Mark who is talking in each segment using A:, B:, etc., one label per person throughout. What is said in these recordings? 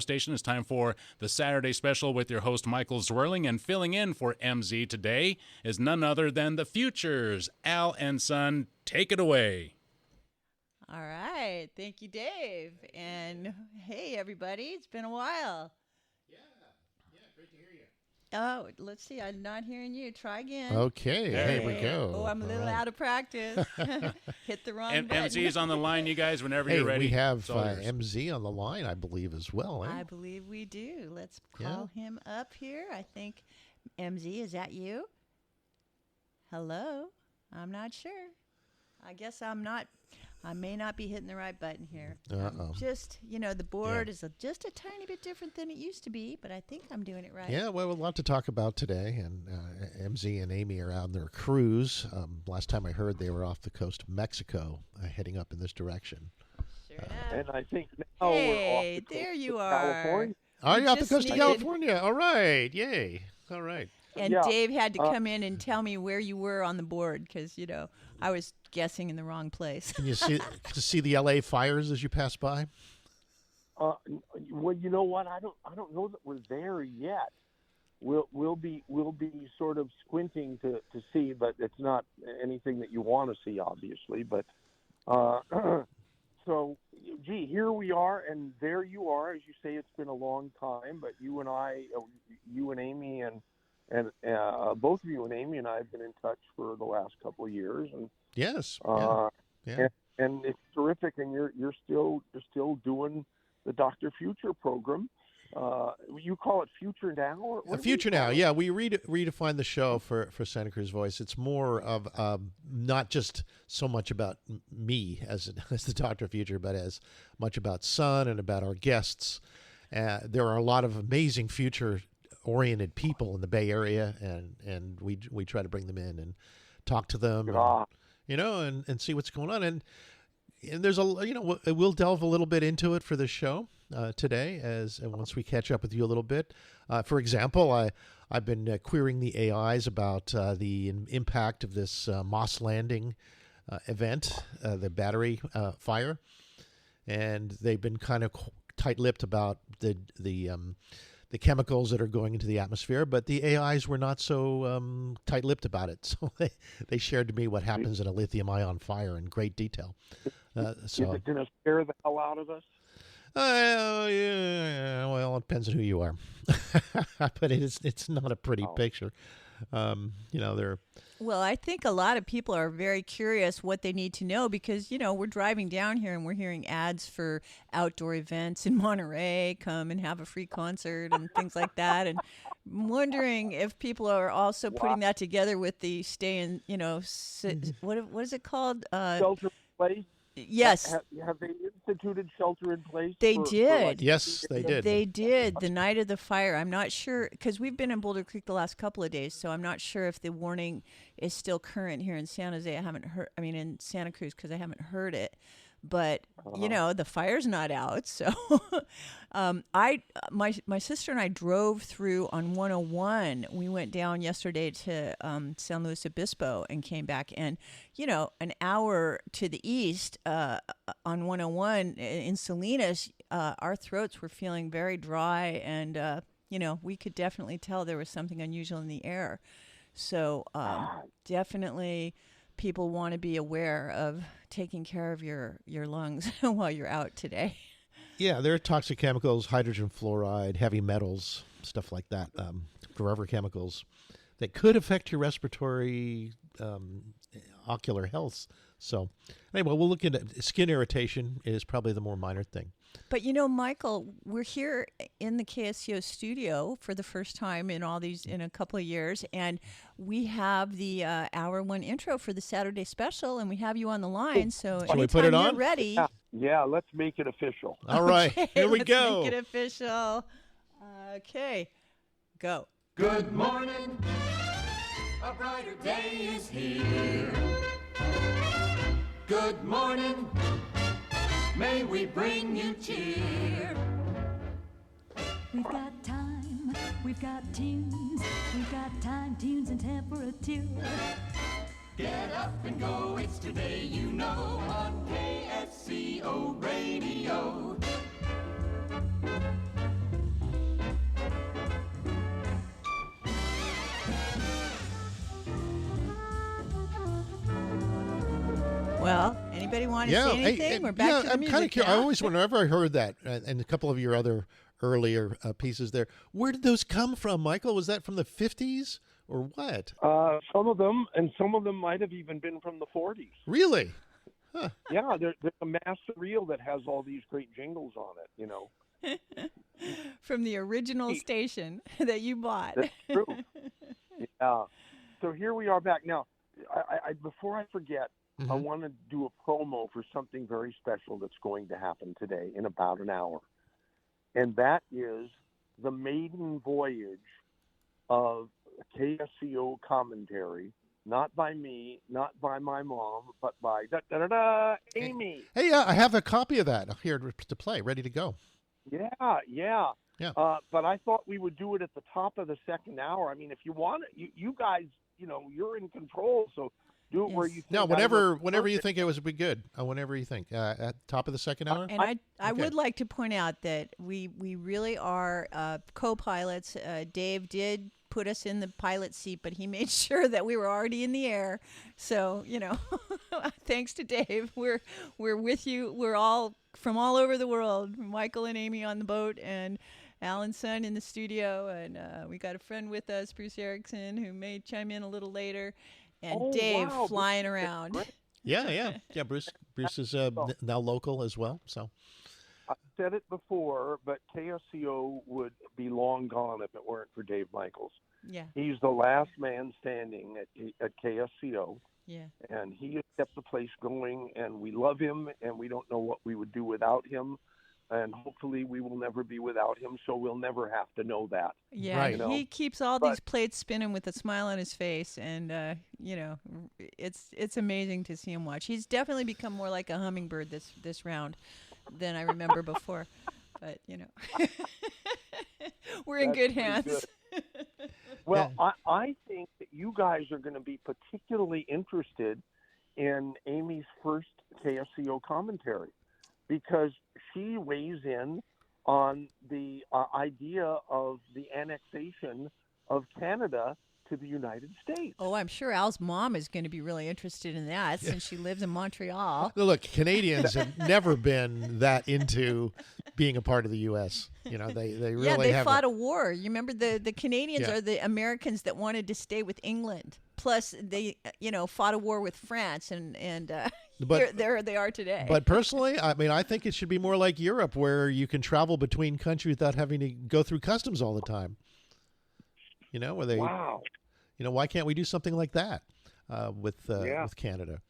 A: Station. It's time for the Saturday Special with your host Michael Zwirling, and filling in for MZ today is none other than the Futures. Al and Son, take it away.
B: All right, thank you, Dave, and hey everybody, it's been a while.
A: Yeah, great to hear you.
B: Oh, let's see, I'm not hearing you. Try again.
C: Okay, there we go.
B: Oh, I'm a little out of practice. Hit the wrong button.
A: MZ is on the line, you guys, whenever you're ready.
C: We have MZ on the line, I believe, as well. Eh?
B: I believe we do. Let's call him up here. I think, MZ, is that you? Hello? I'm not sure. I guess I may not be hitting the right button here. Just, the board is just a tiny bit different than it used to be, but I think I'm doing it right.
C: Yeah, well, a lot to talk about today, and MZ and Amy are on their cruise. Last time I heard, they were off the coast of Mexico, heading up in this direction.
B: Sure enough.
D: And I think now we're off the coast
B: there you
D: of
B: are.
D: California.
C: Are you off the coast of California? All right, yay. All right.
B: And Dave had to come in and tell me where you were on the board because, I was guessing in the wrong place.
C: Can you see the LA fires as you pass by?
D: Well, you know what? I don't know that we're there yet. We'll be sort of squinting to see, but it's not anything that you want to see, obviously. But so, gee, here we are, and there you are. As you say, it's been a long time, but you and Amy and both of you and Amy and I have been in touch for the last couple of years, and
C: yes,
D: and it's terrific. And you're still doing the Dr. Future program. You call it Future Now? Or
C: Future Now, yeah. We redefine the show for Santa Cruz Voice. It's more of not just so much about me as the Dr. Future, but as much about Son and about our guests. There are a lot of amazing future-oriented people in the Bay Area, and we try to bring them in and talk to them, and see what's going on. And there's we'll delve a little bit into it for the show today, once we catch up with you a little bit. For example, I've been querying the AIs about the impact of this Moss Landing event, the battery fire, and they've been kind of tight-lipped about the chemicals that are going into the atmosphere, but the AIs were not so tight-lipped about it. So they shared to me what happens in a lithium-ion fire in great detail.
D: Is it going to scare the hell out of us?
C: Yeah, well, it depends on who you are. But it's not a pretty picture. They're...
B: Well, I think a lot of people are very curious what they need to know because, we're driving down here and we're hearing ads for outdoor events in Monterey, come and have a free concert and things like that. And I'm wondering if people are also putting that together with the stay in, what is it called?
D: Shelter in place?
B: Yes.
D: Have they instituted shelter in place?
B: They did.
C: Yes, they did.
B: They did. The night of the fire. I'm not sure, because we've been in Boulder Creek the last couple of days, so I'm not sure if the warning is still current here in San Jose. In Santa Cruz, because I haven't heard it. But, the fire's not out. So my sister and I drove through on 101. We went down yesterday to San Luis Obispo and came back. And, an hour to the east on 101 in Salinas, our throats were feeling very dry. And, we could definitely tell there was something unusual in the air. So definitely... people want to be aware of taking care of your lungs while you're out today.
C: Yeah, there are toxic chemicals, hydrogen fluoride, heavy metals, stuff like that, forever chemicals that could affect your respiratory ocular health. So anyway, we'll look into skin irritation is probably the more minor thing.
B: But, Michael, we're here in the KSCO studio for the first time in a couple of years, and we have the hour one intro for the Saturday special, and we have you on the line. So
C: Shall we put it on?
B: You're ready.
D: Yeah, let's make it official.
C: All right,
B: okay,
C: here we
B: let's
C: go.
B: Make it official. Okay, go.
E: Good morning. A brighter day is here. Good morning. May we bring you cheer.
F: We've got time, we've got tunes, we've got time, tunes, and temperature.
E: Get up and go, it's today, on KSCO Radio.
B: Well, anybody want to
C: Yeah,
B: say anything? We're back to the
C: I'm
B: music
C: kind of curious. I
B: now.
C: always, whenever I heard that, and a couple of your other earlier pieces there, where did those come from, Michael? Was that from the 50s or what?
D: Some of them, and some of them might have even been from the 40s.
C: Really? Huh.
D: Yeah, there's a master reel that has all these great jingles on it, you know.
B: From the original station that you bought.
D: That's true. Yeah. So here we are back. Now, I before I forget, I want to do a promo for something very special that's going to happen today in about an hour. And that is the maiden voyage of KSCO commentary, not by me, not by my mom, but by Amy.
C: Hey, I have a copy of that here to play, ready to go.
D: Yeah. But I thought we would do it at the top of the second hour. I mean, if you want it, you guys, you know, you're in control, so do it where you think.
C: No, whenever you think it would be good. Whenever you think. At the top of the second hour?
B: And I would like to point out that we really are co-pilots. Dave did put us in the pilot seat, but he made sure that we were already in the air. So, you know, thanks to Dave, we're with you. We're all from all over the world. Michael and Amy on the boat, and Alan's son in the studio, and we got a friend with us, Bruce Erickson, who may chime in a little later, and Dave flying around.
C: Yeah. Bruce is now local as well. So
D: I've said it before, but KSCO would be long gone if it weren't for Dave Michaels.
B: Yeah.
D: He's the last man standing at KSCO.
B: Yeah.
D: And he has kept the place going, and we love him, and we don't know what we would do without him. And hopefully we will never be without him, so we'll never have to know that.
B: Yeah,
C: right.
B: You know? He keeps all these plates spinning with a smile on his face, and you know, it's amazing to see him watch. He's definitely become more like a hummingbird this round than I remember before. But you know, we're in good hands.
D: Well, I think that you guys are going to be particularly interested in Amy's first KSCO commentary, because she weighs in on the idea of the annexation of Canada to the United States.
B: Oh, I'm sure Al's mom is going to be really interested in that since she lives in Montreal.
C: Look, Canadians have never been that into being a part of the U.S. You know, they really
B: they fought a war. You remember the Canadians are the Americans that wanted to stay with England. Plus, they fought a war with France, and there they are today.
C: But personally, I mean, I think it should be more like Europe, where you can travel between countries without having to go through customs all the time. You know, where they,
D: wow.
C: You know, why can't we do something like that with Canada?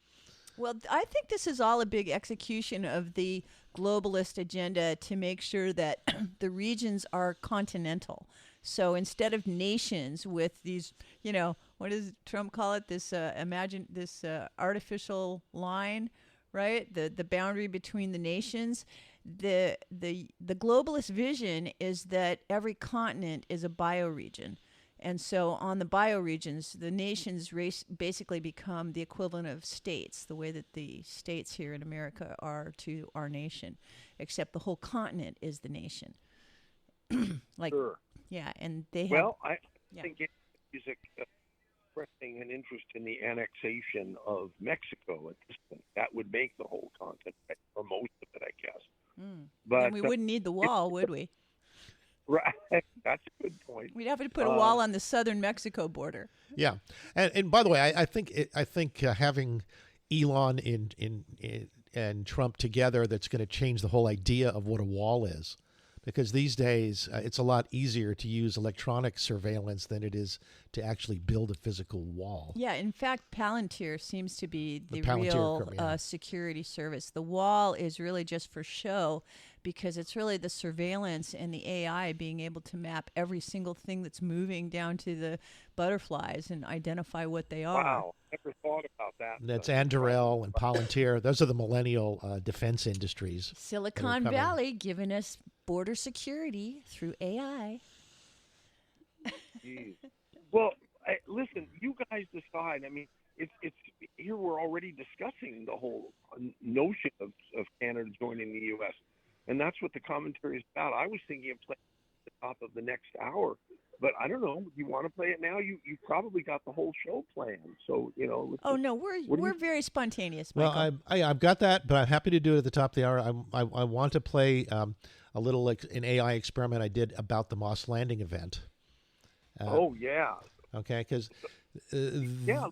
B: Well, I think this is all a big execution of the globalist agenda to make sure that the regions are continental. So instead of nations with these, you know, what does Trump call it? This artificial line, right? The boundary between the nations. The globalist vision is that every continent is a bioregion. And so on the bioregions, the nations basically become the equivalent of states, the way that the states here in America are to our nation, except the whole continent is the nation.
D: Sure.
B: Yeah, and they have...
D: Well, I think it is expressing an interest in the annexation of Mexico at this point. That would make the whole continent, or most of it, I guess. But
B: then we wouldn't need the wall, would we?
D: Right, that's a good point.
B: We'd have to put a wall on the southern Mexico border.
C: Yeah, and by the way, I think having Elon and Trump together, that's going to change the whole idea of what a wall is, because these days it's a lot easier to use electronic surveillance than it is to actually build a physical wall.
B: Yeah, in fact, Palantir seems to be the real security service. The wall is really just for show, because it's really the surveillance and the AI being able to map every single thing that's moving down to the butterflies and identify what they are.
D: Wow, never thought about that.
C: And that's Anduril and Palantir. Those are the millennial defense industries.
B: Silicon Valley giving us border security through AI.
D: Jeez. Well, listen, you guys decide. I mean, it's here we're already discussing the whole notion of Canada joining the U.S., and that's what the commentary is about. I was thinking of playing at the top of the next hour But I don't know. You want to play it now? You probably got the whole show planned. So let's
B: Oh
D: just-
B: no,
D: what do
B: we're
D: you-
B: very spontaneous,
C: Well,
B: Michael.
C: I've got that, but I'm happy to do it at the top of the hour. I want to play a little like an AI experiment I did about the Moss Landing event.
D: Oh yeah,
C: Okay, because
D: yeah.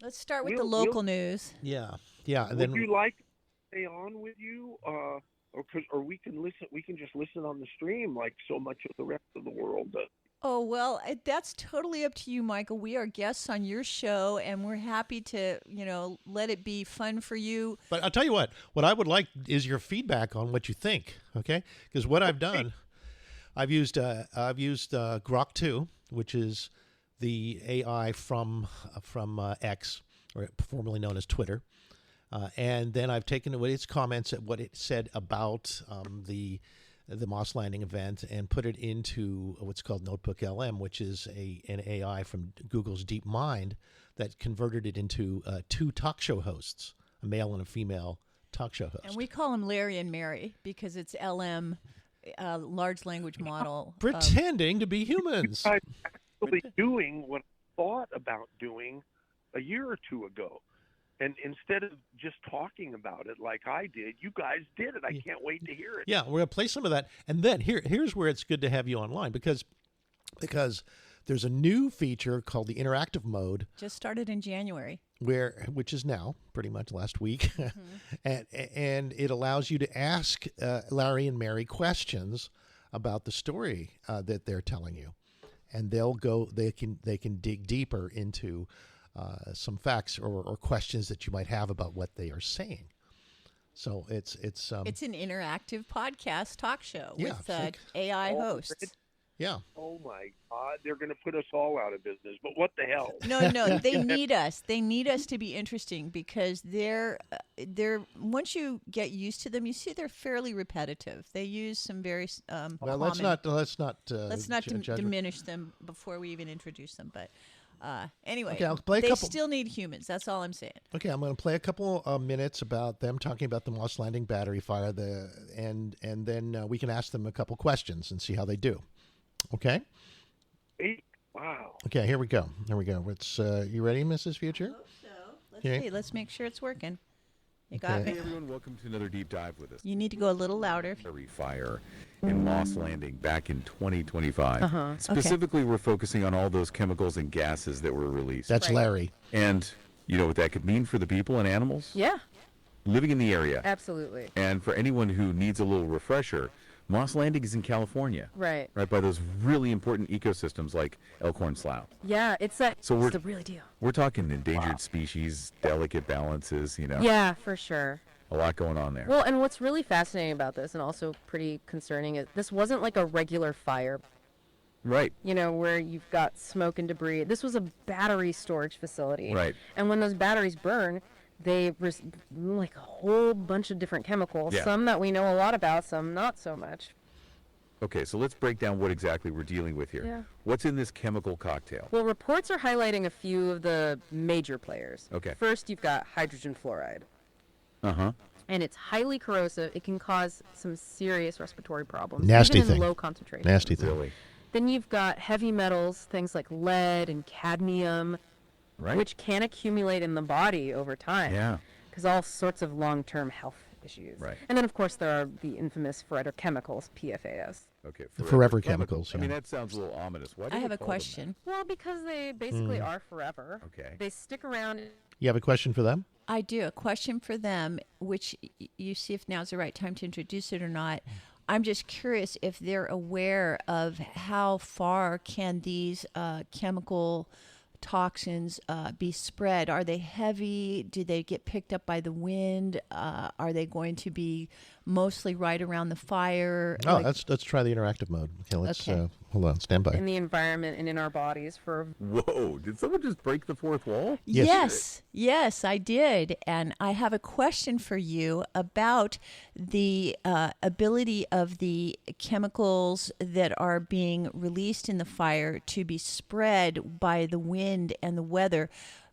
B: Let's start with the
D: we'll-
B: local news.
C: and
D: Would
C: then
D: you like to stay on with you, or we can listen? We can just listen on the stream like so much of the rest of the world does.
B: Oh, well, that's totally up to you, Michael. We are guests on your show, and we're happy to, let it be fun for you.
C: But I'll tell you what I would like is your feedback on what you think, okay? Because what I've done, I've used Grok 2, which is the AI from X, or formerly known as Twitter, and then I've taken away its comments at what it said about the Moss Landing event and put it into what's called Notebook LM, which is an AI from Google's DeepMind that converted it into two talk show hosts, a male and a female talk show host.
B: And we call them Larry and Mary because it's LM, large language model.
C: Pretending to be humans.
D: I'm actually doing what I thought about doing a year or two ago. And instead of just talking about it like I did, you guys did it. I can't wait to hear it.
C: Yeah, we're going to play some of that. And then here's where it's good to have you online because there's a new feature called the interactive mode,
B: Just started in January.
C: which is now pretty much last week. and it allows you to ask Larry and Mary questions about the story that they're telling you. And they can dig deeper into some facts or questions that you might have about what they are saying. So it's
B: It's an interactive podcast talk show
C: Yeah,
B: with
C: think-
B: AI hosts.
C: yeah.
D: Oh my God, they're going to put us all out of business. But what the hell?
B: No, they need us. They need us to be interesting because they're once you get used to them, you see they're fairly repetitive. They use some very
C: Well, let's
B: common-
C: not judge.
B: diminish them before we even introduce them. But anyway,
C: Okay, I'll play a
B: they
C: couple-
B: still need humans. That's all I'm saying.
C: Okay, I'm going to play a couple minutes about them talking about the Moss Landing battery fire, and then we can ask them a couple questions and see how they do. Okay.
D: Wow.
C: Okay, here we go. It's you ready, Mrs. Future?
B: So let's
C: Okay.
B: see. Let's make sure it's working. You got
C: Okay.
B: me.
G: Hey everyone, welcome to another deep dive with us.
B: You need to go a little louder.
G: Battery fire in Moss Landing back in 2025.
B: Okay.
G: Specifically, we're focusing on all those chemicals and gases that were released.
C: That's
H: Right.
C: Larry.
G: And you know what that could mean for the people and animals
H: Yeah,
G: living in the area.
H: absolutely.
G: And for anyone who needs a little refresher, Moss Landing is in California.
H: Right.
G: Right by those really important ecosystems like Elkhorn Slough.
H: Yeah, it's
G: So we're-
H: the real deal.
G: We're talking endangered species, delicate balances,
H: Yeah, for sure.
G: a lot going on there.
H: Well, and what's really fascinating about this, and also pretty concerning, is this wasn't like a regular fire,
G: Right.
H: where you've got smoke and debris. This was a battery storage facility.
G: Right.
H: And when those batteries burn, they like a whole bunch of different chemicals.
G: Yeah.
H: Some that we know a lot about, some not so much.
G: Okay, so let's break down what exactly we're dealing with here.
H: Yeah.
G: What's in this chemical cocktail?
H: Well, reports are highlighting a few of the major players.
G: Okay.
H: First, you've got hydrogen fluoride.
G: Uh-huh.
H: And it's highly corrosive. It can cause some serious respiratory problems,
C: Nasty
H: even
C: thing.
H: in low concentration.
C: Nasty thing.
G: Really?
H: Then you've got heavy metals, things like lead and cadmium,
G: Right?
H: which can accumulate in the body over time.
G: Yeah.
H: Because all sorts of long-term health issues.
G: Right.
H: And then, of course, there are the infamous forever chemicals, PFAS.
G: Okay.
C: Forever chemicals,
G: I mean,
C: yeah.
G: that sounds a little ominous. Why do
B: I
G: they
B: have a
G: call them that?
B: question.
H: Well, because they basically are forever.
G: Okay.
H: They stick around.
C: You have a question for them?
B: I do. A question for them, which you see if now's the right time to introduce it or not. I'm just curious if they're aware of how far can these chemical toxins be spread. Are they heavy? Do they get picked up by the wind? Are they going to be mostly right around the fire?
C: Oh,
B: Like-
C: let's try the interactive mode. Okay, let's
B: Okay.
C: hold on, stand by.
H: In the environment and in our bodies for
G: Whoa, did someone just break the fourth wall?
B: Yes, I did. And I have a question for you about the ability of the chemicals that are being released in the fire to be spread by the wind and the weather.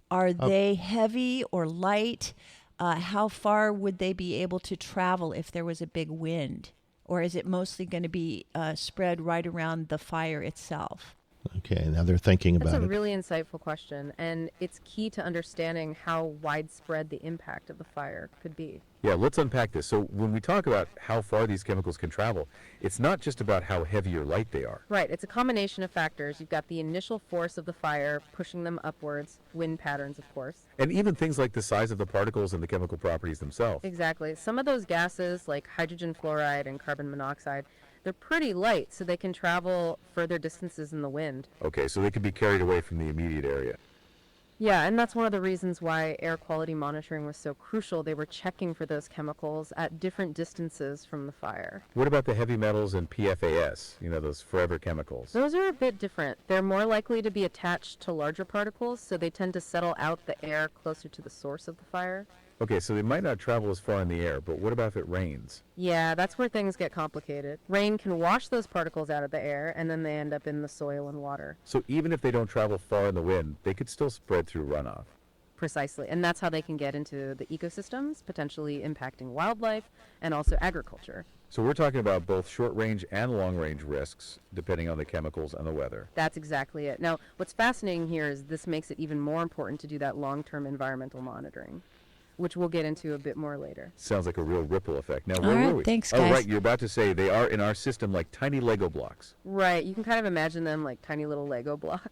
B: Are they heavy or light? How far would they be able to travel if there was a big wind? Or is it mostly going to be spread right around the fire itself?
C: Okay, now they're thinking
H: That's
C: about
H: a
C: it.
H: really insightful question, and it's key to understanding how widespread the impact of the fire could be.
G: Yeah, let's unpack this. So when we talk about how far these chemicals can travel, it's not just about how heavy or light they are.
H: Right, it's a combination of factors. You've got the initial force of the fire pushing them upwards, wind patterns, of course.
G: And even things like the size of the particles and the chemical properties themselves.
H: Exactly. Some of those gases, like hydrogen fluoride and carbon monoxide, they're pretty light, so they can travel further distances in the wind.
G: Okay, so they can be carried away from the immediate area.
H: Yeah, and that's one of the reasons why air quality monitoring was so crucial. They were checking for those chemicals at different distances from the fire.
G: What about the heavy metals and PFAS, those forever chemicals?
H: Those are a bit different. They're more likely to be attached to larger particles, so they tend to settle out the air closer to the source of the fire.
G: Okay, so they might not travel as far in the air, but what about if it rains?
H: Yeah, that's where things get complicated. Rain can wash those particles out of the air, and then they end up in the soil and water.
G: So even if they don't travel far in the wind, they could still spread through runoff.
H: Precisely, and that's how they can get into the ecosystems, potentially impacting wildlife and also agriculture.
G: So we're talking about both short-range and long-range risks, depending on the chemicals and the weather.
H: That's exactly it. Now, what's fascinating here is this makes it even more important to do that long-term environmental monitoring, which we'll get into a bit more later.
G: Sounds like a real ripple effect. Now,
B: All
G: where
B: right,
G: were we?
B: thanks,
G: Oh,
B: guys.
G: right, you're about to say they are in our system like tiny Lego blocks.
H: Right, you can kind of imagine them like tiny little Lego blocks.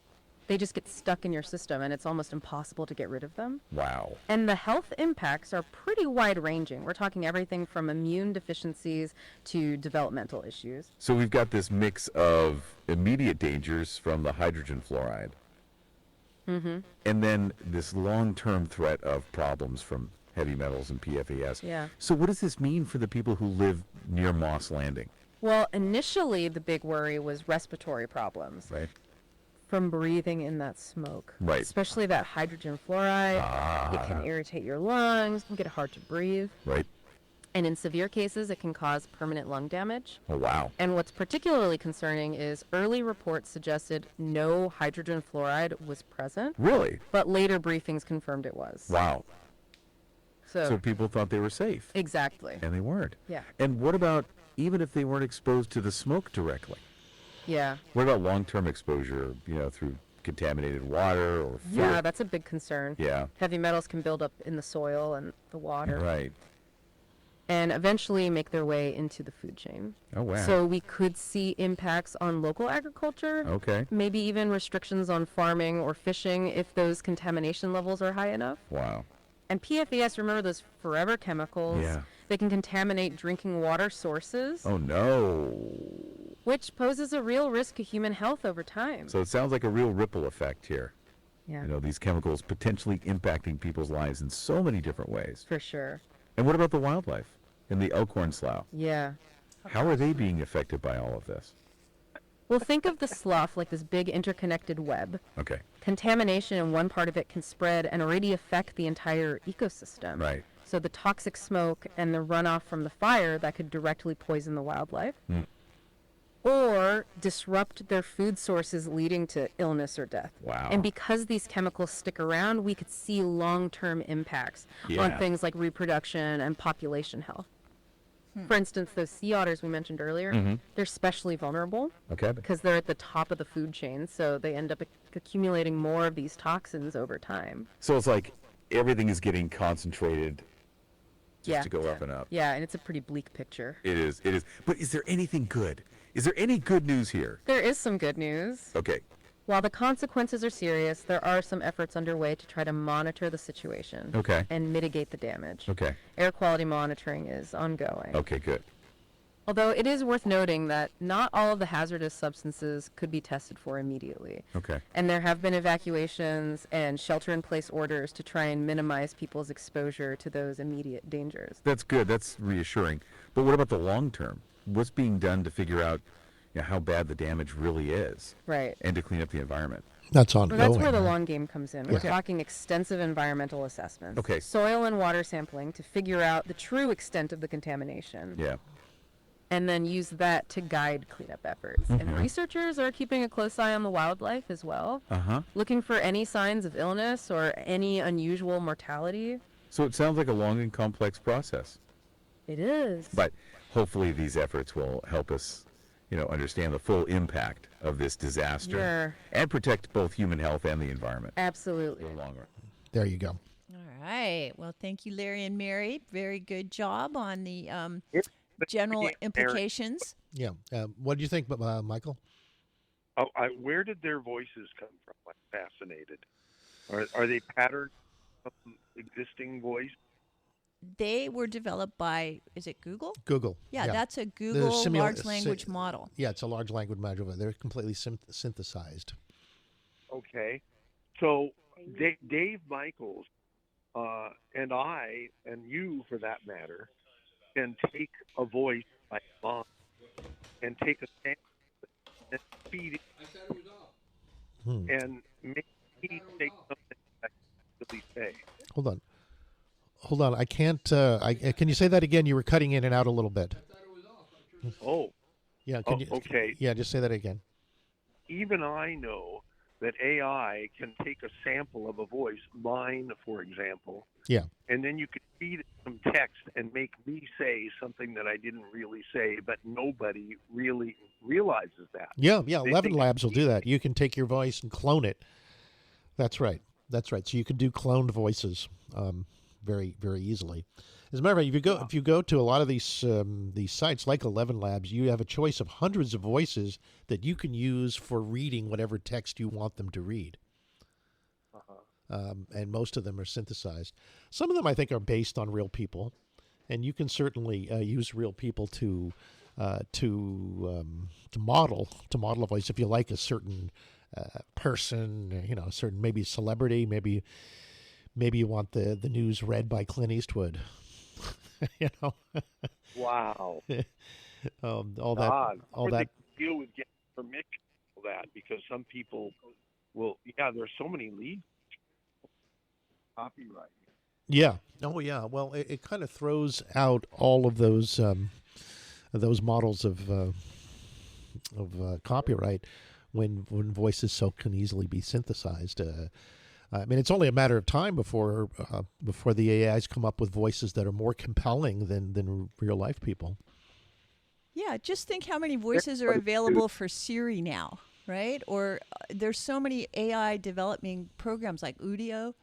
H: They just get stuck in your system, and it's almost impossible to get rid of them.
G: Wow.
H: And the health impacts are pretty wide-ranging. We're talking everything from immune deficiencies to developmental issues.
G: So we've got this mix of immediate dangers from the hydrogen fluoride, and then this long-term threat of problems from heavy metals and PFAS.
H: Yeah.
G: So what does this mean for the people who live near Moss Landing,
H: Well, initially, the big worry was respiratory problems
G: right?
H: from breathing in that smoke.
G: Right.
H: Especially that hydrogen fluoride. It can irritate your lungs, make it hard to breathe.
G: Right?
H: And in severe cases, it can cause permanent lung damage.
G: Oh, wow.
H: And what's particularly concerning is early reports suggested no hydrogen fluoride was present,
G: Really?
H: but later briefings confirmed it was.
G: Wow.
H: So,
G: So people thought they were safe,
H: exactly.
G: and they weren't.
H: Yeah.
G: And what about even if they weren't exposed to the smoke directly?
H: Yeah.
G: What about long-term exposure, through contaminated water or food?
H: Yeah, that's a big concern.
G: Yeah.
H: Heavy metals can build up in the soil and the water.
G: Right.
H: And eventually make their way into the food chain.
G: Oh, wow.
H: So we could see impacts on local agriculture,
G: Okay.
H: maybe even restrictions on farming or fishing if those contamination levels are high enough.
G: Wow.
H: And PFAS, remember those forever chemicals?
G: Yeah.
H: They can contaminate drinking water sources,
G: Oh, no.
H: which poses a real risk to human health over time.
G: So it sounds like a real ripple effect here.
H: Yeah,
G: These chemicals potentially impacting people's lives in so many different ways.
H: for sure.
G: And what about the wildlife in the elkhorn slough?
H: Yeah.
G: How are they being affected by all of this?
H: Well, think of the slough like this big interconnected web.
G: Okay.
H: Contamination in one part of it can spread and already affect the entire ecosystem.
G: Right.
H: So the toxic smoke and the runoff from the fire that could directly poison the wildlife. Or disrupt their food sources, leading to illness or death.
G: Wow.
H: And because these chemicals stick around, we could see long-term impacts
G: Yeah.
H: on things like reproduction and population health. For instance, those sea otters we mentioned earlier, they're especially vulnerable
G: Okay.
H: because they're at the top of the food chain, so they end up accumulating more of these toxins over time.
G: So it's like everything is getting concentrated just to go up and up.
H: Yeah, and it's a pretty bleak picture.
G: It is. It is. But is there anything good? Is there any good news here?
H: There is some good news.
G: Okay.
H: While the consequences are serious, there are some efforts underway to try to monitor the situation
G: Okay.
H: and mitigate the damage.
G: Okay.
H: Air quality monitoring is ongoing.
G: Okay, good.
H: Although it is worth noting that not all of the hazardous substances could be tested for immediately.
G: Okay.
H: And there have been evacuations and shelter-in-place orders to try and minimize people's exposure to those immediate dangers.
G: That's good. That's reassuring. But what about the long term? What's being done to figure out how bad the damage really is
H: Right.
G: and to clean up the environment?
C: That's
H: Well,
C: ongoing.
H: that's where the
C: right?
H: long game comes in. We're talking extensive environmental assessments.
G: Okay.
H: Soil and water sampling to figure out the true extent of the contamination.
G: Yeah.
H: And then use that to guide cleanup efforts. And researchers are keeping a close eye on the wildlife as well,
G: Uh-huh.
H: looking for any signs of illness or any unusual mortality.
G: So it sounds like a long and complex process.
H: It is.
G: But hopefully these efforts will help us, understand the full impact of this disaster
H: Sure.
G: and protect both human health and the environment
H: Absolutely.
G: in the long run.
C: There you go.
B: All right. Well, thank you, Larry and Mary. Very good job on the
D: It's
B: general
D: Mary.
B: implications.
C: Yeah. What do you think, Michael?
D: Where did their voices come from? I'm fascinated. Are they patterned from existing voice?
B: They were developed by, is it Google?
C: Google.
B: Yeah, that's a Google
C: simula-
B: large
C: si-
B: language model.
C: Yeah, it's a large language model. They're completely synthesized.
D: Okay. So Dave Michaels and I, and you for that matter, can take a voice like mine and take a sample and feed it and make me say something I really say.
C: Hold on. I can't. Can you say that again? You were cutting in and out a little bit.
D: Oh,
C: Yeah.
D: okay.
C: Yeah, just say that again.
D: Even I know that AI can take a sample of a voice, mine, for example,
C: Yeah.
D: and then you could feed it some text and make me say something that I didn't really say, but nobody really realizes that.
C: Yeah.
D: They
C: 11
D: think
C: Labs will do that. You can take your voice and clone it. That's right. So you can do cloned voices very, very easily. As a matter of fact, if you go to a lot of these sites like 11 Labs, you have a choice of hundreds of voices that you can use for reading whatever text you want them to read. And most of them are synthesized. Some of them I think are based on real people, and you can certainly use real people to model a voice if you like a certain person, a certain maybe celebrity, maybe you want the news read by Clint Eastwood.
D: Wow.
C: All
D: God.
C: that.
D: They deal with getting permission for that, because some people will. Yeah, there's so many leads. Copyright.
C: Yeah. Oh, yeah. Well, it kind of throws out all of those models of copyright when voices can easily be synthesized. I mean, it's only a matter of time before the AIs come up with voices that are more compelling than real life people.
B: Yeah, just think how many voices are available for Siri now, right? Or there's so many AI developing programs like Udio,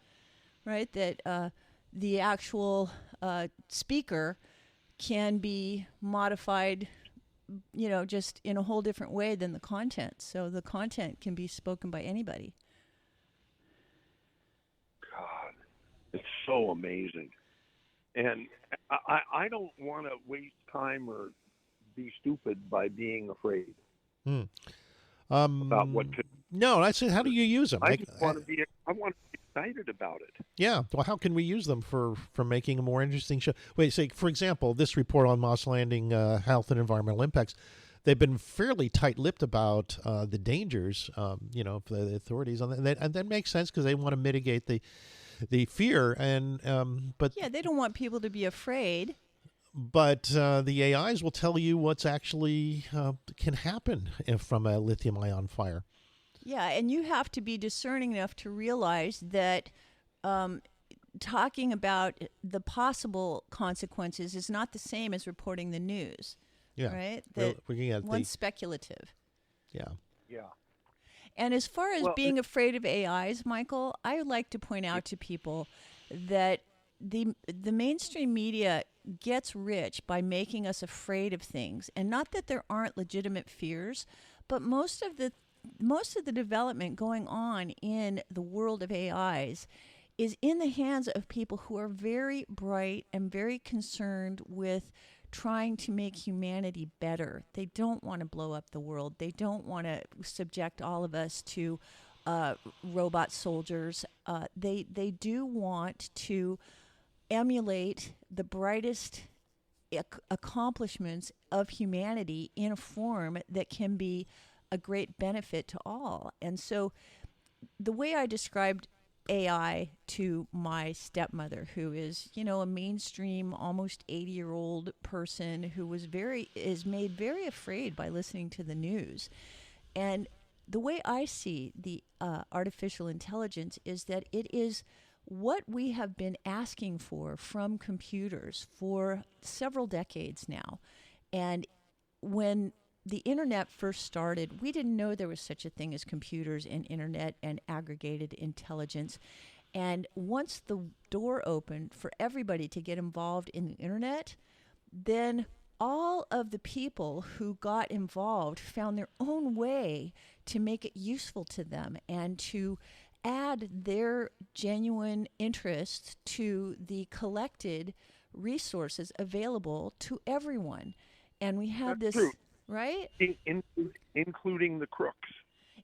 B: right? That the actual speaker can be modified, just in a whole different way than the content. So the content can be spoken by anybody.
D: God, it's so amazing. And I don't want to waste time or be stupid by being afraid about what could.
C: No, I said, how do you use them?
D: I want to be excited about it.
C: Yeah. Well, how can we use them for making a more interesting show? Wait, say, for example, this report on Moss Landing health and environmental impacts, they've been fairly tight-lipped about the dangers, for the authorities on that. And that makes sense because they want to mitigate the fear. But
B: yeah, they don't want people to be afraid.
C: But the AIs will tell you what's actually can happen from a lithium-ion fire.
B: Yeah, and you have to be discerning enough to realize that talking about the possible consequences is not the same as reporting the news.
C: Yeah,
B: right. That one's speculative.
C: Yeah.
D: Yeah.
B: And as far as being afraid of AIs, Michael, I would like to point out to people that the mainstream media gets rich by making us afraid of things, and not that there aren't legitimate fears, but most of the development going on in the world of AIs is in the hands of people who are very bright and very concerned with trying to make humanity better. They don't want to blow up the world. They don't want to subject all of us to robot soldiers. They do want to emulate the brightest accomplishments of humanity in a form that can be a great benefit to all. And so the way I described AI to my stepmother, who is, a mainstream, almost 80-year-old person who is made very afraid by listening to the news. And the way I see the artificial intelligence is that it is what we have been asking for from computers for several decades now. And when the internet first started, we didn't know there was such a thing as computers and internet and aggregated intelligence. And once the door opened for everybody to get involved in the internet, then all of the people who got involved found their own way to make it useful to them and to add their genuine interest to the collected resources available to everyone. And we had
D: That's
B: this,
D: true.
B: right?
D: Including the crooks.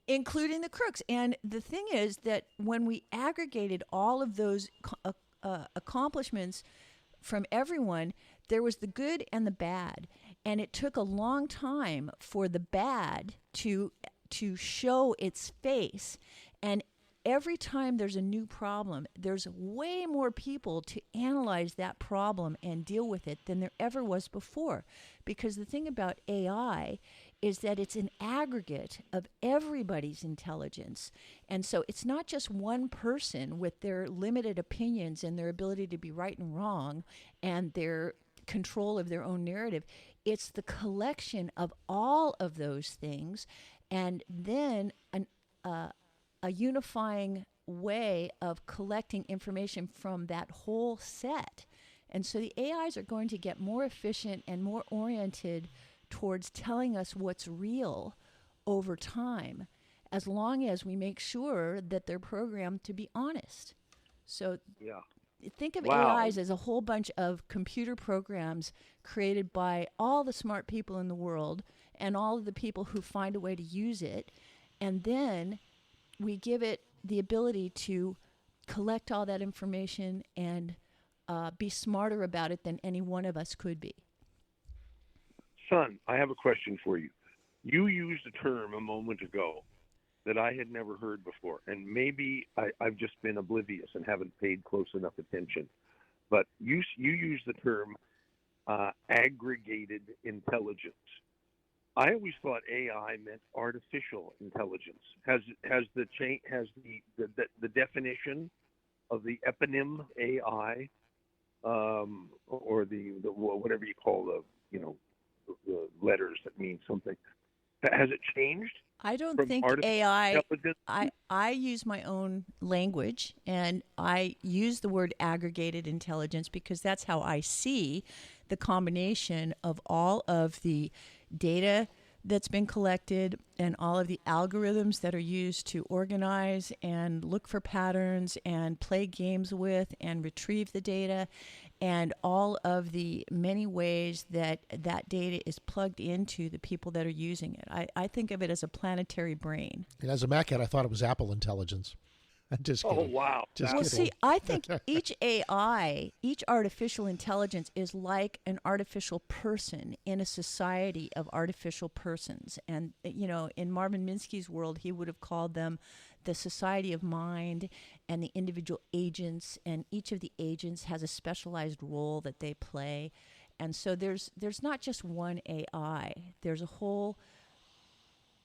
B: Including the crooks. And the thing is that when we aggregated all of those accomplishments from everyone, there was the good and the bad. And it took a long time for the bad to show its face. And every time there's a new problem, there's way more people to analyze that problem and deal with it than there ever was before. Because the thing about AI is that it's an aggregate of everybody's intelligence. And so it's not just one person with their limited opinions and their ability to be right and wrong and their control of their own narrative. It's the collection of all of those things, and then a unifying way of collecting information from that whole set. And so the AIs are going to get more efficient and more oriented towards telling us what's real over time, as long as we make sure that they're programmed to be honest. So think of AIs as a whole bunch of computer programs created by all the smart people in the world and all of the people who find a way to use it. And then we give it the ability to collect all that information and be smarter about it than any one of us could be.
D: Son, I have a question for you. You used a term a moment ago that I had never heard before, and maybe I've just been oblivious and haven't paid close enough attention. But you used the term aggregated intelligence. I always thought AI meant artificial intelligence. Has the definition of the eponym AI, or the whatever you call the letters that mean something, has it changed?
B: I don't think AI, I use my own language, and I use the word aggregated intelligence because that's how I see the combination of all of the data that's been collected and all of the algorithms that are used to organize and look for patterns and play games with and retrieve the data, and all of the many ways that that data is plugged into the people that are using it. I think of it as a planetary brain.
C: And as a Mac head, I thought it was Apple intelligence. Just kidding.
D: Oh, wow.
C: Just
B: Well,
C: kidding.
B: see, I think each AI, each artificial intelligence is like an artificial person in a society of artificial persons. And, in Marvin Minsky's world, he would have called them the society of mind and the individual agents. And each of the agents has a specialized role that they play. And so there's not just one AI. There's a whole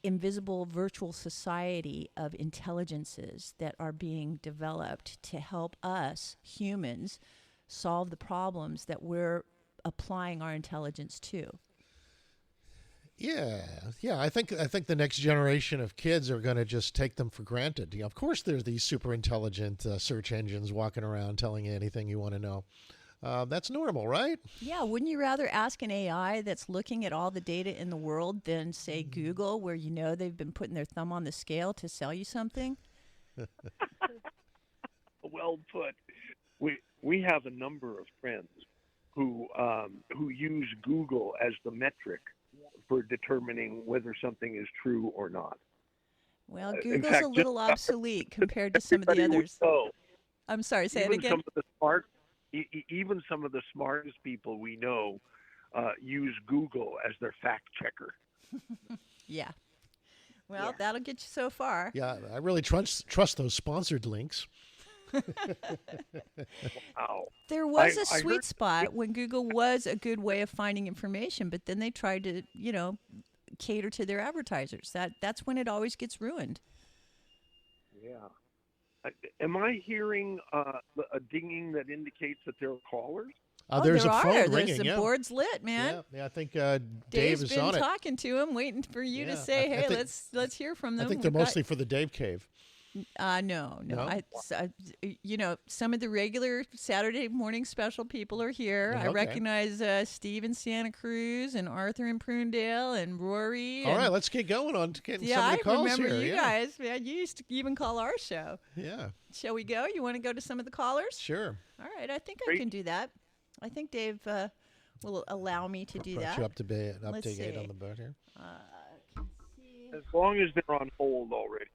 B: invisible virtual society of intelligences that are being developed to help us humans solve the problems that we're applying our intelligence to.
C: Yeah. I think the next generation of kids are going to just take them for granted. Of course, there's these super intelligent search engines walking around telling you anything you want to know. That's normal, right?
B: Yeah, wouldn't you rather ask an AI that's looking at all the data in the world than, say, Google, where they've been putting their thumb on the scale to sell you something?
D: Well put. We have a number of friends who use Google as the metric for determining whether something is true or not.
B: Well, Google's a little obsolete compared to some of the others. I'm sorry, say it again.
D: Even some of the smartest people we know use Google as their fact checker.
B: Yeah. Well, that'll get you so far.
C: Yeah, I really trust those sponsored links.
D: Wow.
B: There was a sweet spot when Google was a good way of finding information, but then they tried to, cater to their advertisers. That's when it always gets ruined.
D: Yeah. Am I hearing a dinging that indicates that there are callers?
C: There's
B: there
C: a phone
B: are.
C: ringing.
B: There's the
C: Yeah.
B: board's lit, man.
C: Yeah, I think Dave
B: Dave's
C: is
B: been
C: on it.
B: talking to him, waiting for you to
C: Yeah,
B: say,
C: I
B: "Hey,
C: think-
B: let's hear from them."
C: I think they're
B: We've got-
C: mostly for the Dave Cave.
B: No.
C: No?
B: Some of the regular Saturday morning special people are here. I
C: Okay.
B: recognize Steve in Santa Cruz and Arthur in Prunedale and Rory.
C: All
B: and,
C: right, let's get going on to getting
B: yeah,
C: some of
B: I
C: the calls
B: remember
C: here.
B: you
C: yeah.
B: guys, man. You used to even call our show.
C: Yeah,
B: Shall we go? You want to go to some of the callers?
C: sure.
B: All right, I think I can do that. I think Dave will allow me to do
C: Brought
B: that.
C: you up to date
B: Let's
C: on
B: see.
C: the boat here.
D: As long as they're on hold already.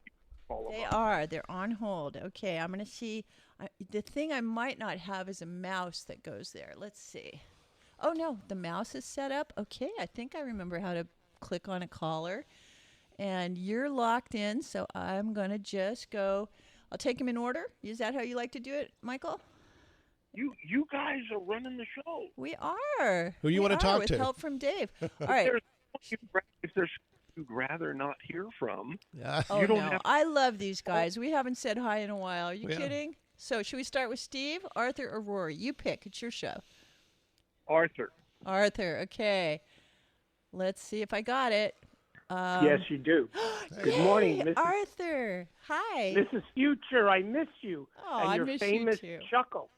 D: Call them
B: They
D: up.
B: are. They're on hold. Okay, I'm going to see. The thing I might not have is a mouse that goes there. Let's see. Oh, no, the mouse is set up. Okay, I think I remember how to click on a caller. And you're locked in, so I'm going to just go. I'll take them in order. Is that how you like to do it, Michael?
D: You guys are running the show.
B: We are.
C: Who you
B: We
C: wanna talk
B: with
C: to?
B: help from Dave. All right.
D: If there's you'd rather not hear from,
C: Yeah.
B: Oh,
D: you don't
B: no.
D: have-
B: I love these guys. We haven't said hi in a while. Are you
C: Yeah.
B: kidding? So, should we start with Steve, Arthur, or Rory? You pick. It's your show.
D: Arthur.
B: Arthur, okay. Let's see if I got it.
I: Yes, you do. Good morning,
B: Yay,
I: Mrs.
B: Arthur. Hi.
I: Mrs. Future. I miss you.
B: Oh,
I: and
B: I
I: your
B: miss you
I: famous
B: too.
I: chuckle.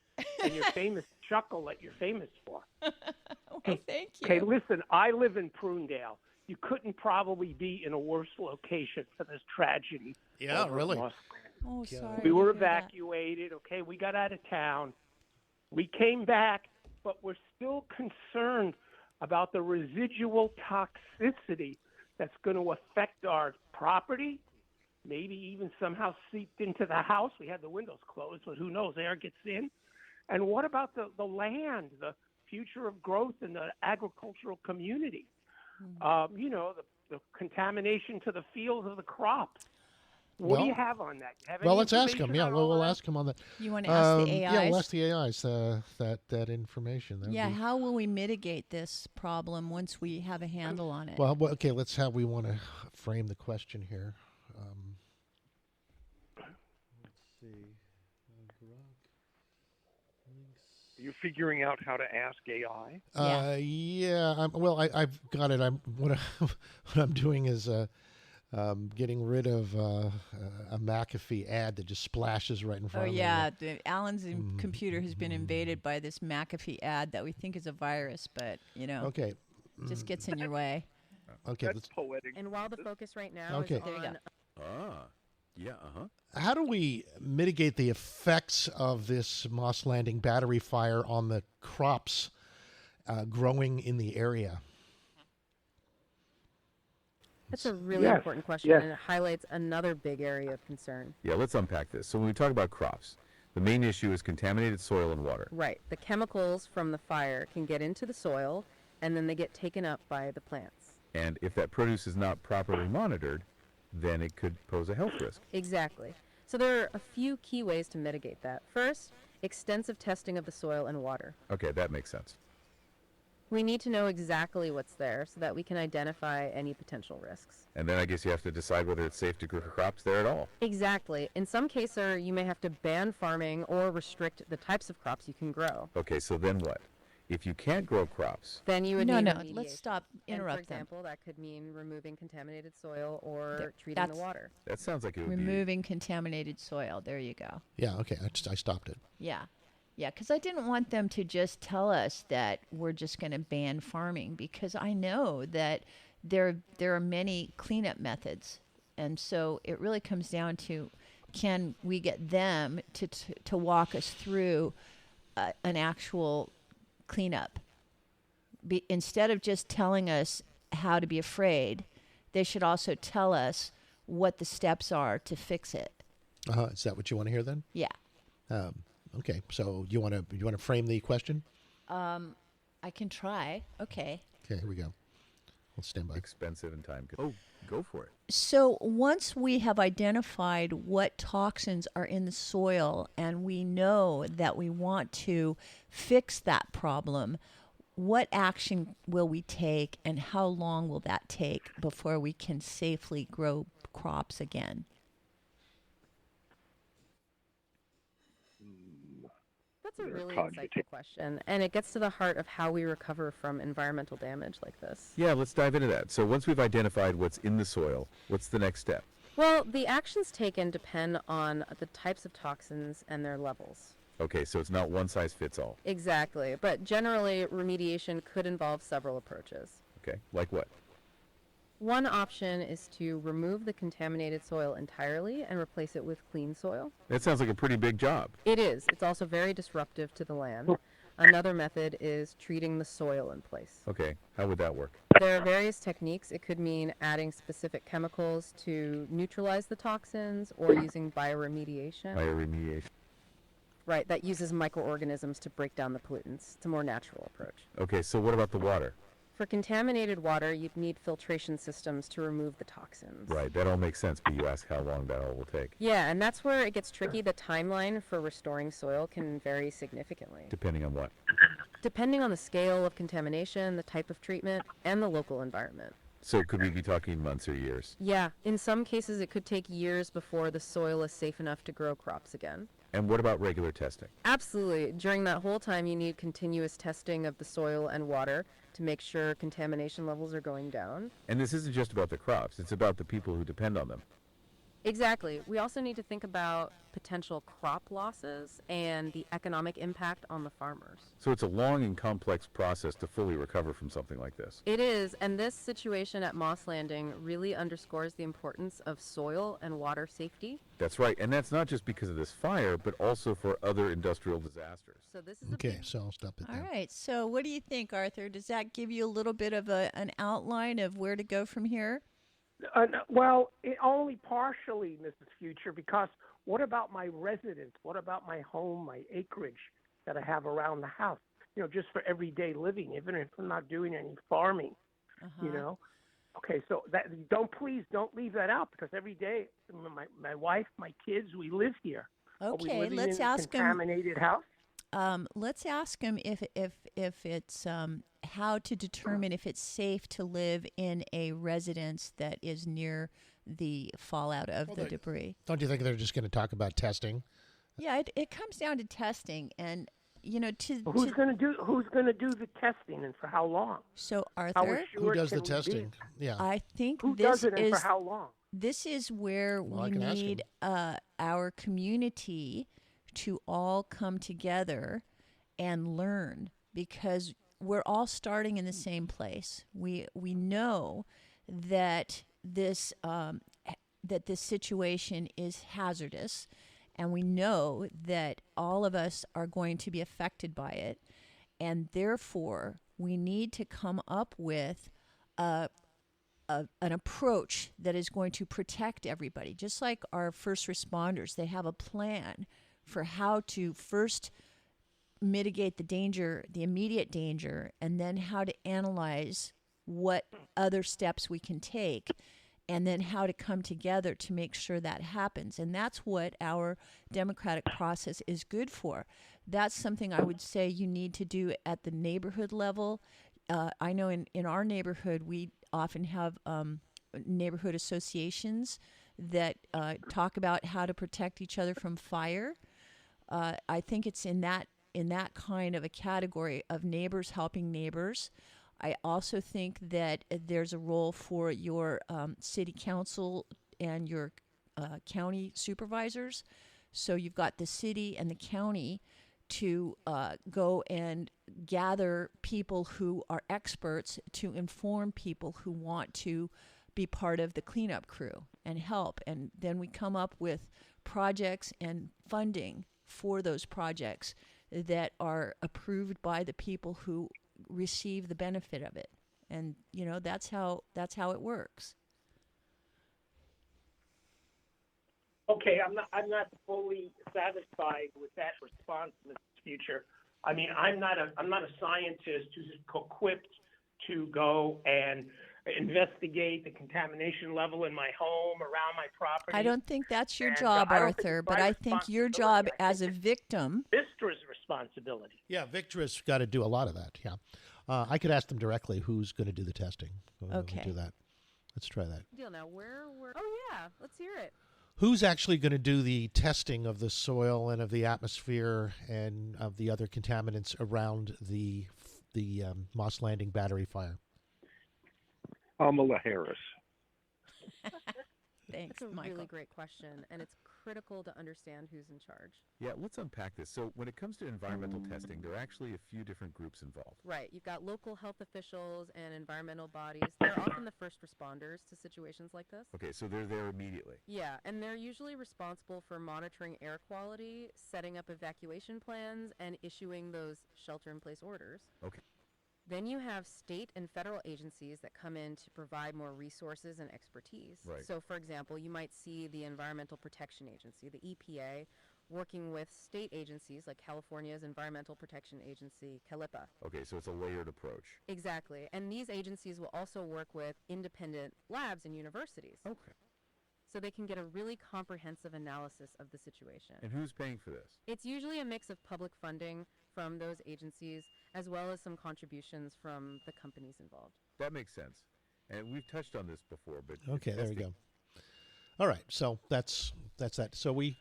I: And your famous chuckle that you're famous for.
B: Well, thank you.
I: Okay, listen, I live in Prunedale. You couldn't probably be in a worse location for this tragedy.
C: Yeah,
I: over
C: really.
I: Moss.
B: Oh, sorry.
I: We
B: to
I: were
B: hear that.
I: evacuated. Okay, we got out of town. We came back, but we're still concerned about the residual toxicity that's going to affect our property, maybe even somehow seeped into the house. We had the windows closed, but who knows? Air gets in. And what about the land, the future of growth in the agricultural community? The contamination to the fields of the crops. What do you have on that? You have any
C: Well, let's ask him.
I: information
C: Yeah,
I: on
C: we'll
I: all that?
C: ask him on that.
B: You want to ask the
C: Yeah, we'll
B: AIs?
C: ask the AIs that information. That'd
B: Yeah,
C: be-
B: how will we mitigate this problem once we have a handle on it?
C: Well, okay, let's how we want to frame the question here. Let's see.
D: You're figuring out how to ask AI.
C: I've got it. What I'm doing is getting rid of a McAfee ad that just splashes right in
B: Oh,
C: front of me.
B: yeah. Alan's computer has been invaded by this McAfee ad that we think is a virus, but,
C: Okay.
B: just gets in your way.
C: Okay.
D: That's poetic.
H: And while the focus right now
C: Okay.
H: is
B: There you
H: on
B: go.
G: Yeah,
C: How do we mitigate the effects of this Moss Landing battery fire on the crops growing in the area?
H: That's a really
I: Yes,
H: important question,
I: yes.
H: and it highlights another big area of concern.
G: Yeah, let's unpack this. So when we talk about crops, the main issue is contaminated soil and water.
H: Right. The chemicals from the fire can get into the soil, and then they get taken up by the plants.
G: And if that produce is not properly monitored, then it could pose a health risk.
H: Exactly. So there are a few key ways to mitigate that. First, extensive testing of the soil and water.
G: Okay, that makes sense.
H: We need to know exactly what's there so that we can identify any potential risks.
G: And then I guess you have to decide whether it's safe to grow crops there at all.
H: Exactly. In some cases, you may have to ban farming or restrict the types of crops you can grow.
G: Okay, so then what? If you can't grow crops,
H: Then you would
B: No,
H: need
B: no,
H: remediation.
B: let's stop.
H: And
B: Interrupt
H: for example, that could mean removing contaminated soil or
B: There-
H: treating the
B: that's-
H: water.
G: that sounds like it would
B: Removing contaminated soil. There you go.
C: Yeah, okay. I stopped it.
B: Yeah. Yeah, because I didn't want them to just tell us that we're just going to ban farming, because I know that there are many cleanup methods. And so it really comes down to, can we get them to walk us through an actual cleanup? Instead of just telling us how to be afraid, they should also tell us what the steps are to fix it.
C: Is that what you want to hear then?
B: Yeah.
C: Okay. So you want to frame the question?
B: I can try. Okay.
C: Okay. Here we go. We'll stand by.
G: be expensive and time. Oh, go for it.
B: So once we have identified what toxins are in the soil and we know that we want to fix that problem, what action will we take, and how long will that take before we can safely grow crops again?
H: That's a really
D: cogitate.
H: insightful question, and it gets to the heart of how we recover from environmental damage like this.
G: Yeah, let's dive into that. So once we've identified what's in the soil, what's the next step?
H: Well, the actions taken depend on the types of toxins and their levels.
G: Okay, so it's not one size fits all.
H: Exactly, but generally remediation could involve several approaches.
G: Okay, like what?
H: One option is to remove the contaminated soil entirely and replace it with clean soil.
G: That sounds like a pretty big job.
H: It is. It's also very disruptive to the land. Another method is treating the soil in place.
G: Okay, how would that work?
H: There are various techniques. It could mean adding specific chemicals to neutralize the toxins or using bioremediation.
G: Bioremediation.
H: Right, that uses microorganisms to break down the pollutants. It's a more natural approach.
G: Okay, so what about the water?
H: For contaminated water, you'd need filtration systems to remove the toxins.
G: Right, that all makes sense, but you ask how long that all will take.
H: Yeah, and that's where it gets tricky. The timeline for restoring soil can vary significantly,
G: Depending on what?
H: depending on the scale of contamination, the type of treatment, and the local environment.
G: So could we be talking months or years?
H: Yeah, in some cases it could take years before the soil is safe enough to grow crops again.
G: And what about regular testing?
H: Absolutely. During that whole time, you need continuous testing of the soil and water to make sure contamination levels are going down.
G: And this isn't just about the crops, it's about the people who depend on them.
H: Exactly. We also need to think about potential crop losses and the economic impact on the farmers.
G: So it's a long and complex process to fully recover from something like this.
H: It is, and this situation at Moss Landing really underscores the importance of soil and water safety.
G: That's right, and that's not just because of this fire, but also for other industrial disasters.
H: So this is
C: Okay, so I'll stop it
B: All
C: there.
B: right. So, what do you think, Arthur? Does that give you a little bit of an outline of where to go from here?
I: Well, only partially, Mrs. Future, because what about my residence? What about my home, my acreage that I have around the house? You know, just for everyday living, even if I'm not doing any farming, you know? Okay, so please don't leave that out, because every day, my wife, my kids, we live here. Are we
B: Okay,
I: living
B: let's
I: in a
B: ask him.
I: contaminated house?
B: Let's ask him if it's how to determine if it's safe to live in a residence that is near the fallout of the debris.
C: Don't you think they're just going to talk about testing?
B: Yeah, it comes down to testing, and you know,
I: Who's going to do the testing, and for how long?
B: So
I: How
B: Arthur,
I: assured
C: Who does
I: can
C: the
I: we be?
C: testing? Yeah.
B: I think
I: Who
B: this
I: does it, and
B: is
I: for how long?
B: this is where
C: Well, I
B: we
C: can ask him.
B: need our community to all come together and learn, because we're all starting in the same place. We know that this situation is hazardous, and we know that all of us are going to be affected by it, and therefore we need to come up with an approach that is going to protect everybody. Just like our first responders, they have a plan for how to first mitigate the danger, the immediate danger, and then how to analyze what other steps we can take, and then how to come together to make sure that happens. And that's what our democratic process is good for. That's something I would say you need to do at the neighborhood level. I know in our neighborhood, we often have neighborhood associations that talk about how to protect each other from fire. I think it's in that kind of a category of neighbors helping neighbors. I also think that there's a role for your city council and your county supervisors. So you've got the city and the county to go and gather people who are experts to inform people who want to be part of the cleanup crew and help. And then we come up with projects and funding for those projects that are approved by the people who receive the benefit of it. And you know, that's how it works.
I: Okay, I'm not fully satisfied with that response, Mr. Future. I mean, I'm not a scientist who's equipped to go and investigate the contamination level in my home, around my property.
B: I don't think that's your
I: And,
B: job,
I: I don't think
B: Arthur,
I: it's
B: but
I: my
B: I think your
I: responsibility.
B: job
I: I
B: as a
I: think
B: victim.
I: Vistra's responsibility.
C: Yeah, Victor's got to do a lot of that. Yeah, I could ask them directly who's going to do the testing. We'll
B: Okay.
C: do that. Let's try that.
H: Deal now. Where? Oh yeah, let's hear it.
C: who's actually going to do the testing of the soil and of the atmosphere and of the other contaminants around the Moss Landing battery fire?
D: Kamala Harris.
B: Thanks,
H: That's a
B: Michael.
H: really great question, and it's critical to understand who's in charge.
G: Yeah, let's unpack this. So when it comes to environmental testing, there are actually a few different groups involved.
H: Right. You've got local health officials and environmental bodies. They're often the first responders to situations like this.
G: Okay, so they're there immediately.
H: Yeah, and they're usually responsible for monitoring air quality, setting up evacuation plans, and issuing those shelter-in-place orders.
G: Okay.
H: Then you have state and federal agencies that come in to provide more resources and expertise.
G: Right.
H: So, for example, you might see the Environmental Protection Agency, the EPA, working with state agencies like California's Environmental Protection Agency, CALIPA.
G: Okay, so it's a layered approach.
H: Exactly. And these agencies will also work with independent labs and universities.
G: Okay.
H: So they can get a really comprehensive analysis of the situation.
G: And who's paying for this?
H: It's usually a mix of public funding from those agencies as well as some contributions from the companies involved.
G: That makes sense. And we've touched on this before, but
C: Okay, there we go. All right, so that's that. So we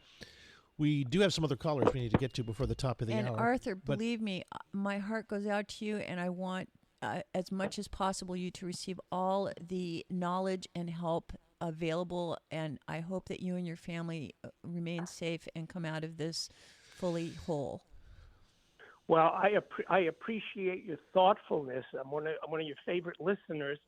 C: do have some other callers we need to get to before the top of the
B: And
C: hour.
B: Arthur, believe me, my heart goes out to you, and I want as much as possible you to receive all the knowledge and help available, and I hope that you and your family remain safe and come out of this fully whole.
I: Well, I appreciate your thoughtfulness. I'm one of your favorite listeners.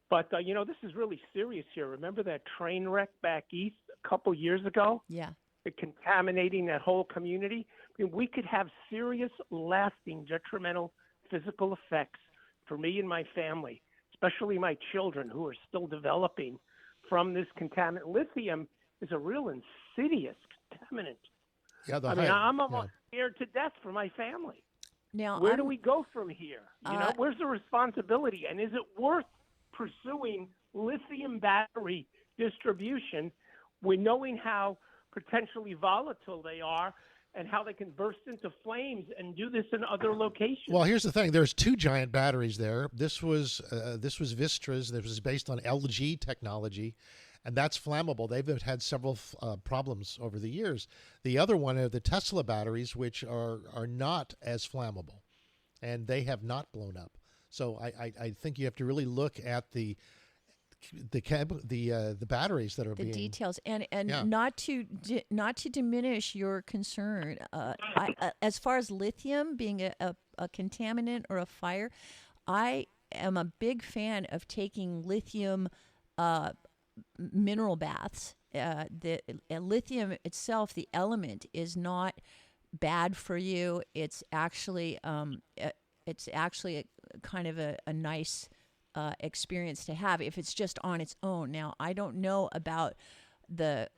I: But, this is really serious here. Remember that train wreck back east a couple years ago?
B: Yeah.
I: Contaminating that whole community? I mean, we could have serious, lasting, detrimental physical effects for me and my family, especially my children who are still developing from this contaminant. Lithium is a real insidious contaminant.
C: Yeah,
I: I'm almost scared to death for my family.
B: Now,
I: where do we go from here? Where's the responsibility? And is it worth pursuing lithium battery distribution with knowing how potentially volatile they are and how they can burst into flames and do this in other locations?
C: Well, here's the thing. There's two giant batteries there. This was Vistra's. This was based on LG technology, and that's flammable. They've had several problems over the years. The other one are the Tesla batteries, which are not as flammable, and they have not blown up. So I think you have to really look at the batteries that are
B: the
C: being
B: details and
C: Yeah.
B: not to diminish your concern. As far as lithium being a contaminant or a fire, I am a big fan of taking lithium mineral baths. The lithium itself, the element, is not bad for you. It's actually a kind of a nice experience to have if it's just on its own. Now, I don't know about the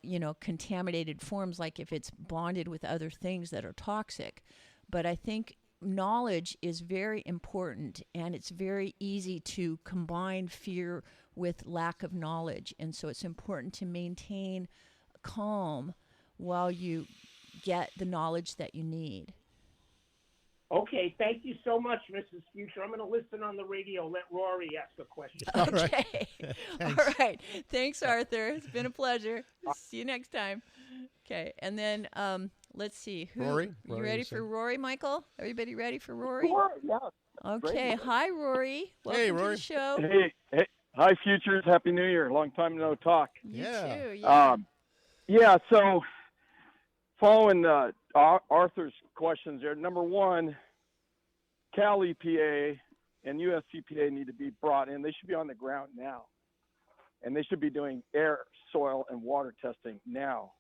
B: contaminated forms, like if it's bonded with other things that are toxic, but I think knowledge is very important, and it's very easy to combine fear with lack of knowledge, and so it's important to maintain calm while you get the knowledge that you need.
I: Okay, thank you so much, Mrs. Future. I'm going to listen on the radio. Let Rory ask a question.
B: Okay. All right. Thanks, Arthur. It's been a pleasure. See you next time. Okay. And then let's see.
C: Rory?
B: You
C: Rory,
B: ready
C: you
B: for Rory, Michael? Everybody ready for Rory?
D: Sure, yeah.
B: Okay. Hi, Rory. Welcome
C: Rory.
B: to the show.
J: Hey, hi, Futures. Happy New Year. Long time no talk.
B: You
C: Yeah.
B: too. Yeah.
J: Yeah, so following Arthur's questions there, number one, Cal EPA and US EPA need to be brought in. They should be on the ground now. And they should be doing air, soil, and water testing now.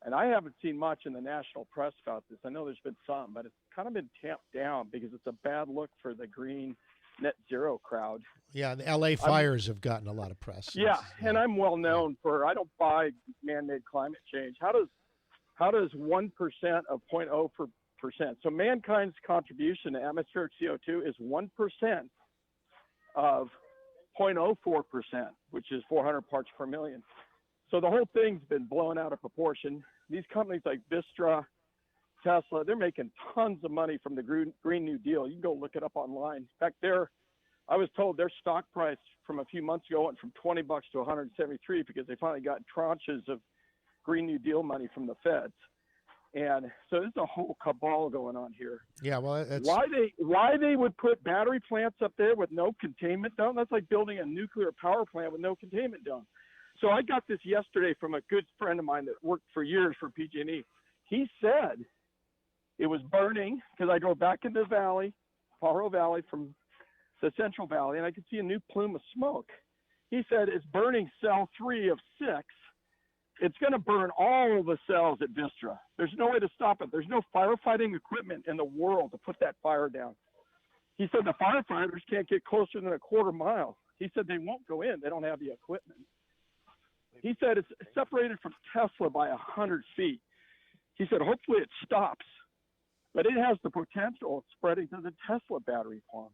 J: And I haven't seen much in the national press about this. I know there's been some, but it's kind of been tamped down because it's a bad look for the green net zero crowd.
C: Yeah, the LA fires have gotten a lot of press.
J: Yeah, and I'm well known for I don't buy man-made climate change. How does 1% of 0.04%? So mankind's contribution to atmospheric CO2 is 1% of 0.04%, which is 400 parts per million. So the whole thing's been blown out of proportion. These companies like Vistra, Tesla, they're making tons of money from the Green New Deal. You can go look it up online. In fact, I was told their stock price from a few months ago went from $20 to $173 because they finally got tranches of Green New Deal money from the feds. And so there's a whole cabal going on here.
C: Yeah, well, it's
J: Why they would put battery plants up there with no containment dome? That's like building a nuclear power plant with no containment dome. So I got this yesterday from a good friend of mine that worked for years for PG&E. He said it was burning because I drove back into the valley, Pajaro Valley from the Central Valley, and I could see a new plume of smoke. He said it's burning cell 3 of 6. It's going to burn all the cells at Vistra. There's no way to stop it. There's no firefighting equipment in the world to put that fire down. He said the firefighters can't get closer than a quarter mile. He said they won't go in. They don't have the equipment. He said it's separated from Tesla by 100 feet. He said hopefully it stops, but it has the potential of spreading to the Tesla battery farm,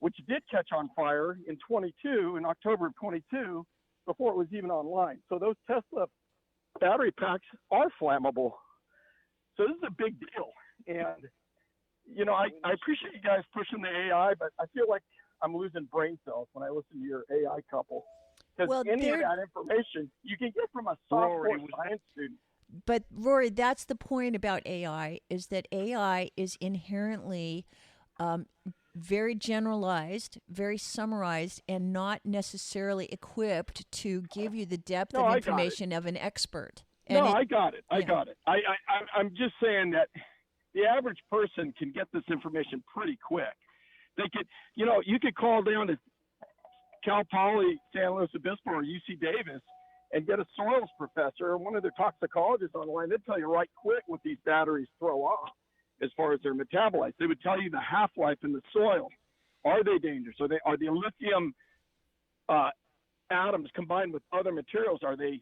J: which did catch on fire in October of 22, before it was even online. So those Tesla battery packs are flammable. So this is a big deal. And, you know, I appreciate you guys pushing the AI, but I feel like I'm losing brain cells when I listen to your AI couple. Because any of that information you can get from a software science student.
B: But Rory, that's the point about AI, is that AI is inherently very generalized, very summarized, and not necessarily equipped to give you the depth of information of an expert. And
J: I got it. I got it. I'm just saying that the average person can get this information pretty quick. They could, you know, you could call down to Cal Poly, San Luis Obispo, or UC Davis and get a soils professor or one of their toxicologists online. They'd tell you right quick what these batteries throw off as far as their metabolites. They would tell you the half-life in the soil. Are they dangerous? Are the lithium atoms combined with other materials, are they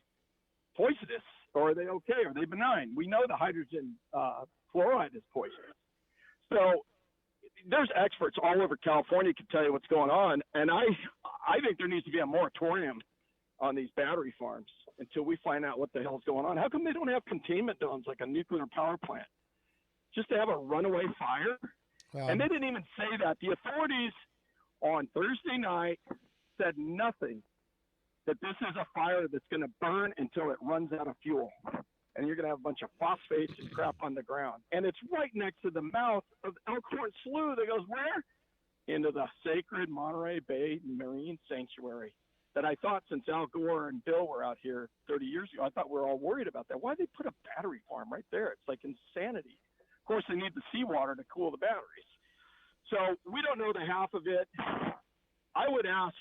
J: poisonous or are they okay? Are they benign? We know the hydrogen fluoride is poisonous. So there's experts all over California can tell you what's going on. And I think there needs to be a moratorium on these battery farms until we find out what the hell's going on. How come they don't have containment domes like a nuclear power plant? Just to have a runaway fire? And they didn't even say that. The authorities on Thursday night said nothing, that this is a fire that's going to burn until it runs out of fuel. And you're going to have a bunch of phosphates and crap on the ground. And it's right next to the mouth of Elkhorn Slough that goes where? Into the sacred Monterey Bay Marine Sanctuary that I thought since Al Gore and Bill were out here 30 years ago, I thought we were all worried about that. Why'd they put a battery farm right there? It's like insanity. Of course, they need the seawater to cool the batteries. So we don't know the half of it. I would ask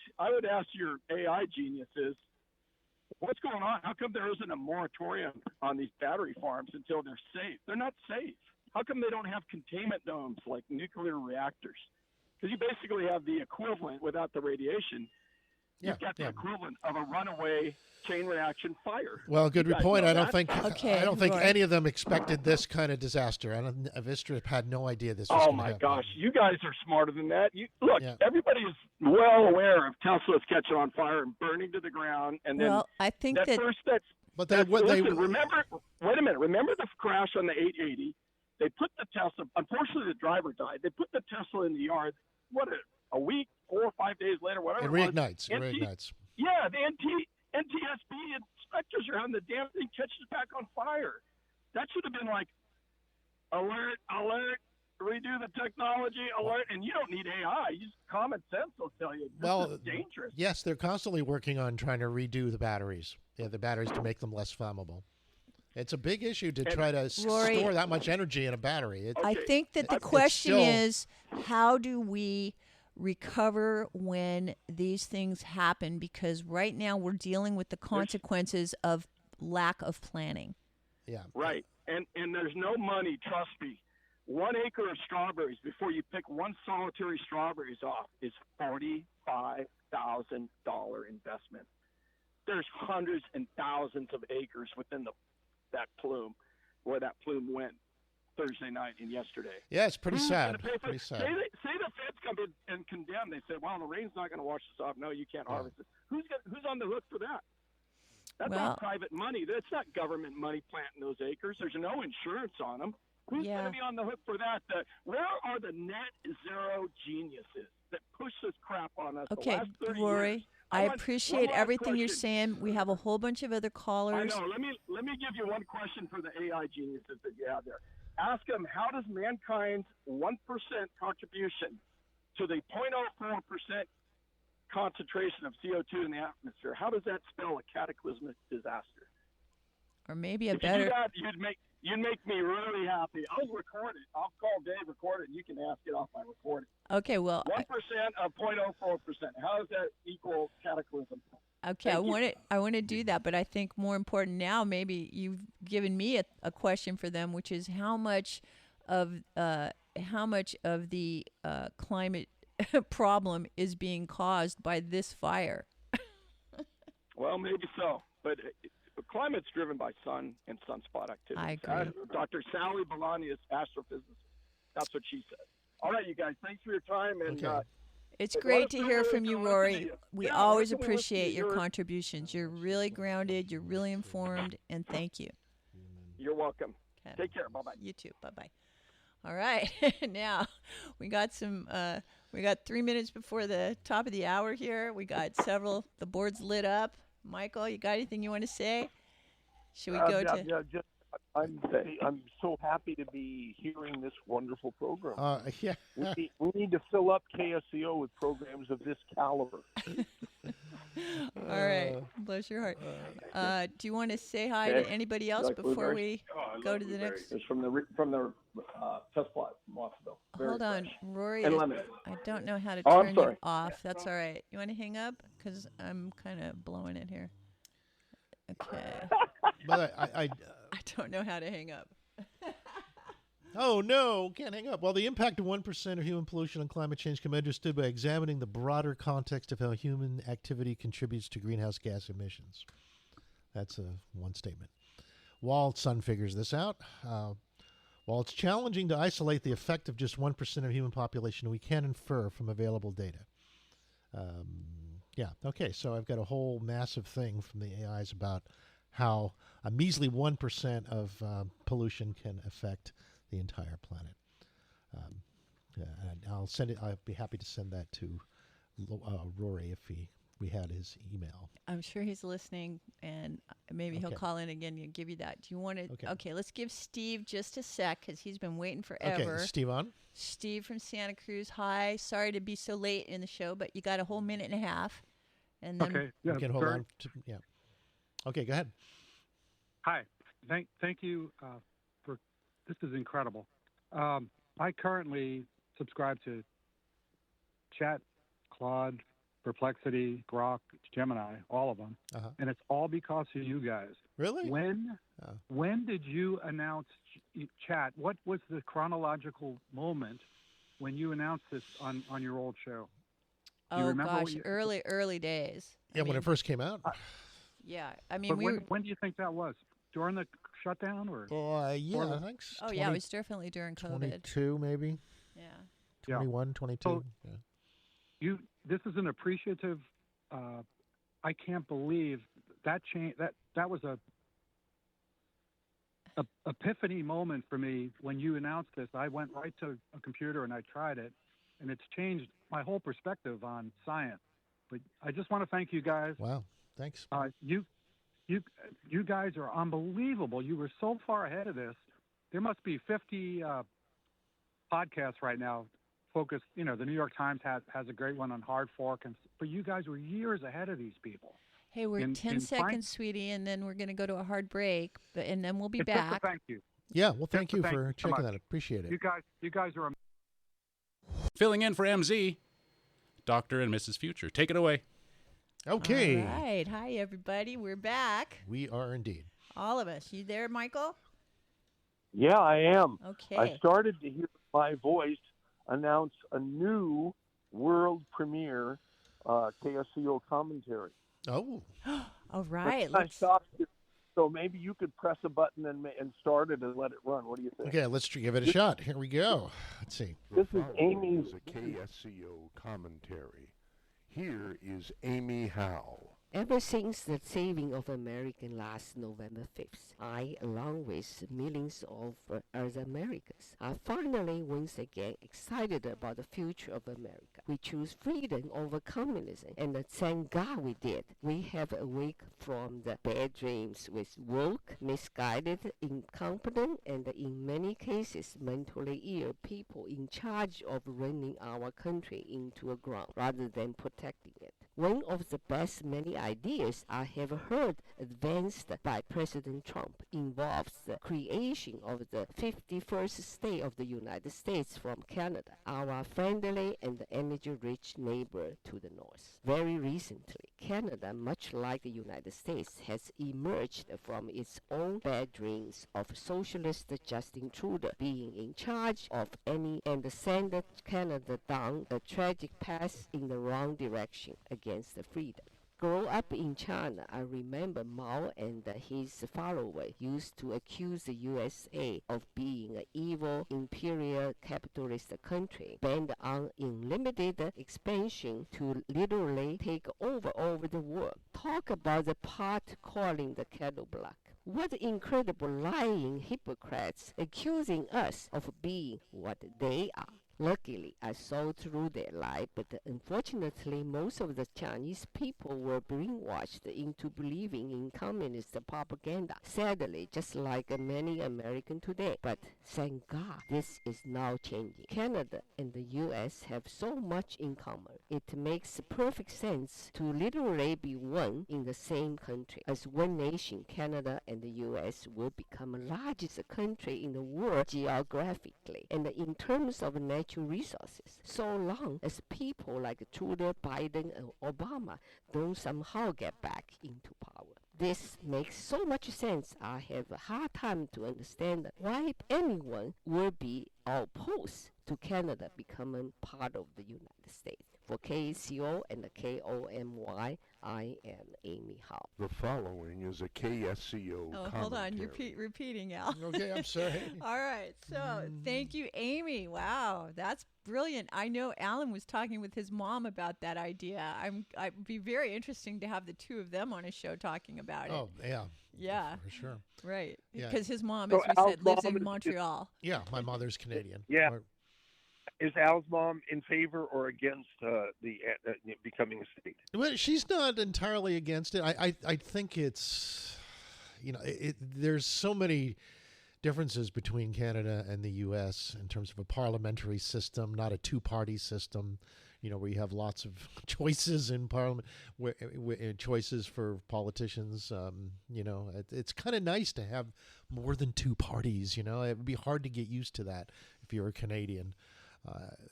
J: your AI geniuses, what's going on? How come there isn't a moratorium on these battery farms until they're safe? They're not safe. How come they don't have containment domes like nuclear reactors? Because you basically have the equivalent without the radiation. You've got the equivalent of a runaway chain reaction fire.
C: Well, good point. I don't think
B: Roy.
C: any of them expected this kind of disaster. Vistra had no idea this was going to happen.
J: Oh my gosh, you guys are smarter than that. Everybody is well aware of Tesla's catching on fire and burning to the ground, and then
B: I think
J: remember. Wait a minute. Remember the crash on the 880? They put the Tesla. Unfortunately, the driver died. They put the Tesla in the yard. A week, 4 or 5 days later, whatever.
C: It reignites.
J: Yeah, the NTSB inspectors are having the damn thing catches back on fire. That should have been like, alert, redo the technology, alert. And you don't need AI. Just common sense will tell you this is dangerous.
C: Yes, they're constantly working on trying to redo the batteries. The batteries to make them less flammable. It's a big issue to try to store that much energy in a battery.
B: I think that the question is, how do we recover when these things happen? Because right now we're dealing with the consequences of lack of planning.
C: Yeah.
J: Right. And there's no money, trust me. 1 acre of strawberries before you pick one solitary strawberries off is $45,000 investment. There's hundreds and thousands of acres within that plume, where that plume went Thursday night and yesterday.
C: Yeah, it's pretty sad.
J: Say the feds come in and condemn. They say, well, the rain's not going to wash this off. No, you can't harvest it. Who's on the hook for that? That's not private money. That's not government money planting those acres. There's no insurance on them. Who's going to be on the hook for that? Where are the net zero geniuses that push this crap on us the last 30 years?
B: I appreciate
J: one last
B: everything you're
J: question.
B: saying. We have a whole bunch of other
J: I
B: callers.
J: know. Let me give you one question for the AI geniuses that you have there. Ask them, how does mankind's 1% contribution to the 0.04% concentration of CO2 in the atmosphere, how does that spell a cataclysmic disaster?
B: Or maybe a
J: If you
B: better.
J: do that, you'd make me really happy. I'll record it. I'll call Dave, record it, and you can ask it off my recording.
B: Okay, well.
J: 1% of 0.04%. How does that equal cataclysm?
B: Okay, I want to do that, but I think more important now, maybe you've given me a question for them, which is how much of the climate problem is being caused by this fire?
J: Well, maybe so, but climate's driven by sun and sunspot activity.
B: I agree.
J: Dr. Sally Balani is astrophysicist. That's what she said. All right, you guys, thanks for your time. And
B: it's great to hear from you, Rory. We always
J: listen to
B: appreciate your
J: your-
B: contributions. You're really grounded. You're really informed, and thank you.
J: You're welcome.
B: Okay.
J: Take care. Bye-bye.
B: You too. Bye-bye. All right. Now, we got 3 minutes before the top of the hour here. We got the board's lit up. Michael, you got anything you want to say? Should we go to?
D: I'm so happy to be hearing this wonderful program.
C: Yeah.
D: We need to fill up KSCO with programs of this caliber.
B: All right. Bless your heart. Do you want to say hi to anybody else before we go to the next?
J: It's from the test plot from Watsonville.
B: Hold on, Rory.
J: And lemon.
B: I don't know how to
J: Oh, I'm
B: turn
J: sorry.
B: you off. That's all right. You want to hang up? Because I'm kind of blowing it here. Okay.
C: But I
B: don't know how to hang up.
C: Oh, no, can't hang up. Well, the impact of 1% of human pollution on climate change can be understood by examining the broader context of how human activity contributes to greenhouse gas emissions. That's one statement. Sun figures this out. While it's challenging to isolate the effect of just 1% of human population, we can infer from available data. Okay, so I've got a whole massive thing from the AIs about how a measly 1% of pollution can affect the entire planet. And I'll send it. I'd be happy to send that to Rory if we had his email.
B: I'm sure he's listening, and maybe he'll call in again and give you that. Do you want to? Okay, let's give Steve just a sec because he's been waiting forever.
C: Okay, Steve on.
B: Steve from Santa Cruz. Hi, sorry to be so late in the show, but you got a whole minute and a half. And then
C: you can hold on. Okay, go ahead.
K: Hi, thank you for this is incredible. I currently subscribe to Chat, Claude, Perplexity, Grok, Gemini, all of them, and it's all because of you guys.
C: Really?
K: When did you announce Chat? What was the chronological moment when you announced this on your old show?
B: Oh gosh, early days.
C: Yeah, when it first came out.
B: Yeah, I mean,
K: when do you think that was? During the shutdown, or?
C: Yeah, I think so.
B: Oh, yeah, it was definitely during COVID.
C: 22, maybe.
B: Yeah.
C: 21, 22.
K: So,
C: yeah.
K: This is an appreciative. I can't believe that change. That was a epiphany moment for me when you announced this. I went right to a computer and I tried it, and it's changed my whole perspective on science. But I just want to thank you guys.
C: Wow, thanks.
K: You guys are unbelievable. You were so far ahead of this. There must be 50 podcasts right now focused. The New York Times has a great one on hard fork, but you guys were years ahead of these people.
B: Hey, we're 10 seconds, sweetie, and then we're going to go to a hard break, and then we'll be back.
K: Thank you.
C: Yeah, well, thank you for checking that. Appreciate it.
K: You guys are amazing.
A: Filling in for MZ, Dr. and Mrs. Future. Take it away.
C: Okay.
B: All right. Hi, everybody. We're back.
C: We are indeed.
B: All of us. You there, Michael?
D: Yeah, I am.
B: Okay.
D: I started to hear my voice announce a new world premiere KSCO commentary.
C: Oh.
B: All right.
D: So maybe you could press a button and start it and let it run. What do you think?
C: Okay, let's give it a shot. Here we go. Let's see.
D: This is Amy's
L: KSCO commentary. Here is Amy Howe. Ever since the saving of America last November 5th, I, along with millions of other Americans, are finally once again excited about the future of America. We choose freedom over communism, and thank God we did. We have awake from the bad dreams with woke, misguided, incompetent, and in many cases mentally ill people in charge of running our country into a ground rather than protecting it. One of the best many ideas I have heard advanced by President Trump involves the creation of the 51st state of the United States from Canada, our friendly and energy-rich neighbor to the north. Very recently, Canada, much like the United States, has emerged from its own bad dreams of socialist Justin Trudeau being in charge of any and sent Canada down a tragic path in the wrong direction against freedom. Growing up in China, I remember Mao and his followers used to accuse the USA of being an evil imperial capitalist country bent on unlimited expansion to literally take over the world. Talk about the pot calling the kettle black. What incredible lying hypocrites accusing us of being what they are. Luckily, I saw through their lie, but unfortunately, most of the Chinese people were brainwashed into believing in communist propaganda. Sadly, just like many Americans today. But thank God, this is now changing. Canada and the U.S. have so much in common. It makes perfect sense to literally be one in the same country. As one nation, Canada and the U.S. will become the largest country in the world geographically and in terms of natural resources, so long as people like Trudeau, Biden, and Obama don't somehow get back into power. This makes so much sense. I have a hard time to understand why anyone would be opposed to Canada becoming part of the United States. For KCO and the KOMY, I am Amy Howe.
M: The following is a KSCO
B: Oh, hold on. You're repeating, Al.
C: Okay, I'm sorry.
B: All right. So thank you, Amy. Wow, that's brilliant. I know Alan was talking with his mom about that idea. It'd be very interesting to have the two of them on a show talking about it.
C: Oh, yeah.
B: Yeah.
C: For sure.
B: Right.
C: Yeah.
B: Because his mom,
D: So
B: as we
D: Al's
B: said, lives
D: mom
B: in Montreal.
C: Yeah, my mother's Canadian.
D: Yeah. Is Al's mom in favor or against becoming a state?
C: Well, she's not entirely against it. I think it's, there's so many differences between Canada and the U.S. in terms of a parliamentary system, not a two-party system, where you have lots of choices in parliament, where choices for politicians. It's kind of nice to have more than two parties. It would be hard to get used to that if you're a Canadian.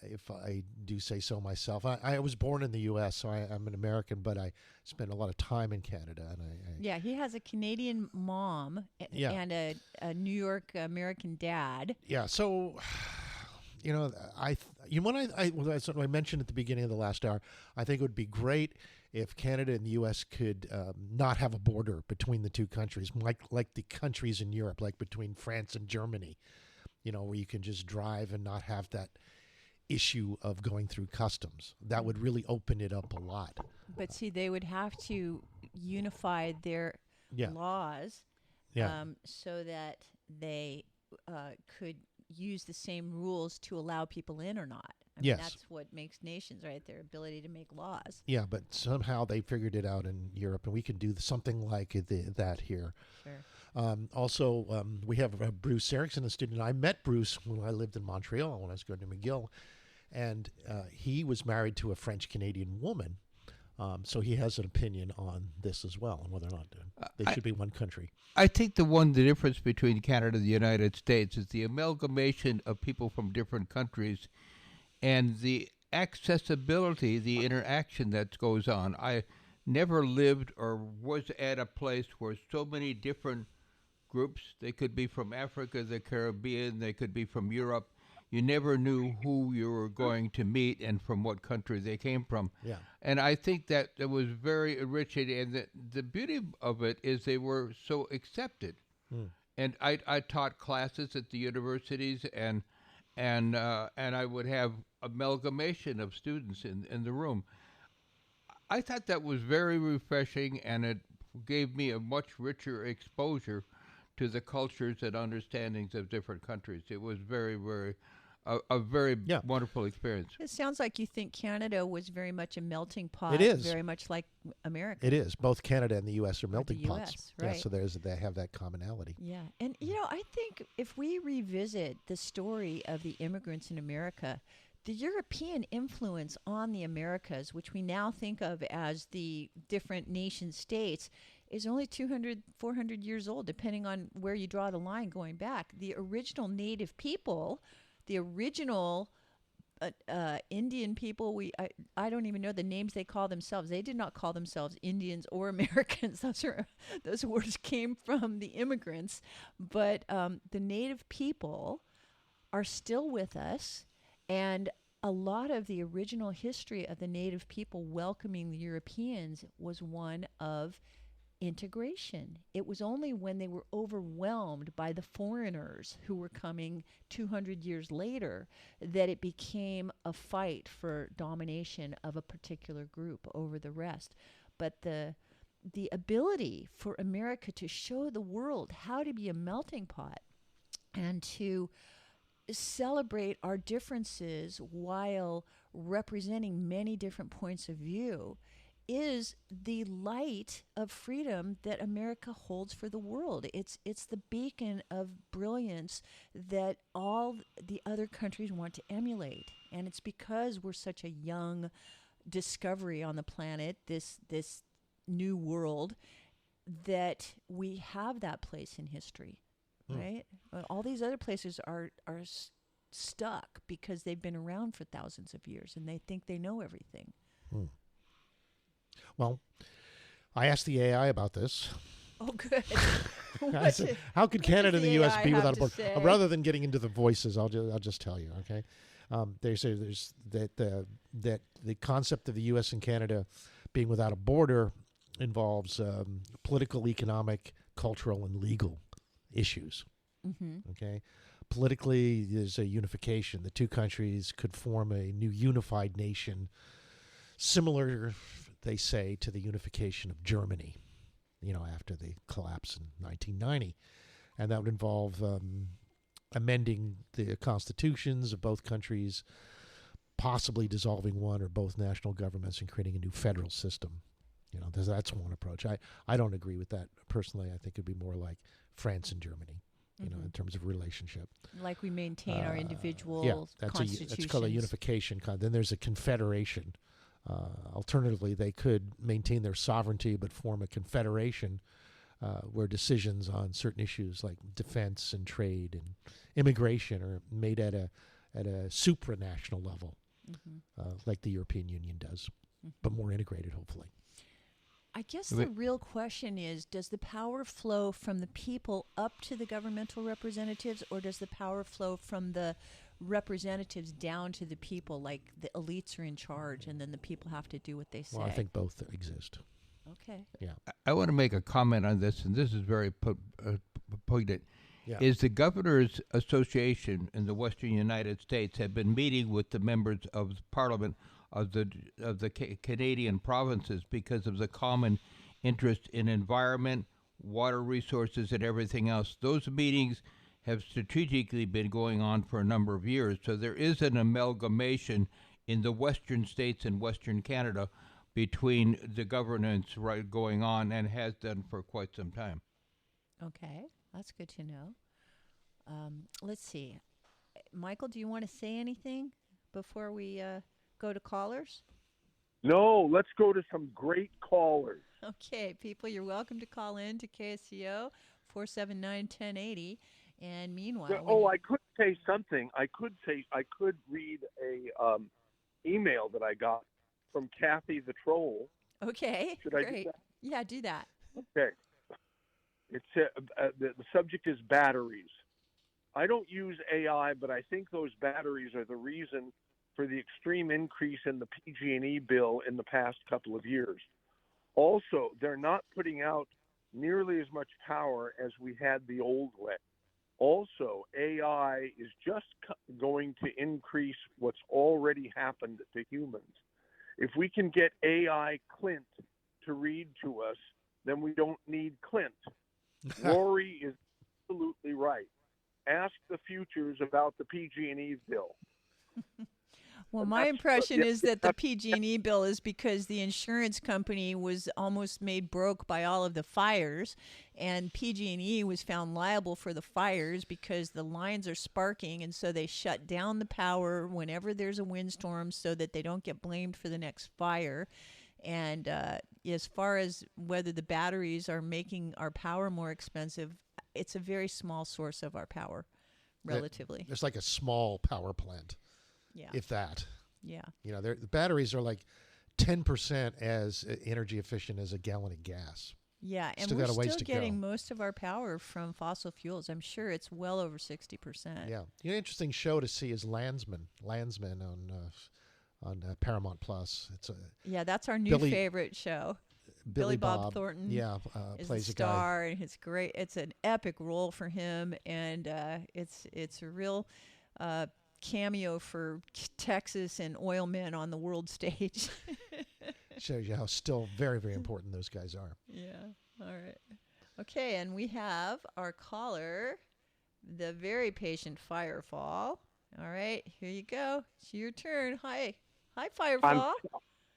C: If I do say so myself. I was born in the U.S., so I'm an American, but I spent a lot of time in Canada. And
B: yeah, he has a Canadian mom and a New York American dad.
C: Yeah, so, I mentioned at the beginning of the last hour, I think it would be great if Canada and the U.S. could not have a border between the two countries, like the countries in Europe, like between France and Germany, where you can just drive and not have that issue of going through customs. That would really open it up a lot.
B: But see, they would have to unify their laws so that they could use the same rules to allow people in or not. I mean, that's what makes nations, right? Their ability to make laws.
C: Yeah, but somehow they figured it out in Europe, and we can do something like that here.
B: Sure.
C: Also, we have Bruce Erickson, a student. I met Bruce when I lived in Montreal when I was going to McGill, and he was married to a French-Canadian woman, so he has an opinion on this as well, and whether or not they should be one country.
N: I think the difference between Canada and the United States is the amalgamation of people from different countries and the accessibility, the interaction that goes on. I never lived or was at a place where so many different groups, they could be from Africa, the Caribbean, they could be from Europe. You never knew who you were going to meet and from what country they came from.
C: Yeah.
N: And I think that it was very enriching. And the beauty of it is they were so accepted. And I taught classes at the universities, and I would have amalgamation of students in the room. I thought that was very refreshing, and it gave me a much richer exposure to the cultures and understandings of different countries. It was very, very, a very wonderful experience.
B: It sounds like you think Canada was very much a melting pot.
C: It is.
B: Very much like America.
C: It is. Both Canada and the U.S. are melting
B: the
C: pots.
B: US, right.
C: Yeah, so they have that commonality.
B: Yeah. And, I think if we revisit the story of the immigrants in America, the European influence on the Americas, which we now think of as the different nation states, is only 200, 400 years old, depending on where you draw the line going back. The original native people, the original Indian people, I don't even know the names they call themselves. They did not call themselves Indians or Americans. Those words came from the immigrants. But the native people are still with us, and a lot of the original history of the native people welcoming the Europeans was one of integration. It was only when they were overwhelmed by the foreigners who were coming 200 years later that it became a fight for domination of a particular group over the rest. But the ability for America to show the world how to be a melting pot and to celebrate our differences while representing many different points of view is the light of freedom that America holds for the world. It's the beacon of brilliance that all the other countries want to emulate. And it's because we're such a young discovery on the planet, this new world, that we have that place in history, right? All these other places are stuck because they've been around for thousands of years and they think they know everything.
C: Well, I asked the AI about this.
B: Oh, good.
C: I said, how could Canada and the U.S. be without a border? Rather than getting into the voices, I'll just tell you, okay? They say there's that the concept of the U.S. and Canada being without a border involves political, economic, cultural, and legal issues. Okay, politically, there's a unification. The two countries could form a new unified nation, similar, they say, to the unification of Germany, after the collapse in 1990. And that would involve amending the constitutions of both countries, possibly dissolving one or both national governments and creating a new federal system. That's one approach. I don't agree with that personally. I think it'd be more like France and Germany, in terms of relationship.
B: Like we maintain our individual constitutions.
C: That's called a unification. Then there's a confederation. Alternatively, they could maintain their sovereignty but form a confederation where decisions on certain issues like defense and trade and immigration are made at a supranational level, like the European Union does, but more integrated, hopefully.
B: I guess the real question is, does the power flow from the people up to the governmental representatives, or does the power flow from the representatives down to the people, like the elites are in charge and then the people have to do what they say?
C: Well, I think both exist.
B: Okay.
C: Yeah.
N: I want to make a comment on this, and this is very poignant.
C: Yeah.
N: Is the Governors Association in the Western United States have been meeting with the members of the Parliament of the Canadian provinces because of the common interest in environment, water resources, and everything else. Those meetings have strategically been going on for a number of years, so there is an amalgamation in the western states and Western Canada between the governance going on, and has done for quite some time.
B: Okay, that's good to know. Let's see. Michael, do you want to say anything before we go to callers?
D: No, let's go to some great callers.
B: Okay, people, you're welcome to call in to KSCO 479-1080. And meanwhile,
D: I could say something. I could read a email that I got from Kathy the Troll.
B: Okay,
D: Should
B: great.
D: I do that?
B: Yeah, do that.
D: Okay. It's the subject is batteries. I don't use AI, but I think those batteries are the reason for the extreme increase in the PG&E bill in the past couple of years. Also, they're not putting out nearly as much power as we had the old way. Also, AI is just going to increase what's already happened to humans. If we can get AI Clint to read to us, then we don't need Clint. Rory is absolutely right. Ask the futures about the PG&E bill.
B: Well, my impression is that the PG&E bill is because the insurance company was almost made broke by all of the fires, and PG&E was found liable for the fires because the lines are sparking, and so they shut down the power whenever there's a windstorm so that they don't get blamed for the next fire. And as far as whether the batteries are making our power more expensive, it's a very small source of our power, relatively.
C: It's like a small power plant.
B: Yeah.
C: If that.
B: Yeah.
C: You know, the batteries are like 10% as energy efficient as a gallon of gas.
B: Yeah, and
C: Still
B: we're
C: got a ways
B: still
C: to
B: getting
C: go.
B: most of our power from fossil fuels. I'm sure it's well over 60%.
C: Yeah. The interesting show to see is Landsman on Paramount Plus.
B: Yeah, that's our new favorite show. Billy Bob Thornton.
C: Yeah,
B: is
C: plays
B: the
C: a guy.
B: star, and it's great. It's an epic role for him, and it's a real cameo for Texas and oil men on the world stage.
C: Shows you how still very, very important those guys are.
B: Yeah. All right. Okay, and we have our caller, the very patient Firefall. All right, here you go. It's your turn. Hi, Firefall.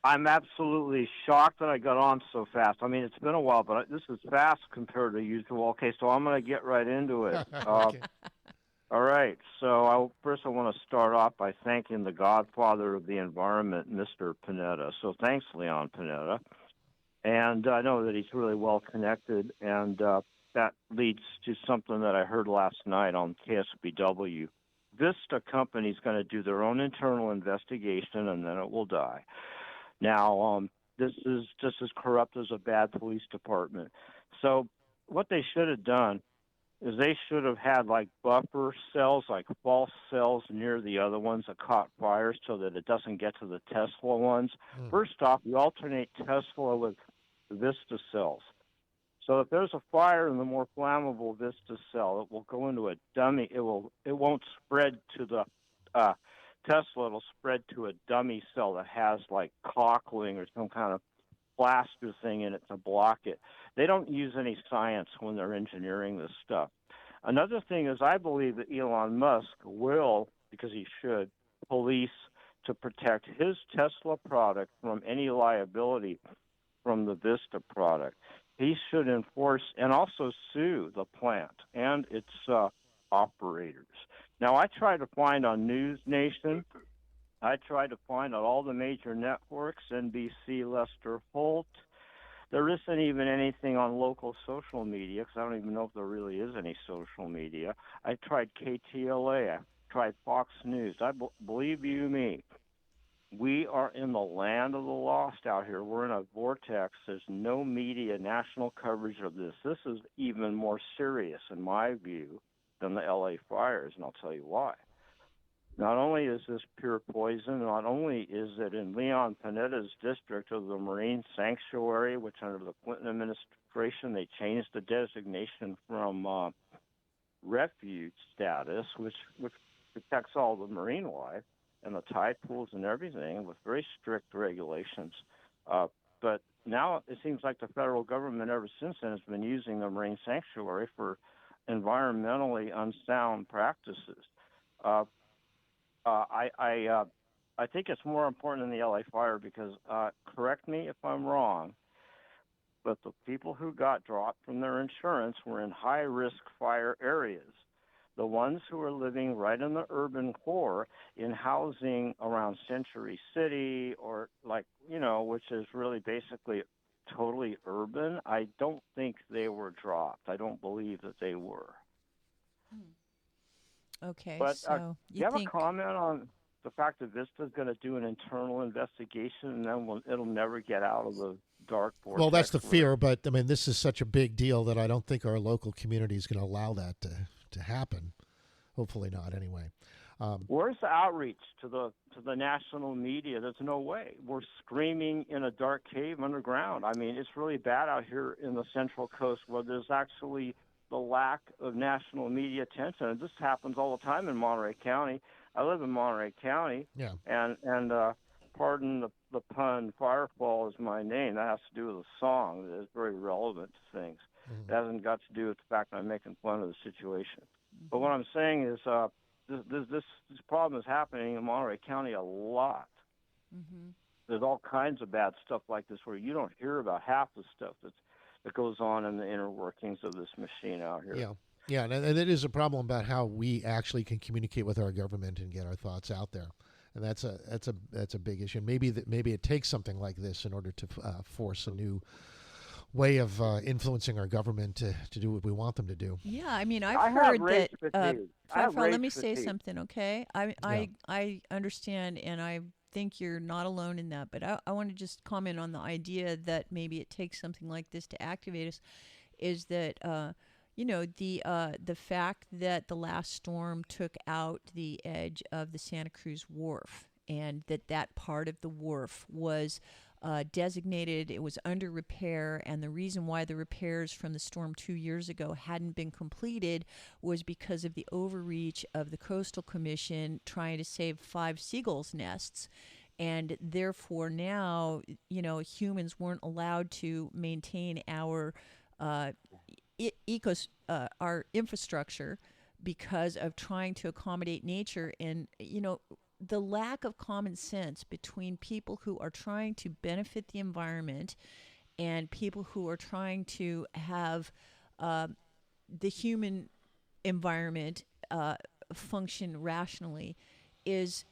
O: I'm absolutely shocked that I got on so fast. I mean, it's been a while, but this is fast compared to usual. Okay, so I'm going to get right into it.
C: Okay.
O: All right, so first I want to start off by thanking the godfather of the environment, Mr. Panetta. So thanks, Leon Panetta. And I know that he's really well connected, and that leads to something that I heard last night on KSBW. Vista Company's going to do their own internal investigation, and then it will die. Now, this is just as corrupt as a bad police department. So what they should have done is they should have had like buffer cells, like false cells near the other ones that caught fire so that it doesn't get to the Tesla ones. First off, you alternate Tesla with Vista cells. So if there's a fire in the more flammable Vista cell, it will go into a dummy. It won't spread to the Tesla. It'll spread to a dummy cell that has like caulking or some kind of plaster thing in it to block it. They don't use any science when they're engineering this stuff. Another thing is I believe that Elon Musk will, because he should, police to protect his Tesla product from any liability from the Vista product. He should enforce and also sue the plant and its operators. Now, I tried to find on News Nation, I tried to find on all the major networks, NBC, Lester Holt. There isn't even anything on local social media because I don't even know if there really is any social media. I tried KTLA. I tried Fox News. Believe you me, we are in the land of the lost out here. We're in a vortex. There's no media, national coverage of this. This is even more serious, in my view, than the LA fires, and I'll tell you why. Not only is this pure poison, not only is it in Leon Panetta's district of the Marine Sanctuary, which under the Clinton administration they changed the designation from refuge status, which protects all the marine life and the tide pools and everything with very strict regulations. But now it seems like the federal government ever since then has been using the Marine Sanctuary for environmentally unsound practices. I think it's more important than the LA fire because, correct me if I'm wrong, but the people who got dropped from their insurance were in high-risk fire areas. The ones who are living right in the urban core in housing around Century City or which is really basically totally urban, I don't think they were dropped. I don't believe that they were.
B: Okay,
O: but,
B: so
O: do you have a comment on the fact that Vista is going to do an internal investigation and then it'll never get out of the dark vortex?
C: Well, that's the fear, but I mean, this is such a big deal that I don't think our local community is going to allow that to happen. Hopefully not, anyway.
O: Where's the outreach to the national media? There's no way. We're screaming in a dark cave underground. I mean, it's really bad out here in the Central Coast where there's actually the lack of national media attention. And this happens all the time in Monterey County. I live in Monterey County,
C: yeah.
O: and pardon the pun "Firefall is my name." That has to do with a song that is very relevant to things. It hasn't got to do with the fact that I'm making fun of the situation. But what I'm saying is, this problem is happening in Monterey County a lot. There's all kinds of bad stuff like this where you don't hear about half the stuff that goes on in the inner workings of this machine out here.
C: Yeah, and it is a problem about how we actually can communicate with our government and get our thoughts out there, and that's a big issue. Maybe it takes something like this in order to force a new way of influencing our government to do what we want them to do.
B: Yeah, I mean, I've heard that. Firefall, let me say
O: fatigue.
B: something, okay? I understand, and I think you're not alone in that. But I want to just comment on the idea that maybe it takes something like this to activate us. Is that the fact that the last storm took out the edge of the Santa Cruz Wharf, and that part of the wharf was designated, it was under repair, and the reason why the repairs from the storm 2 years ago hadn't been completed was because of the overreach of the Coastal Commission trying to save 5 seagulls' nests. And therefore now, humans weren't allowed to maintain our our infrastructure because of trying to accommodate nature. And, the lack of common sense between people who are trying to benefit the environment and people who are trying to have the human environment function rationally is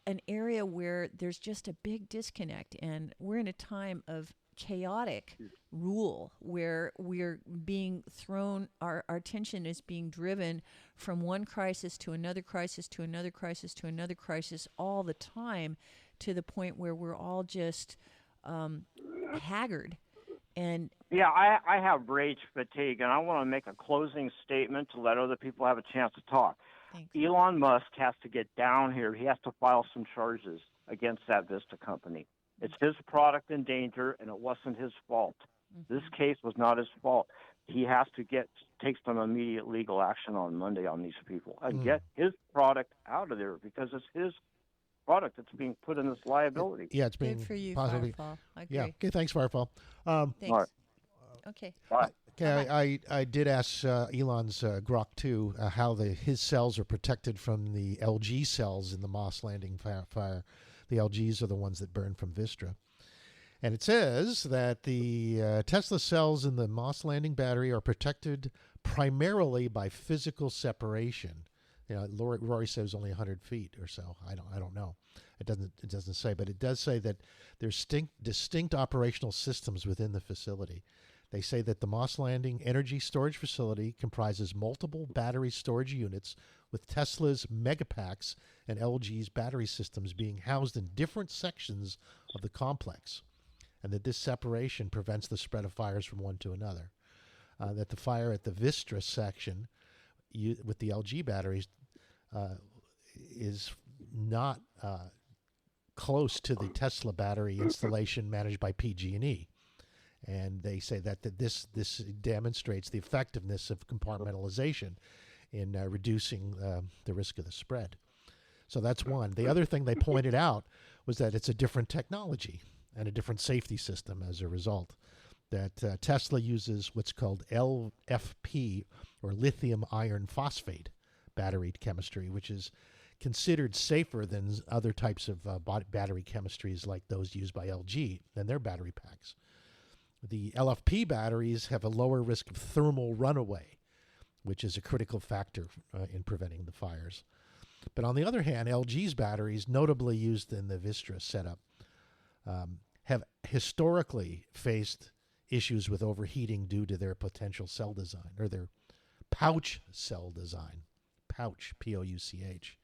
B: an area where there's just a big disconnect. And we're in a time of chaotic rule where we're being thrown, our attention is being driven from one crisis to another crisis to another crisis to another crisis all the time, to the point where we're all just haggard. And
O: yeah, I have rage fatigue, and I want to make a closing statement to let other people have a chance to talk.
B: Thanks.
O: Elon Musk has to get down here. He has to file some charges against that Vista company. It's his product in danger, and it wasn't his fault. This case was not his fault. He has to take some immediate legal action on Monday on these people and get his product out of there, because it's his product that's being put in this liability.
C: Yeah, it's being
B: good for you,
C: possibly.
B: Firefall. I agree.
C: Yeah. Okay. Thanks, Firefall.
B: Thanks.
O: Right.
B: Okay.
O: Bye.
C: Okay, I did ask Elon's Grok 2 how his cells are protected from the LG cells in the Moss Landing fire. The LGs are the ones that burn from Vistra. And it says that the Tesla cells in the Moss Landing battery are protected primarily by physical separation. Rory says only 100 feet or so. I don't know. It doesn't say, but it does say that there's distinct operational systems within the facility. They say that the Moss Landing Energy Storage Facility comprises multiple battery storage units with Tesla's Megapacks and LG's battery systems being housed in different sections of the complex, and that this separation prevents the spread of fires from one to another. That the fire at the Vistra section with the LG batteries is not close to the Tesla battery installation managed by PG&E. And they say that this demonstrates the effectiveness of compartmentalization in reducing the risk of the spread. So that's one. The other thing they pointed out was that it's a different technology and a different safety system as a result. That Tesla uses what's called LFP, or lithium iron phosphate battery chemistry, which is considered safer than other types of battery chemistries like those used by LG and their battery packs. The LFP batteries have a lower risk of thermal runaway, which is a critical factor in preventing the fires. But on the other hand, LG's batteries, notably used in the Vistra setup, have historically faced issues with overheating due to their potential cell design, or their pouch cell design, pouch, P-O-U-C-H,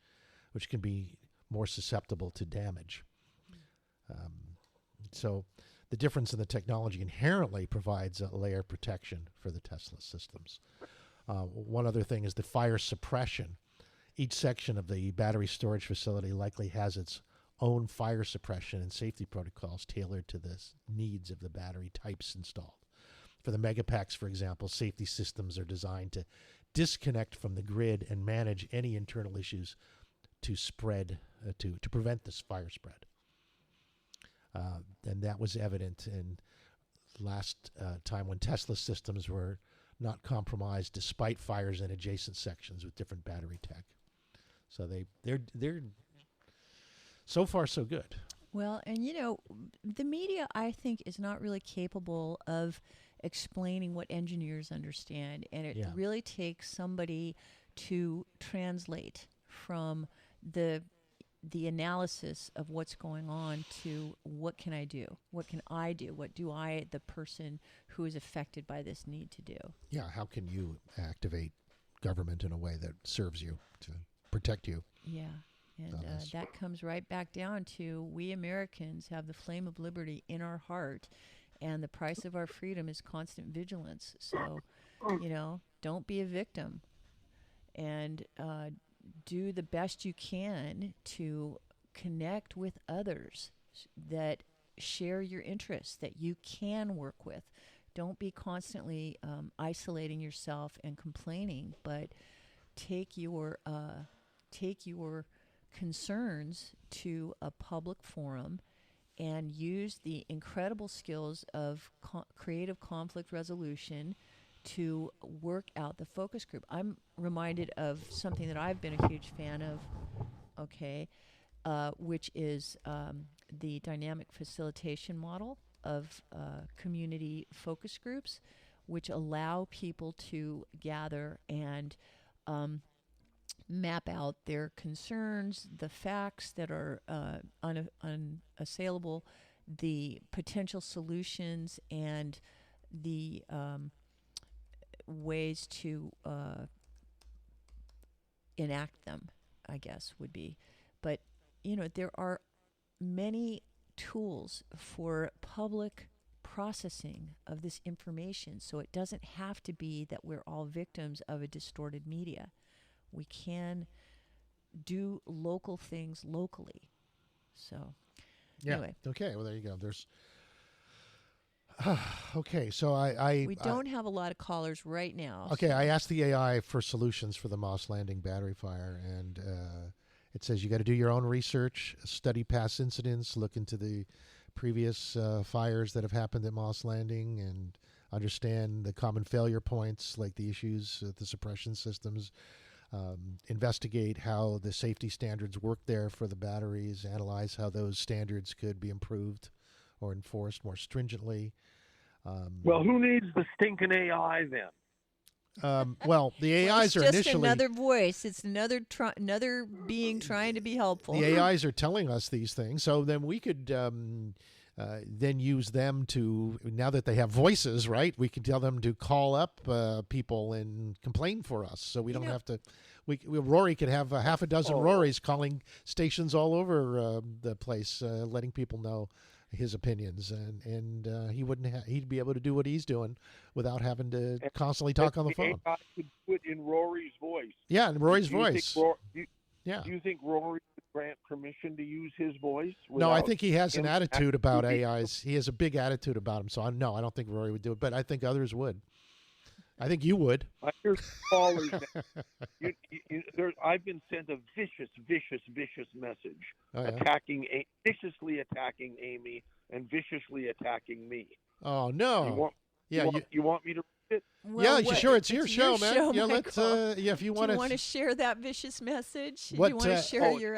C: which can be more susceptible to damage. So the difference in the technology inherently provides a layer of protection for the Tesla systems. One other thing is the fire suppression. Each section of the battery storage facility likely has its own fire suppression and safety protocols tailored to the needs of the battery types installed. For the Megapacks, for example, safety systems are designed to disconnect from the grid and manage any internal issues to prevent this fire spread. And that was evident in last time when Tesla systems were not compromised despite fires in adjacent sections with different battery tech. So they're so far so good.
B: Well, and the media, I think, is not really capable of explaining what engineers understand, and it really takes somebody to translate from the analysis of what's going on to what can I do? What can I do? What do I, the person who is affected by this, need to do?
C: Yeah, how can you activate government in a way that serves you to protect you?
B: Yeah, and that comes right back down to we Americans have the flame of liberty in our heart, and the price of our freedom is constant vigilance. So, don't be a victim, and do the best you can to connect with others that share your interests, that you can work with. Don't be constantly isolating yourself and complaining, but take your concerns to a public forum and use the incredible skills of creative conflict resolution to work out the focus group. I'm reminded of something that I've been a huge fan of, which is the dynamic facilitation model of community focus groups, which allow people to gather and map out their concerns, the facts that are unassailable, the potential solutions, and the ways to enact them, I guess would be. But, there are many tools for public processing of this information, so it doesn't have to be that we're all victims of a distorted media. We can do local things locally. So, anyway.
C: Okay, well, there you go. There's... okay, so
B: we don't have a lot of callers right now.
C: Okay, so I asked the AI for solutions for the Moss Landing battery fire, and it says you got to do your own research, study past incidents, look into the previous fires that have happened at Moss Landing, and understand the common failure points, like the issues with the suppression systems. Investigate how the safety standards work there for the batteries, analyze how those standards could be improved or enforced more stringently.
D: Well, who needs the stinking AI then?
C: Well, the AIs are
B: just
C: initially
B: another voice. It's another being trying to be helpful.
C: The AIs are telling us these things, so then we could then use them to, now that they have voices, right? We can tell them to call up people and complain for us, so we don't have to. Rory could have half a dozen Rorys calling stations all over the place, letting people know his opinions, and he wouldn't. He'd be able to do what he's doing without having to constantly talk on the phone.
D: AI could put in Rory's voice.
C: Yeah, in Rory's voice.
D: Do you think Rory would grant permission to use his voice?
C: No, I think he has an attitude about AIs. He has a big attitude about him. So I don't think Rory would do it, but I think others would. I think you would.
D: Here's callers. I've been sent a vicious message, viciously attacking Amy and viciously attacking me.
C: Oh no!
D: You want me to read it?
B: Well,
C: sure. It's your show, man.
B: Show,
C: yeah,
B: Michael.
C: if you want
B: Do you want to share that vicious message?
C: What,
B: do you want to share your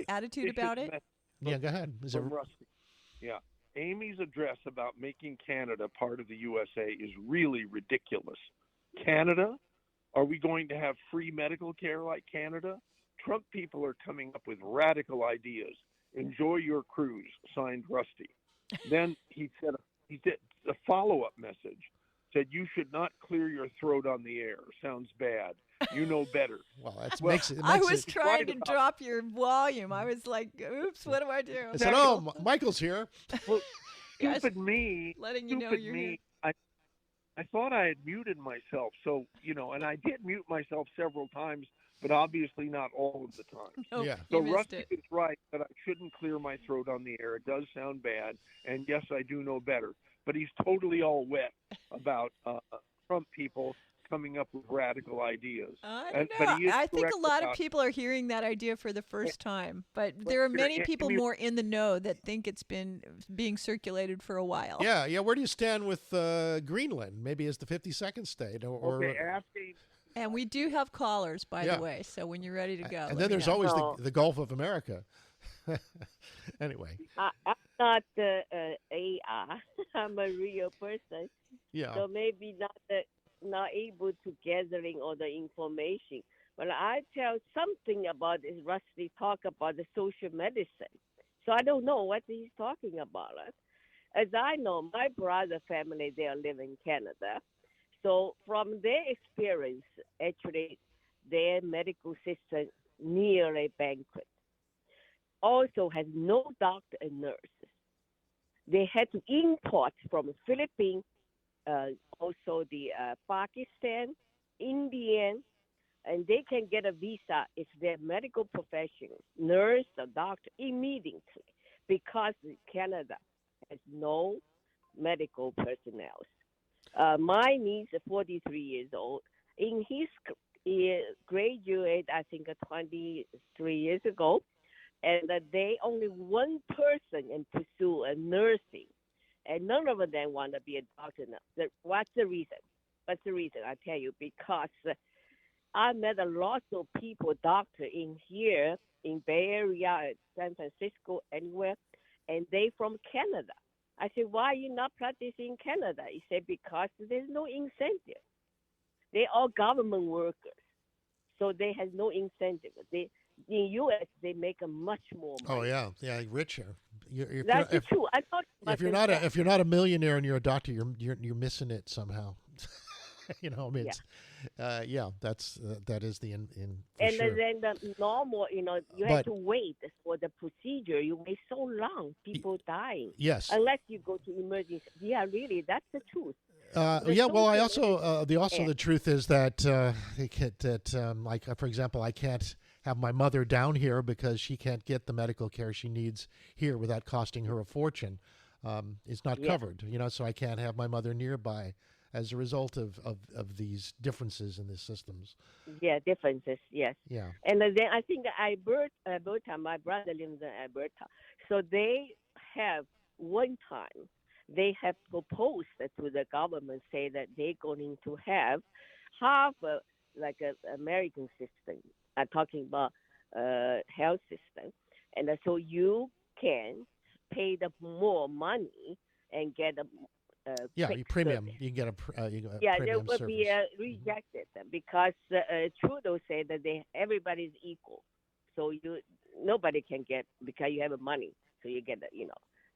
B: attitude about it?
C: Yeah, go ahead.
D: Rusty. Yeah. Amy's address about making Canada part of the USA is really ridiculous. Canada? Are we going to have free medical care like Canada? Trump people are coming up with radical ideas. Enjoy your cruise. Signed, Rusty. Then he did a follow-up message. Said you should not clear your throat on the air. Sounds bad. You know better.
C: Well, makes it.
B: I was trying to drop your volume. I was like, "Oops, what do I do?"
C: I said, "Oh, Michael's here."
D: Well, stupid me.
B: Letting you know you're here.
D: I thought I had muted myself, so and I did mute myself several times, but obviously not all of the time.
B: Oh,
C: yeah.
D: So Rusty is right that I shouldn't clear my throat on the air. It does sound bad, and yes, I do know better. But he's totally all wet about Trump people coming up with radical ideas.
B: I
D: And-
B: don't
D: but
B: know.
D: he is
B: I think
D: correct
B: a lot of
D: about-
B: people are hearing that idea for the first time, but
D: Well,
B: there are
D: here,
B: many
D: I
B: people
D: mean-
B: more in the know that think it's been being circulated for a while.
C: Yeah. Where do you stand with Greenland? Maybe as the 52nd state, or
D: Okay, asking.
B: And we do have callers, by
C: Yeah.
B: the way, so when you're ready to go.
C: and
B: let
C: then
B: me
C: there's
B: know.
C: always
P: No.
C: the Gulf of America. Anyway,
P: I'm not AR. I'm a real person.
C: yeah.
P: So maybe not able to gathering all the information. But I tell something about this. Rusty talk about the social medicine. So I don't know what he's talking about. As I know, my brother family, they are living in Canada. So from their experience, actually, their medical system nearly bankrupt. Also has no doctor and nurses. They had to import from Philippines, also the Pakistan, Indian, and they can get a visa if they're medical professionals, nurse or doctor immediately, because Canada has no medical personnel. My niece is 43 years old. In his graduate, I think 23 years ago, and they only one person and pursue a nursing, and none of them want to be a doctor now. What's the reason? What's the reason? I tell you, because I met a lot of people, doctor in here, in Bay Area, San Francisco, anywhere, and they from Canada. I said, why are you not practicing in Canada? He said, because there's no incentive. They are government workers, so they have no incentive. In U.S., they make a much more money.
C: Oh yeah, richer.
P: That's true. I thought
C: if you're not a millionaire and you're a doctor, you're missing it somehow. I mean, that is the in for
P: and
C: sure.
P: then the normal, you
C: But-
P: have to wait for the procedure. You wait so long, people dying.
C: Yes.
P: Unless you go to emergency. Yeah, really, that's the truth.
C: Yeah. Well, I
P: social
C: also the truth is that like for example, I can't have my mother down here because she can't get the medical care she needs here without costing her a fortune. It's not
P: Yeah.
C: covered, so I can't have my mother nearby as a result of these differences in the systems.
P: Yeah, differences, yes.
C: Yeah.
P: And then I think Alberta, my brother lives in Alberta. So they have one time, they have proposed to the government, say that they're going to have half like an American system. I'm talking about health system. And so you can pay the more money and get a
C: Yeah,
P: quick
C: you premium.
P: service.
C: You can get a
P: Yeah,
C: premium
P: there will
C: service.
P: be rejected because Trudeau said that everybody's equal, so nobody can get because you have money, so you get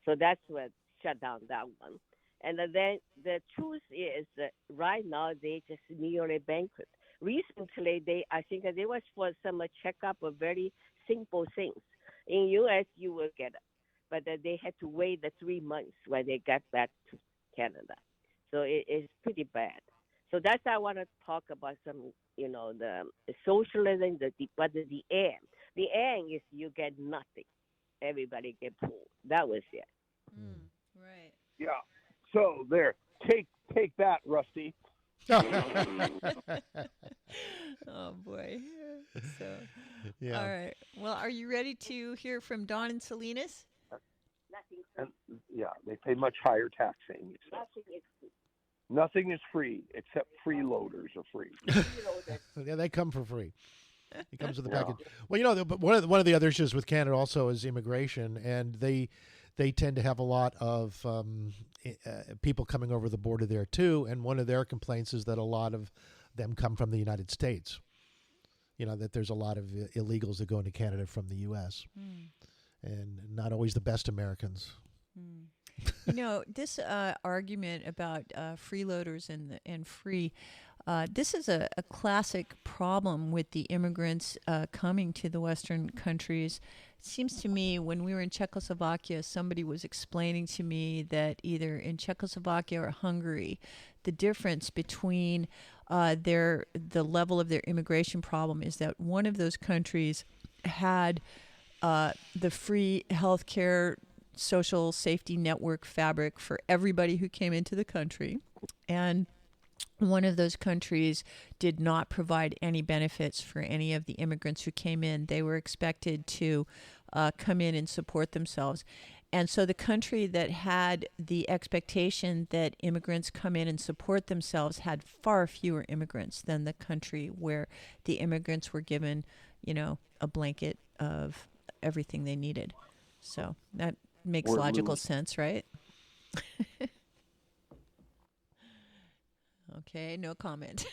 P: So that's what shut down that one. And then the truth is that right now they just nearly bankrupt. Recently, I think they was for some checkup of very simple things. In U.S., you will get it, but they had to wait the 3 months when they got back to Canada. So it's pretty bad. So that's why I want to talk about some, the socialism, but the end. The end is you get nothing. Everybody get poor. That was it.
B: Right.
D: Yeah. So there, take that, Rusty.
B: Oh boy. So,
C: Yeah.
B: all right. Well, are you ready to hear from Don and Salinas?
D: And yeah, they pay much higher taxing. So. Nothing is free except freeloaders are free.
C: Yeah, they come for free. It comes with the
D: Yeah.
C: package. Well, but one of the other issues with Canada also is immigration, and they tend to have a lot of people coming over the border there too. And one of their complaints is that a lot of them come from the United States. That there's a lot of illegals that go into Canada from the U.S. And not always the best Americans.
B: This argument about freeloaders and free, this is a classic problem with the immigrants coming to the Western countries. It seems to me when we were in Czechoslovakia, somebody was explaining to me that either in Czechoslovakia or Hungary, the difference between the level of their immigration problem is that one of those countries had the free healthcare social safety network fabric for everybody who came into the country. And one of those countries did not provide any benefits for any of the immigrants who came in. They were expected to come in and support themselves. And so the country that had the expectation that immigrants come in and support themselves had far fewer immigrants than the country where the immigrants were given, a blanket of everything they needed. So that makes logical sense, right? Okay, no comment.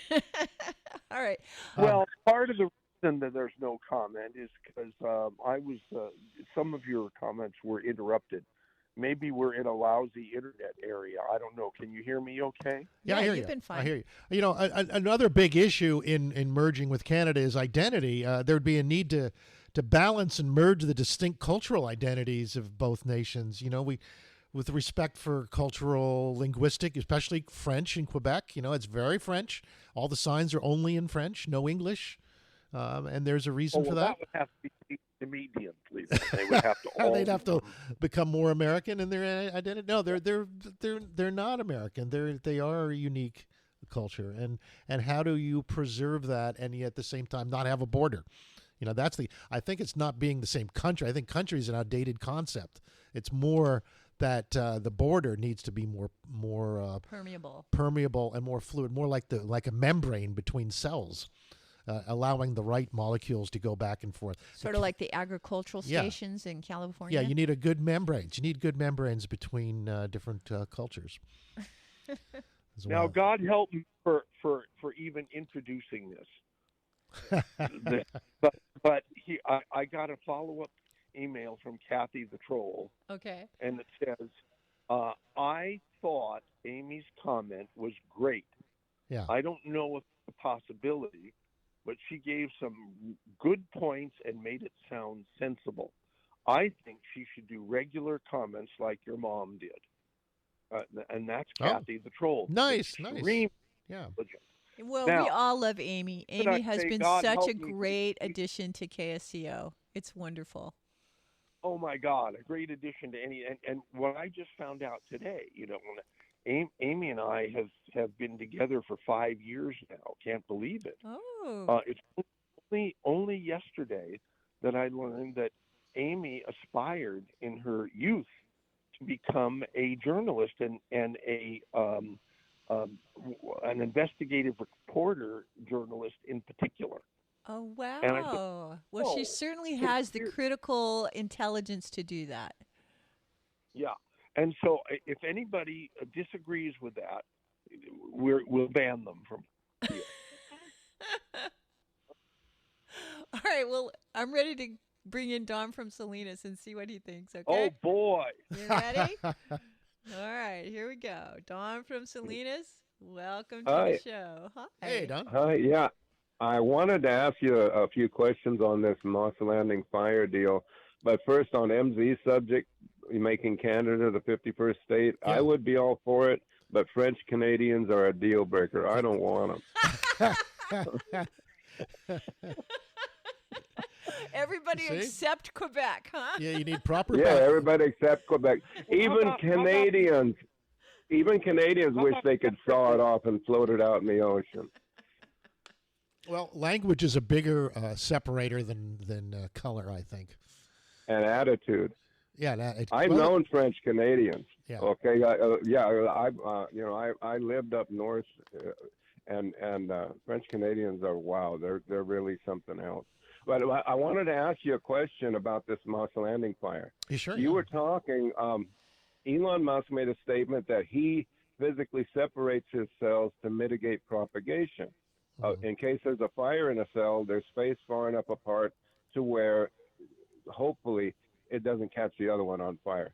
B: All right.
D: Well, part of the reason that there's no comment is because some of your comments were interrupted. Maybe we're in a lousy internet area. I don't know. Can you hear me okay?
C: Yeah, I hear
B: you've
C: you.
B: been fine.
C: I hear you. Another big issue in merging with Canada is identity. There would be a need to balance and merge the distinct cultural identities of both nations. With respect for cultural, linguistic, especially French in Quebec. It's very French. All the signs are only in French, no English. And there's a reason for that.
D: That would have to be immediately. They would have to all
C: They'd have to become more American in their identity. No, they're not American. They are a unique culture. And how do you preserve that and yet at the same time not have a border? I think it's not being the same country. I think country is an outdated concept. It's more that the border needs to be more permeable and more fluid, more like a membrane between cells, allowing the right molecules to go back and forth.
B: Sort of like the agricultural stations in California.
C: Yeah, you need good membranes. You need good membranes between different cultures.
D: Now, God help me for even introducing this. I got a follow-up email from Kathy the Troll.
B: Okay.
D: And it says, I thought Amy's comment was great.
C: Yeah.
D: I don't know if it's a possibility, but she gave some good points and made it sound sensible. I think she should do regular comments like your mom did. And that's Kathy the Troll.
C: Nice.
D: Yeah.
B: Well,
D: Now,
B: we all love Amy. Amy has been
D: God
B: such a
D: help me.
B: great addition to KSCO. It's wonderful.
D: Oh my God, a great addition to any. And what I just found out today, Amy and I have been together for 5 years now. Can't believe it.
B: Oh.
D: It's only yesterday that I learned that Amy aspired in her youth to become a journalist and an investigative reporter journalist in particular.
B: Oh, wow.
D: And I thought,
B: well, she certainly has the critical intelligence to do that.
D: Yeah. And so if anybody disagrees with that, we'll ban them from here.
B: All right. Well, I'm ready to bring in Don from Salinas and see what he thinks, okay?
D: Oh, boy.
B: You ready? All right. Here we go. Don from Salinas, welcome to the show. Hi.
C: Hey, Don.
Q: Hi, yeah. I wanted to ask you a few questions on this Moss Landing fire deal. But first, on MZ's subject, making Canada the 51st state, I would be all for it, but French Canadians are a deal breaker. I don't want them.
B: Everybody except Quebec, huh?
C: Yeah, you need proper.
Q: Yeah, everybody except Quebec. Even Canadians wish they could saw it off and float it out in the ocean.
C: Well, language is a bigger separator than color, I think.
Q: And attitude.
C: Yeah,
Q: I've known French Canadians.
C: Yeah.
Q: Okay. I lived up north, and French Canadians are wow. They're really something else. But I wanted to ask you a question about this Moss Landing fire. You were talking. Elon Musk made a statement that he physically separates his cells to mitigate propagation. In case there's a fire in a cell, they're spaced far enough apart to where, hopefully, it doesn't catch the other one on fire.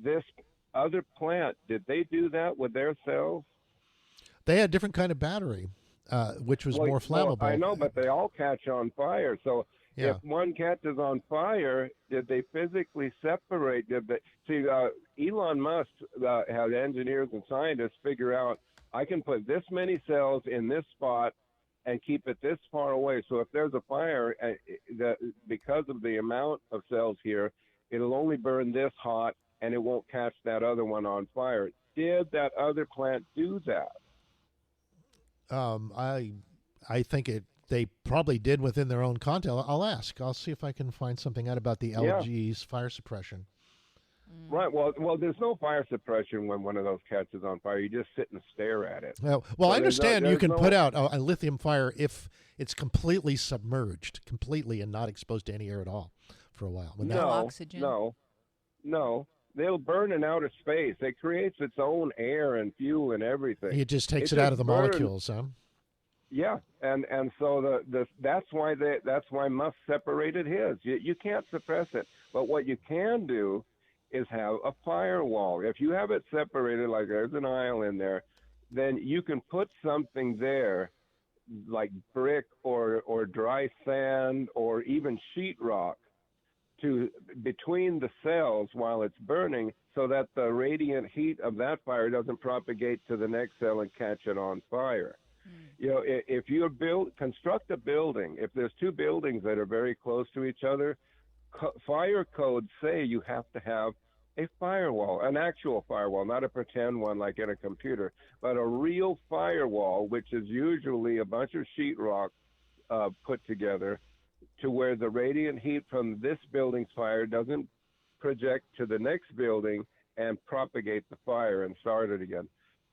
Q: This other plant, did they do that with their cells?
C: They had a different kind of battery, which was more flammable.
Q: I know, but they all catch on fire. So
C: Yeah.
Q: if one catches on fire, did they physically separate? Elon Musk had engineers and scientists figure out, I can put this many cells in this spot and keep it this far away. So if there's a fire, because of the amount of cells here, it'll only burn this hot and it won't catch that other one on fire. Did that other plant do that?
C: I think they probably did within their own content. I'll ask. I'll see if I can find something out about the LG's fire suppression.
Q: Right. Well, there's no fire suppression when one of those catches on fire. You just sit and stare at it.
C: Well,
Q: So
C: I understand you
Q: there's
C: can
Q: no-
C: put out a lithium fire if it's completely submerged, completely and not exposed to any air at all for a while. Would that-
Q: No. They'll burn in outer space. It creates its own air and fuel and everything.
C: It just takes it out of the
Q: burns.
C: molecules, huh?
Q: Yeah, and so that's why Musk separated his. You can't suppress it, but what you can do is have a firewall. If you have it separated, like there's an aisle in there, then you can put something there, like brick or dry sand or even sheetrock, to between the cells while it's burning, so that the radiant heat of that fire doesn't propagate to the next cell and catch it on fire. You know, if you construct a building, if there's two buildings that are very close to each other, fire codes say you have to have a firewall, an actual firewall, not a pretend one like in a computer, but a real firewall, which is usually a bunch of sheetrock put together, to where the radiant heat from this building's fire doesn't project to the next building and propagate the fire and start it again.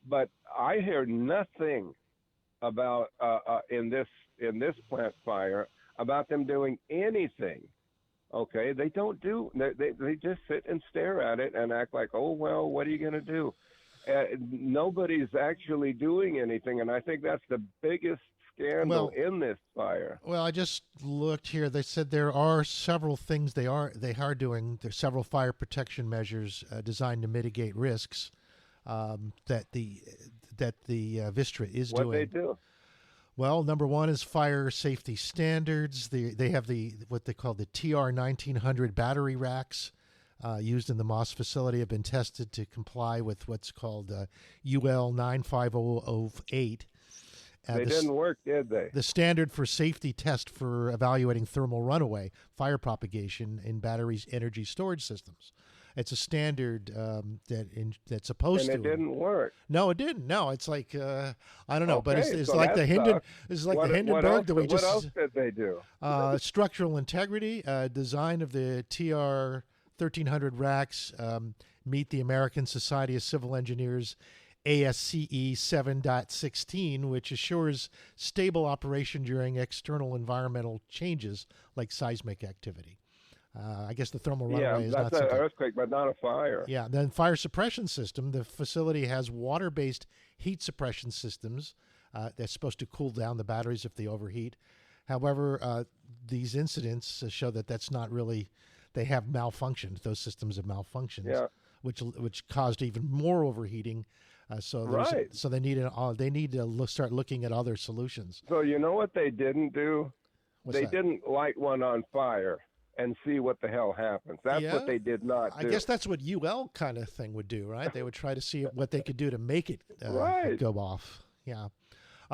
Q: But I hear nothing about in this plant fire about them doing anything. Okay, they don't do. They just sit and stare at it and act like, oh well, what are you going to do? Nobody's actually doing anything, and I think that's the biggest scandal in this fire.
C: Well, I just looked here. They said there are several things they are doing. There's several fire protection measures designed to mitigate risks that the Vistra is doing.
Q: What they do?
C: Well, number one is fire safety standards. They have what they call the TR1900 battery racks used in the Moss facility have been tested to comply with what's called UL95008.
Q: They didn't work, did they?
C: The standard for safety test for evaluating thermal runaway, fire propagation in batteries' energy storage systems. It's a standard that's supposed to.
Q: And it didn't work.
C: No, it didn't. No, it's like I don't know, but it's
Q: so
C: like the
Q: sucks.
C: Hindenburg that we just.
Q: What else did they do?
C: Structural integrity, design of the TR 1300 racks meet the American Society of Civil Engineers ASCE 7.16, which assures stable operation during external environmental changes like seismic activity. I guess the thermal runaway is not
Q: that's an
C: something.
Q: earthquake, but not a fire.
C: Yeah, then fire suppression system. The facility has water-based heat suppression systems that's supposed to cool down the batteries if they overheat. However, these incidents show that that's not really. They have malfunctioned. Those systems have malfunctioned, which caused even more overheating. So they need to start looking at other solutions.
Q: So you know what they didn't do?
C: What's
Q: they
C: that?
Q: didn't light one on fire and see what the hell happens. That's what they did not do.
C: I guess that's what UL kind of thing would do, right? They would try to see what they could do to make it go off. Yeah.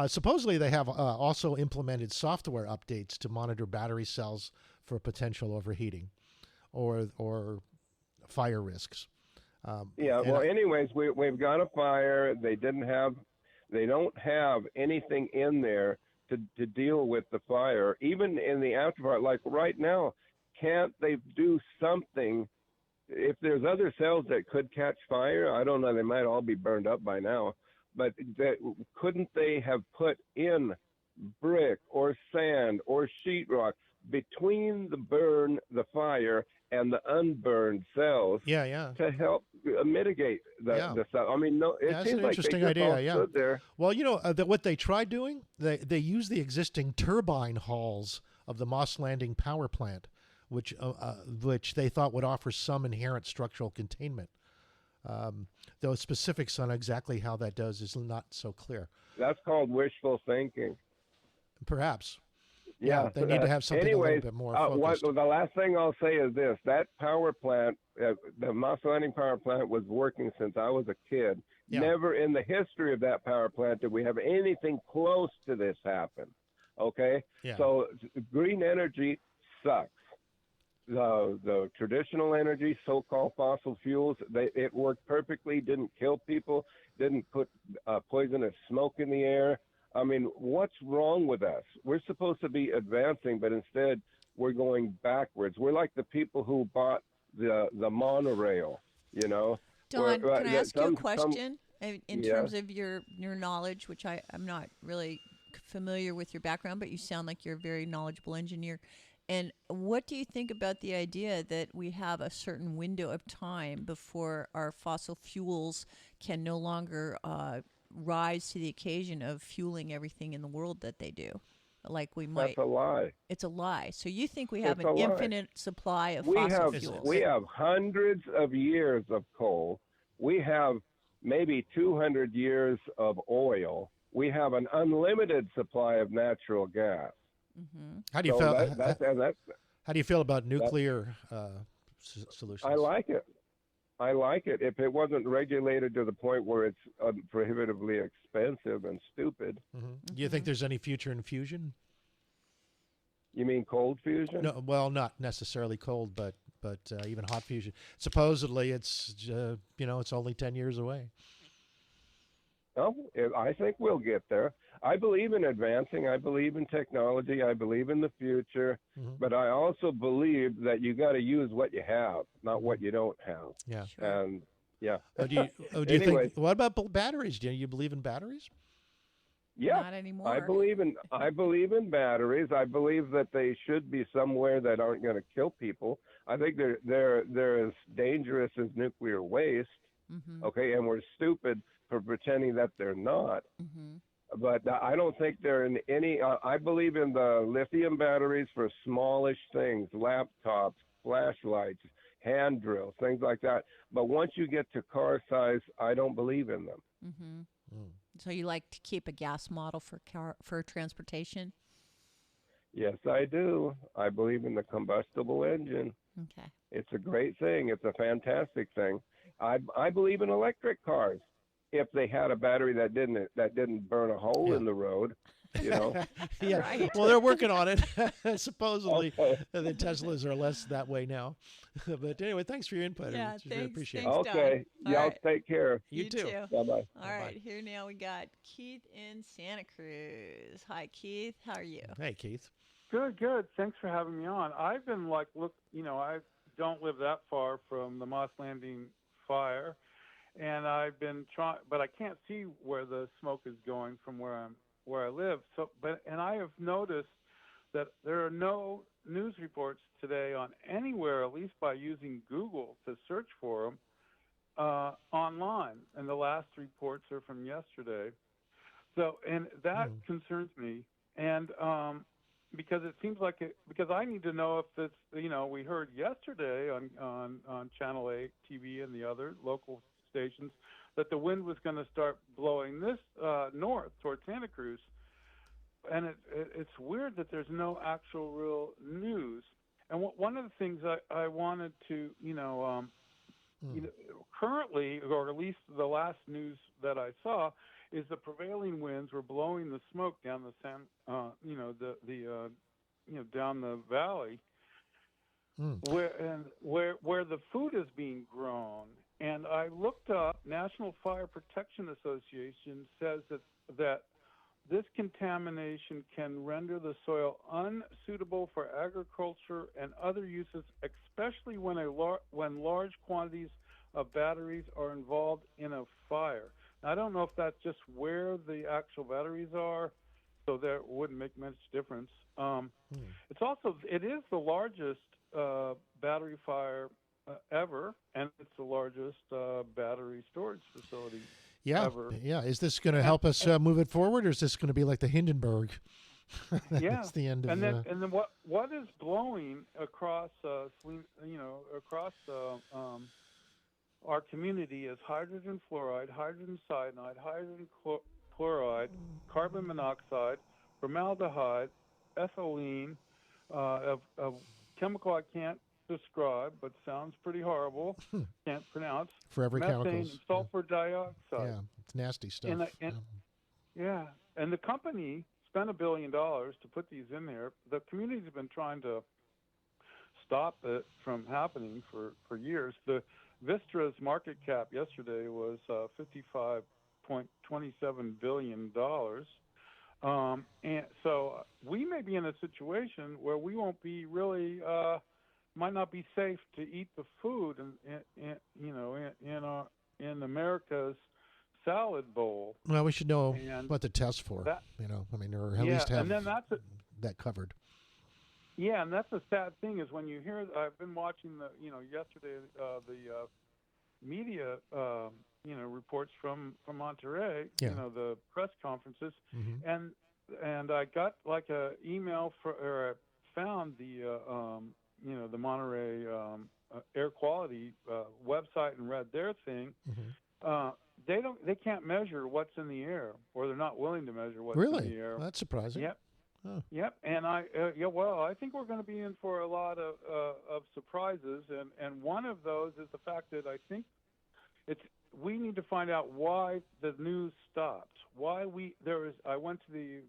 C: Supposedly they have also implemented software updates to monitor battery cells for potential overheating or fire risks.
Q: Anyways, we've got a fire. They don't have anything in there to deal with the fire. Even in the afterfire, like right now, can't they do something? If there's other cells that could catch fire, I don't know, they might all be burned up by now, but couldn't they have put in brick or sand or sheetrock between the fire and the unburned cells to help mitigate the cell? I mean, no, it
C: that's
Q: seems
C: an
Q: like
C: interesting
Q: they just all
C: idea.
Q: stood there.
C: Well, what they tried doing, they used the existing turbine halls of the Moss Landing power plant, which they thought would offer some inherent structural containment. Though specifics on exactly how that does is not so clear.
Q: That's called wishful thinking.
C: Perhaps.
Q: Yeah,
C: they need to have something a little bit more focused.
Q: The last thing I'll say is this: that power plant, the Moss Landing power plant, was working since I was a kid.
C: Yeah.
Q: Never in the history of that power plant did we have anything close to this happen. Okay, so green energy sucks. The traditional energy, so-called fossil fuels, it worked perfectly. Didn't kill people. Didn't put poisonous smoke in the air. I mean, what's wrong with us? We're supposed to be advancing, but instead we're going backwards. We're like the people who bought the monorail, you know.
B: Don,
Q: Where,
B: can I ask you a question in
Q: yeah.
B: terms of your knowledge, which I'm not really familiar with your background, but you sound like you're a very knowledgeable engineer. And what do you think about the idea that we have a certain window of time before our fossil fuels can no longer rise to the occasion of fueling everything in the world that they do? Like we might.
Q: That's a lie.
B: It's a lie. So you think we have
Q: It's
B: an
Q: a lie.
B: infinite supply of fossil fuels?
Q: We have hundreds of years of coal. We have maybe 200 years of oil. We have an unlimited supply of natural gas.
B: Mm-hmm.
C: How do you feel? How do you feel about nuclear solutions?
Q: I like it. I like it if it wasn't regulated to the point where it's prohibitively expensive and stupid.
C: Mm-hmm. Do you think there's any future in fusion?
Q: You mean cold fusion?
C: No, well, not necessarily cold, but even hot fusion. Supposedly, it's it's only 10 years away.
Q: Oh, I think we'll get there. I believe in advancing. I believe in technology. I believe in the future. Mm-hmm. But I also believe that you got to use what you have, not what you don't have.
C: Yeah.
Q: Sure. And yeah.
C: Do you
Q: anyway,
C: think? What about batteries? Do you believe in batteries?
Q: Yeah.
B: Not anymore.
Q: I believe in batteries. I believe that they should be somewhere that aren't going to kill people. I think they're as dangerous as nuclear waste. Mm-hmm. Okay, and we're stupid for pretending that they're not. Mm-hmm. But I don't think they're in any. I believe in the lithium batteries for smallish things, laptops, flashlights, hand drills, things like that. But once you get to car size, I don't believe in them.
B: Mm-hmm. So you like to keep a gas model for transportation?
Q: Yes, I do. I believe in the combustible engine.
B: Okay.
Q: It's a great thing. It's a fantastic thing. I believe in electric cars if they had a battery that didn't burn a hole in the road, you know.
C: Yeah. Right. Well, they're working on it. Supposedly, the Teslas are less that way now. But anyway, thanks for your input.
B: Yeah,
C: thanks.
B: Really
C: appreciate
B: it.
Q: Okay. Y'all
B: right.
Q: take care.
C: You too.
Q: Bye-bye.
B: All right. Here now we got Keith in Santa Cruz. Hi, Keith. How are you?
C: Hey, Keith.
R: Good. Thanks for having me on. I've been I don't live that far from the Moss Landing fire, and I've been trying, but I can't see where the smoke is going from where I live. And I have noticed that there are no news reports today on anywhere, at least by using Google to search for them, online. And the last reports are from yesterday. So, and that concerns me. And because it seems like because I need to know if this, we heard yesterday on Channel 8 TV and the other local stations that the wind was going to start blowing this north toward Santa Cruz. And it's weird that there's no actual real news. And one of the things I wanted to, currently, or at least the last news that I saw, is the prevailing winds were blowing the smoke down down the valley, where the food is being grown. And I looked up. National Fire Protection Association says that this contamination can render the soil unsuitable for agriculture and other uses, especially when large quantities of batteries are involved in a fire. Now, I don't know if that's just where the actual batteries are, so that wouldn't make much difference. It is the largest battery fire ever, and it's the largest battery storage facility ever.
C: Yeah. Is this going to help us move it forward, or is this going to be like the Hindenburg?
R: That's
C: the end of.
R: And then what is blowing across our community is hydrogen fluoride, hydrogen cyanide, hydrogen chloride, carbon monoxide, formaldehyde, ethylene, of chemical I can't describe, but sounds pretty horrible. Can't pronounce.
C: Forever
R: methane
C: chemicals.
R: And sulfur dioxide.
C: Yeah, it's nasty stuff.
R: And the company spent $1 billion to put these in there. The community's been trying to stop it from happening for years. The Vistra's market cap yesterday was $55.27 billion. And so we may be in a situation where we won't be really, might not be safe to eat the food in America's salad bowl.
C: Well, we should know
R: And
C: what to test for.
R: that-
C: I mean, or at least have
R: and then
C: that covered.
R: Yeah, and that's the sad thing is when you hear. I've been watching yesterday the media reports from Monterey.
C: Yeah.
R: The press conferences,
C: Mhm.
R: and I got like a email or I found the Monterey air quality website and read their thing. They can't measure what's in the air, or they're not willing to measure what's in the air.
C: Well, that's surprising.
R: Yep.
C: Oh.
R: Yep, and I think we're going to be in for a lot of surprises, and one of those is the fact that I think we need to find out why the news stopped. I went to the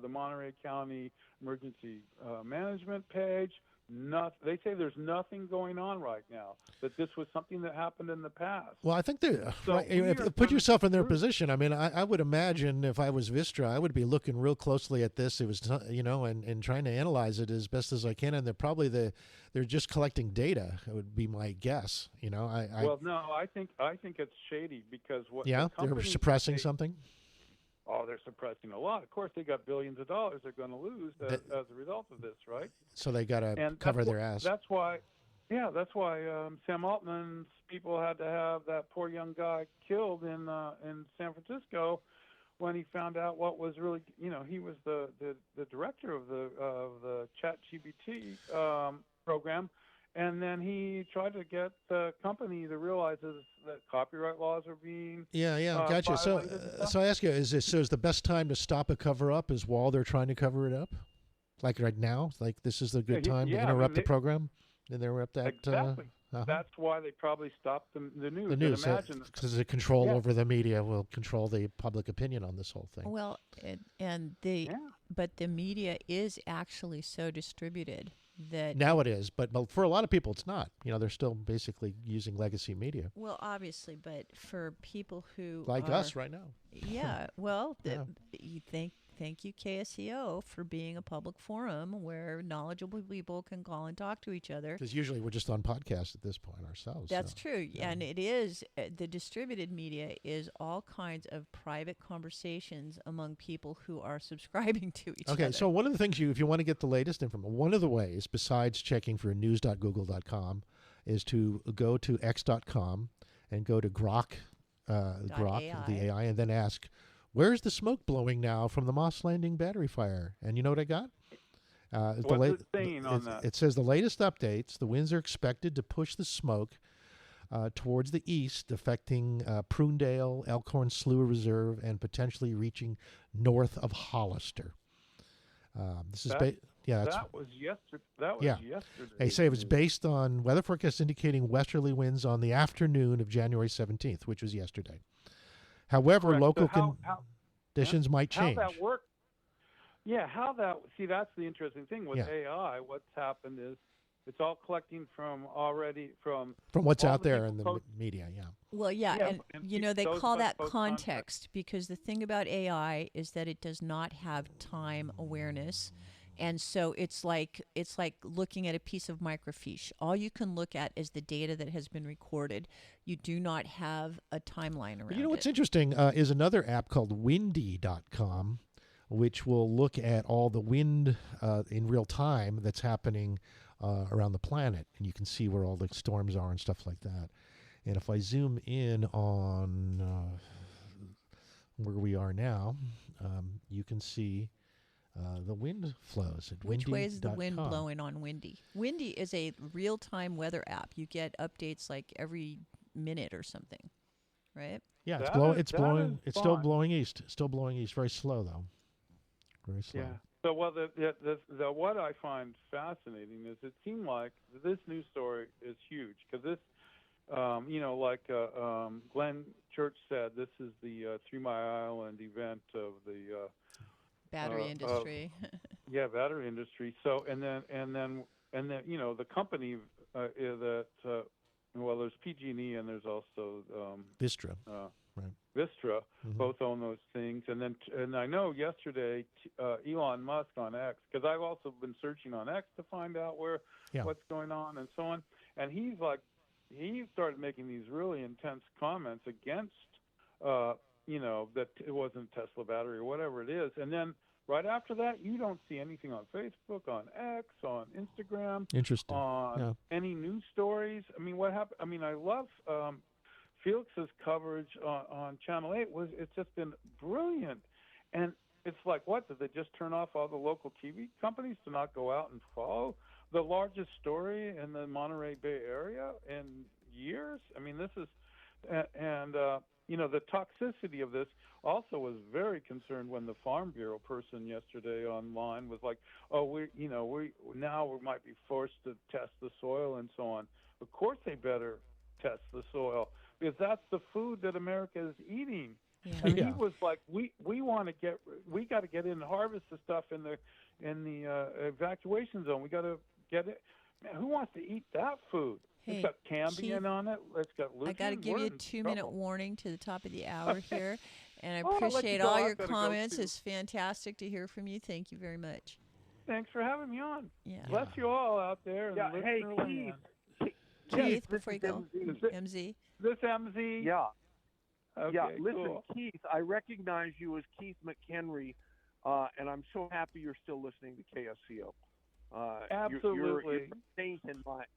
R: Monterey County Emergency Management page. They say there's nothing going on right now. That this was something that happened in the past.
C: Well, I think put yourself in their position. I mean, I would imagine if I was Vistra, I would be looking real closely at this. It was, and trying to analyze it as best as I can. And they're just collecting data. It would be my guess.
R: Well, no, I think it's shady because what?
C: Yeah,
R: the
C: they're suppressing something.
R: Oh, they're suppressing a lot. Of course, they got billions of dollars they're going to lose as a result of this, right?
C: So they got to cover their ass.
R: That's why Sam Altman's people had to have that poor young guy killed in San Francisco when he found out what was really, he was the director of the ChatGPT program. And then he tried to get the company to realize that copyright laws are being
C: gotcha. So I ask you, is the best time to stop a cover up is while they're trying to cover it up, like right now? Like this is the good time to interrupt the program, and interrupt that.
R: Exactly. That's why they probably stopped the news.
C: The news, because the control
R: Yeah.
C: over the media will control the public opinion on this whole thing.
B: Well, but the media is actually so distributed that
C: Now it is, but for a lot of people, it's not. They're still basically using legacy media.
B: Well, obviously, but for people who
C: Like us right now.
B: Yeah. Well,
C: Yeah.
B: Thank you, KSEO, for being a public forum where knowledgeable people can call and talk to each other.
C: Because usually we're just on podcast at this point ourselves.
B: That's
C: so.
B: true. And it is, the distributed media is all kinds of private conversations among people who are subscribing to each other.
C: Okay, so one of the things if you want to get the latest information, one of the ways, besides checking for news.google.com, is to go to x.com and go to Grok, the AI, and then ask, where's the smoke blowing now from the Moss Landing battery fire? And you know what I got?
R: What's it saying on that?
C: It says the latest updates, the winds are expected to push the smoke towards the east, affecting Prunedale, Elkhorn Slough Reserve, and potentially reaching north of Hollister. This is
R: that was yesterday.
C: They say it was based on weather forecasts indicating westerly winds on the afternoon of January 17th, which was yesterday. However,
R: Correct.
C: local
R: So
C: conditions might change.
R: How that work? Yeah, that's the interesting thing with
C: Yeah.
R: AI. What's happened is it's all collecting from
C: what's
R: all
C: out
R: the
C: there in
R: people
C: the media, yeah.
B: Well,
R: and
B: they
R: those
B: call that
R: post
B: context because the thing about AI is that it does not have time awareness. And so it's like looking at a piece of microfiche. All you can look at is the data that has been recorded. You do not have a timeline around it.
C: You know what's interesting is another app called windy.com, which will look at all the wind in real time that's happening around the planet. And you can see where all the storms are and stuff like that. And if I zoom in on where we are now, you can see the wind flows at
B: Which way is the
C: windy.com.
B: wind blowing on Windy? Windy is a real-time weather app. You get updates like every minute or something, right?
C: Yeah, it's blowing. It's blowing. It's still blowing east. Still blowing east. Very slow though. Very slow.
R: Yeah. So, what I find fascinating is it seemed like this news story is huge because this, Glenn Church said, this is the 3 Mile Island event of the
B: battery industry.
R: Battery industry. So, and then, the company there's PG&E and there's also
C: Vistra.
R: Vistra, both own those things. And I know yesterday Elon Musk on X, because I've also been searching on X to find out what's going on and so on. And he started making these really intense comments against, that it wasn't Tesla battery or whatever it is. And then right after that, you don't see anything on Facebook, on X, on Instagram,
C: Interesting.
R: on any news stories. I mean, what happened? I mean, I love Felix's coverage on Channel 8. It's just been brilliant. And it's like, what, did they just turn off all the local TV companies to not go out and follow the largest story in the Monterey Bay Area in years? I mean, this is, the toxicity of this also was very concerned when the Farm Bureau person yesterday online was like, we might be forced to test the soil and so on. Of course they better test the soil, because that's the food that America is eating. Yeah. And he was like, we got to get in and harvest the stuff in the evacuation zone. We got to get it. Man, who wants to eat that food?
B: Hey,
R: it's got Cambion on it. It's got lutein.
B: I got to give you a 2-minute warning to the top of the hour here, and I
R: I'll let
B: appreciate
R: you go.
B: all
R: I've
B: your
R: gotta go
B: comments.
R: too.
B: It's fantastic to hear from you. Thank you very much.
R: Thanks for having me on.
B: Yeah.
R: Bless you all out there. In the
D: Hey,
R: listener
D: Keith.
R: land.
B: Keith, before you go, MZ.
R: This MZ?
D: Yeah.
R: Okay,
D: yeah, listen,
R: cool.
D: Keith, I recognize you as Keith McHenry, and I'm so happy you're still listening to KSCO.
R: Absolutely.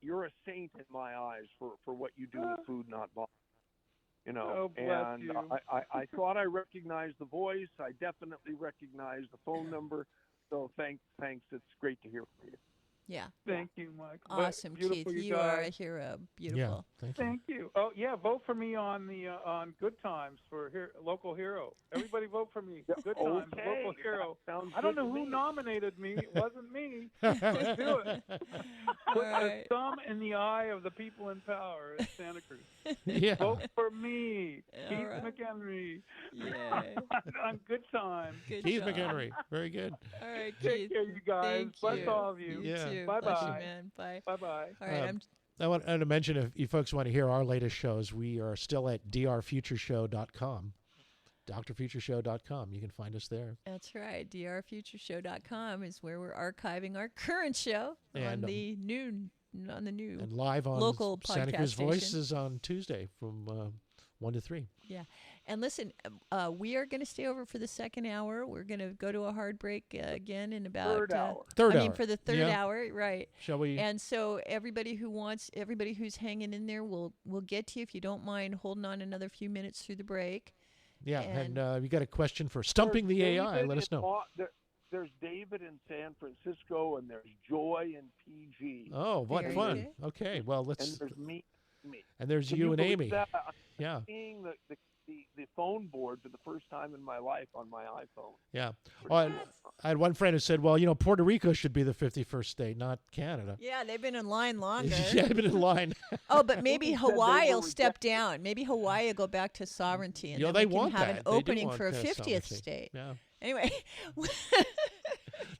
D: You're a saint in my eyes for what you do with Food Not Bomb.
R: Oh, bless
D: and
R: you.
D: I thought I recognized the voice. I definitely recognized the phone number. So thanks. It's great to hear from you.
B: Yeah.
R: Thank you, Mike.
B: Awesome, Keith. You are a hero. Beautiful.
C: Yeah,
R: thank you. Oh yeah, vote for me on the on Good Times for local hero. Everybody vote for me. Good Times,
D: Okay.
R: local hero.
D: Sounds
R: I don't
D: good
R: know
D: to
R: who
D: me.
R: nominated me. It wasn't me. Let's do it. Put a thumb in the eye of the people in power in Santa Cruz.
C: Yeah.
R: Vote for me,
B: All
R: Keith
B: right.
R: McHenry.
B: Yay.
R: on Good Times.
B: Good
C: Keith
B: job.
C: McHenry. Very good.
B: All right,
R: Take
B: Keith.
R: care, you guys.
B: Thank
R: Bless
B: you.
R: all of you.
B: You
C: Yeah.
B: too.
R: Bye
B: Bless you,
R: bye.
B: man. Bye.
R: Bye bye.
B: All right,
C: I want to mention, if you folks want to hear our latest shows, we are still at drfutureshow.com. drfutureshow.com. You can find us there.
B: That's right. drfutureshow.com is where we're archiving our current show
C: And,
B: on the new
C: And live on
B: local
C: Santa
B: podcast
C: Cruz
B: station.
C: Voices on Tuesday from 1 to 3.
B: Yeah. And listen, we are going to stay over for the second hour. We're going to go to a hard break again in about
D: Third hour.
C: Third
B: I mean,
C: hour.
B: for the third
C: Yeah.
B: hour, right?
C: Shall we?
B: And so everybody who's hanging in there, we'll get to you if you don't mind holding on another few minutes through the break.
C: Yeah,
B: and
C: you got a question for Stumping the
D: There's
C: AI,
D: David
C: let us know.
D: There's David in San Francisco, and there's Joy in PG.
C: Oh, what
B: Very
C: fun.
B: good.
C: Okay, well,
D: And
C: let's...
D: there's me.
C: And there's
D: Can
C: you and
D: believe
C: Amy.
D: that? I'm
C: Yeah.
D: seeing the phone board for the first time in my life on my iPhone.
C: Yeah. Well, I had one friend who said, well, Puerto Rico should be the 51st state, not Canada.
B: Yeah, they've been in line longer.
C: Yeah, I've been in line.
B: Oh, but maybe
D: Said they
B: Hawaii
D: were
B: will step down. Maybe Hawaii will go back to sovereignty, and
C: Yeah,
B: then
C: they
B: we can
C: want
B: have
C: that.
B: an
C: They do
B: opening
C: want
B: for a 50th
C: sovereignty.
B: state.
C: Yeah.
B: Anyway,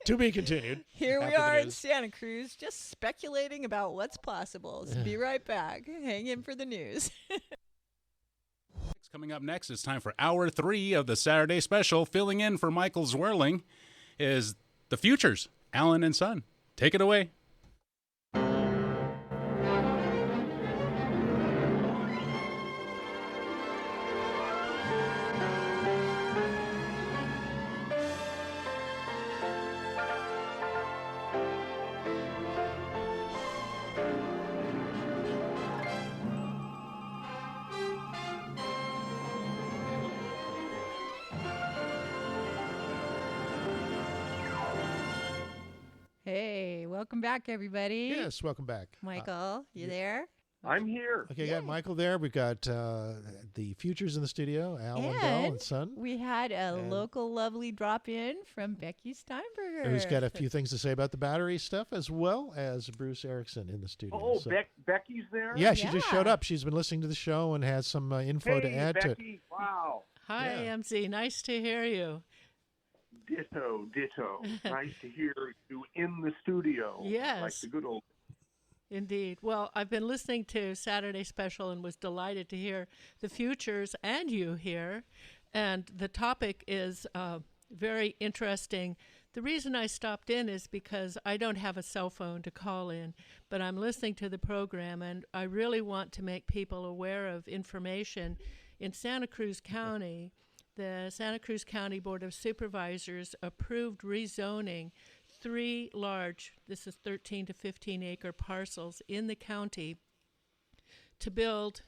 C: To be continued.
B: here we
C: after the
B: are in
C: news.
B: Santa Cruz, just speculating about what's possible. So be right back. Hang in for the news.
A: Coming up next, it's time for Hour 3 of the Saturday Special. Filling in for Michael Zwirling is the Futures, Alan and Son. Take it away.
B: Hey, welcome back, everybody.
C: Yes, welcome back.
B: Michael, you there?
D: I'm here.
C: Okay, got Michael there. We've got the Futures in the studio, Al Lindell and Son,
B: we had a local lovely drop in from Becky Steinberger.
C: who's got a few things to say about the battery stuff, as well as Bruce Erickson in the studio.
D: Oh,
C: So-
D: Becky's there?
C: Yeah, she just showed up. She's been listening to the show and has some info to
D: Hey,
C: add to it.
D: Becky. Wow.
S: Hi,
C: Yeah.
S: MC. Nice to hear you.
D: Ditto. Nice to hear you in the studio.
S: Yes.
D: Like the good old.
S: Indeed. Well, I've been listening to Saturday Special and was delighted to hear the futures and you here. And the topic is very interesting. The reason I stopped in is because I don't have a cell phone to call in, but I'm listening to the program, and I really want to make people aware of information. In Santa Cruz County, the Santa Cruz County Board of Supervisors approved rezoning 3 large, this is 13 to 15 acre parcels in the county to build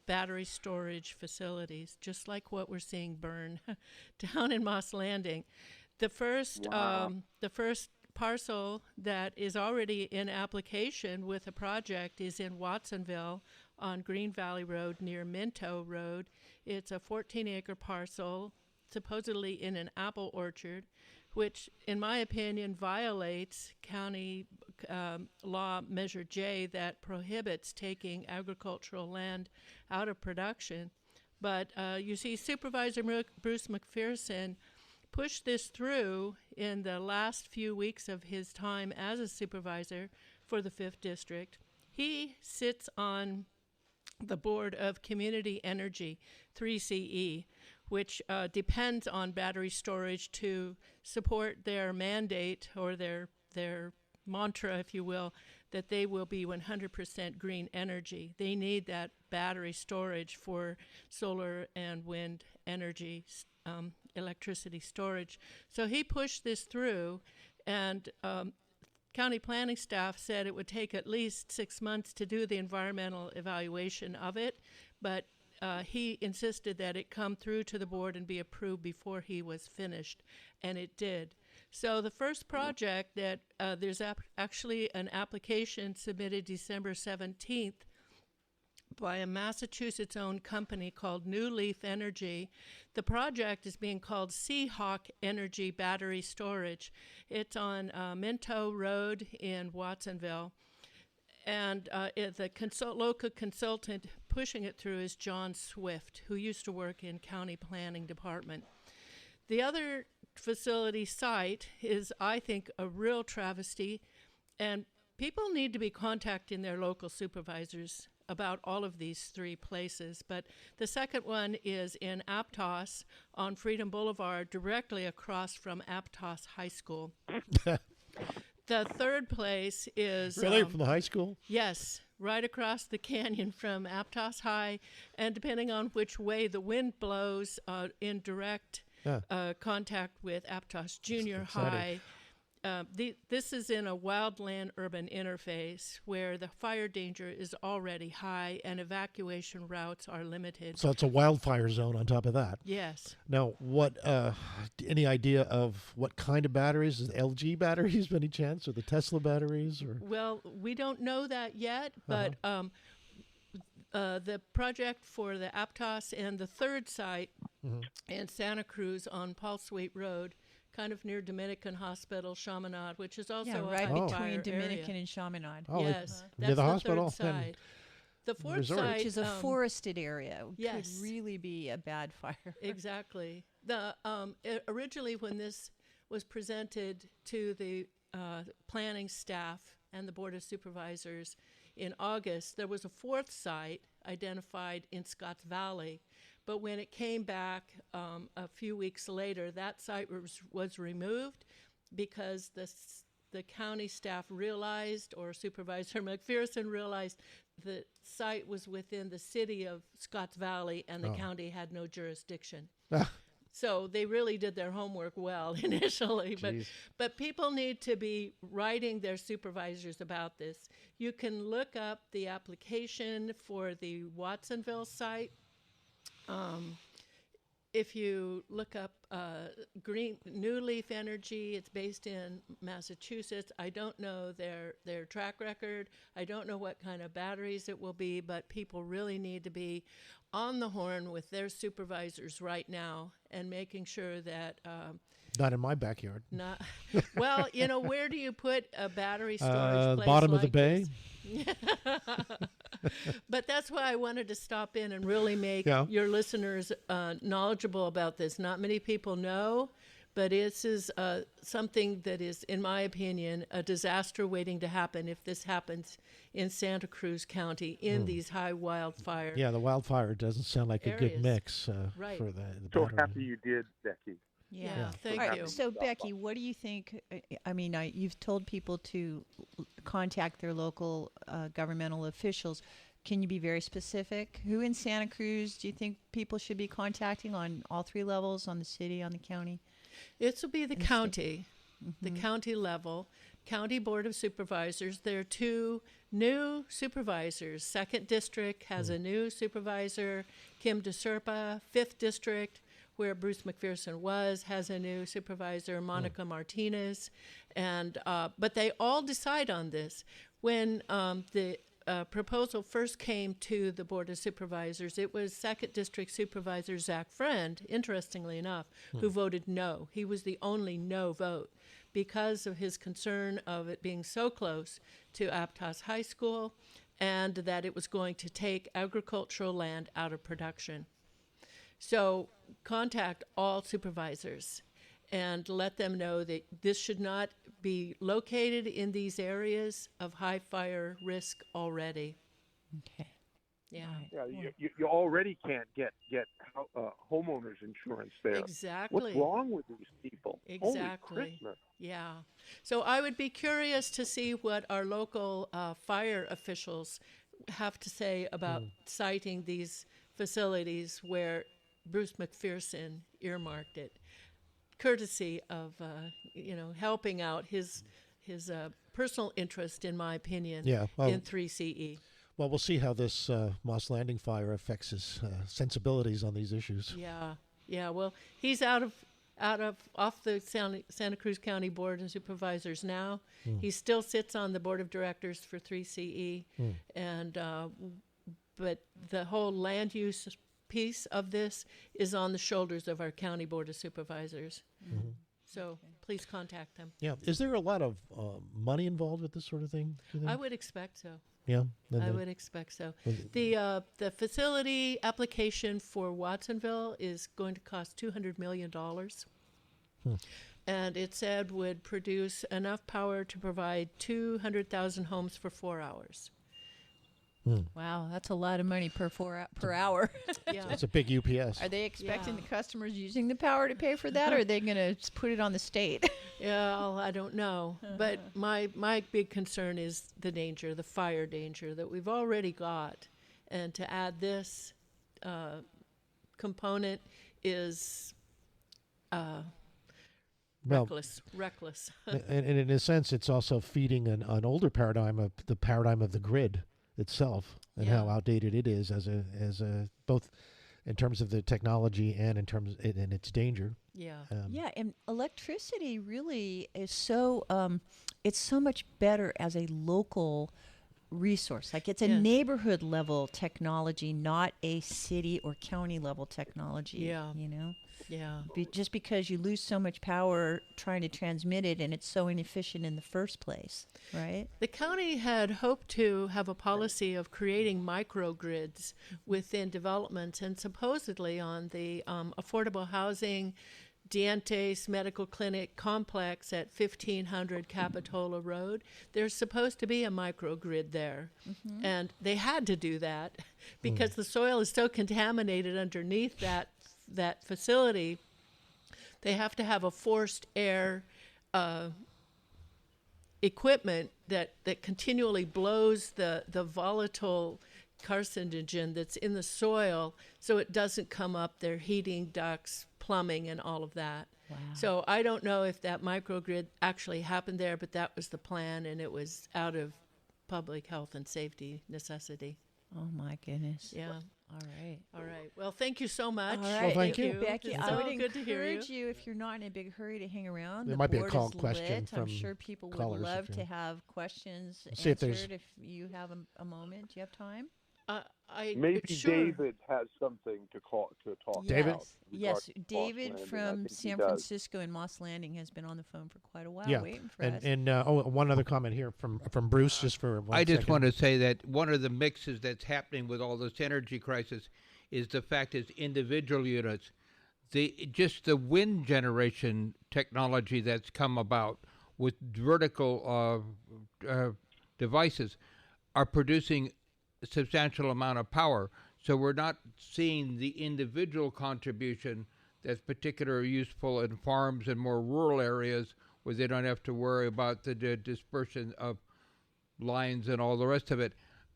S: battery storage facilities, just like what we're seeing burn down in Moss Landing. The first parcel that is already in application with a project is in Watsonville on Green Valley Road near Minto Road. It's a 14-acre parcel, supposedly in an apple orchard, which, in my opinion, violates county law Measure J that prohibits taking agricultural land out of production. But you see, Supervisor Bruce McPherson pushed this through in the last few weeks of his time as a supervisor for the 5th District. He sits on the Board of Community Energy, 3CE, which depends on battery storage to support their mandate or their mantra, if you will, that they will be 100% green energy. They need that battery storage for solar and wind energy, electricity storage. So he pushed this through, and county planning staff said it would take at least 6 months to do the environmental evaluation of it, but he insisted that it come through to the board and be approved before he was finished, and it did. So the first project that there's actually an application submitted December 17th by a Massachusetts-owned company called New Leaf Energy. The project is being called Seahawk Energy Battery Storage. It's on Minto Road in Watsonville. And the local consultant pushing it through is John Swift, who used to work in county planning department. The other facility site is, I think, a real travesty, and people need to be contacting their local supervisors about all of these 3 places. But the second one is in Aptos on Freedom Boulevard, directly across from Aptos High School. The third place is...
C: Really? From the high school?
S: Yes, right across the canyon from Aptos High, and depending on which way the wind blows, in direct contact with Aptos Junior High. This is in a wildland-urban interface where the fire danger is already high and evacuation routes are limited.
C: So it's a wildfire zone on top of that.
S: Yes.
C: Now, what? Any idea of what kind of batteries? Is it LG batteries, by any chance, or the Tesla batteries? Or?
S: Well, we don't know that yet, but the project for the Aptos and the third site in Santa Cruz on Paul Sweet Road, kind of near Dominican Hospital, Chaminade, which is also
B: right
S: a
B: between Dominican
S: area.
B: and Chaminade.
C: Oh,
S: yes,
C: near
S: that's
C: the
S: the
C: hospital.
S: third side. The fourth
C: resort.
S: side,
B: Which is a forested area.
S: Yes.
B: Could really be a bad fire.
S: Exactly. The originally, when this was presented to the planning staff and the Board of Supervisors in August, there was a 4th site identified in Scotts Valley. But when it came back a few weeks later, that site was removed because the county staff realized, or Supervisor McPherson realized, the site was within the city of Scotts Valley and the county had no jurisdiction. So they really did their homework well initially. But people need to be writing their supervisors about this. You can look up the application for the Watsonville site. If you look up New Leaf Energy, it's based in Massachusetts. I don't know their track record. I don't know what kind of batteries it will be, but people really need to be on the horn with their supervisors right now and making sure that...
C: not in my backyard.
S: Not well, where do you put a battery storage place
C: bottom
S: like
C: of the bay?
S: But that's why I wanted to stop in and really make your listeners knowledgeable about this. Not many people know, But this is something that is, in my opinion, a disaster waiting to happen if this happens in Santa Cruz County in these high wildfire.
C: Yeah, the wildfire doesn't sound like a good mix
S: Right.
C: for the
D: So
C: battery.
D: happy you did, Becky.
S: Yeah, thank
B: All right,
S: you.
B: so, Becky, what do you think? I mean, you've told people to contact their local governmental officials. Can you be very specific? Who in Santa Cruz do you think people should be contacting on all three levels, on the city, on the county?
S: It will be the county, the county level, County Board of Supervisors. There are 2 new supervisors. 2nd District has a new supervisor, Kim DeSerpa. 5th District, where Bruce McPherson was, has a new supervisor, Monica Martinez. And but they all decide on this. When the proposal first came to the Board of Supervisors, it was 2nd District Supervisor Zach Friend, interestingly enough, who voted no. He was the only no vote because of his concern of it being so close to Aptos High School and that it was going to take agricultural land out of production. So contact all supervisors and let them know that this should not be located in these areas of high fire risk already.
B: Okay.
S: Yeah.
D: Yeah, you already can't get homeowners insurance there.
S: Exactly.
D: What's wrong with these people?
S: Exactly.
D: Holy Christmas.
S: Yeah. So I would be curious to see what our local fire officials have to say about citing these facilities where Bruce McPherson earmarked it, courtesy of helping out his personal interest, in my opinion, in 3CE.
C: Well, we'll see how this Moss Landing fire affects his sensibilities on these issues.
S: Yeah. Well, he's off the Santa Cruz County Board of Supervisors now. He still sits on the board of directors for 3CE, and but the whole land use piece of this is on the shoulders of our county board of supervisors. So please contact them.
C: Yeah. Is there a lot of money involved with this sort of thing? Do you think?
S: I would expect so.
C: Yeah.
S: I would expect so. The facility application for Watsonville is going to cost $200 million. And it said would produce enough power to provide 200,000 homes for 4 hours.
B: Wow, that's a lot of money per hour.
S: Yeah.
C: It's a big UPS.
B: Are they expecting the customers using the power to pay for that, or are they going to put it on the state?
S: Yeah, I don't know. But my big concern is the danger, the fire danger that we've already got. And to add this component is reckless.
C: And in a sense, it's also feeding an older paradigm of the grid itself and how outdated it is as a both in terms of the technology and in terms and its danger.
B: And electricity really is so it's so much better as a local resource. Like it's a neighborhood level technology, not a city or county level technology. Just because you lose so much power trying to transmit it, and it's so inefficient in the first place, right?
S: The county had hoped to have a policy of creating microgrids within developments, and supposedly on the affordable housing Dientes Medical Clinic complex at 1500 Capitola Road, there's supposed to be a microgrid there. And they had to do that because the soil is so contaminated underneath that facility. They have to have a forced air equipment that continually blows the volatile carcinogen that's in the soil so it doesn't come up their heating ducts, plumbing, and all of that.
B: Wow.
S: So I don't know if that microgrid actually happened there, but that was the plan, and it was out of public health and safety necessity.
B: Oh my goodness.
S: Yeah.
B: All right.
S: Well, thank you so much.
B: All right.
C: Well, thank you.
B: Becky.
S: It's
B: I
S: so
B: would
S: good to hear
B: encourage you, if you're not in a big hurry, to hang around.
C: There
B: The
C: might be a
B: board
C: call
B: is
C: question
B: lit.
C: from
B: I'm sure people would
C: callers
B: love
C: if
B: to
C: you-
B: have questions
C: See if there's-
B: answered if you have a moment. Do you have time?
D: Maybe
S: sure.
D: David has something to talk
C: David?
D: about.
B: Yes,
D: regarding
B: David
D: Moss Landing. I
B: from
D: think he
B: San
D: does.
B: Francisco and Moss Landing has been on the phone for quite a while waiting for us.
C: And one other comment here from Bruce, just for 1
N: I just
C: second.
N: want to say that one of the mixes that's happening with all this energy crisis is the fact is individual units just the wind generation technology that's come about with vertical devices are producing a substantial amount of power. So we're not seeing the individual contribution that's particularly useful in farms and more rural areas where they don't have to worry about the dispersion of lines and all the rest of it.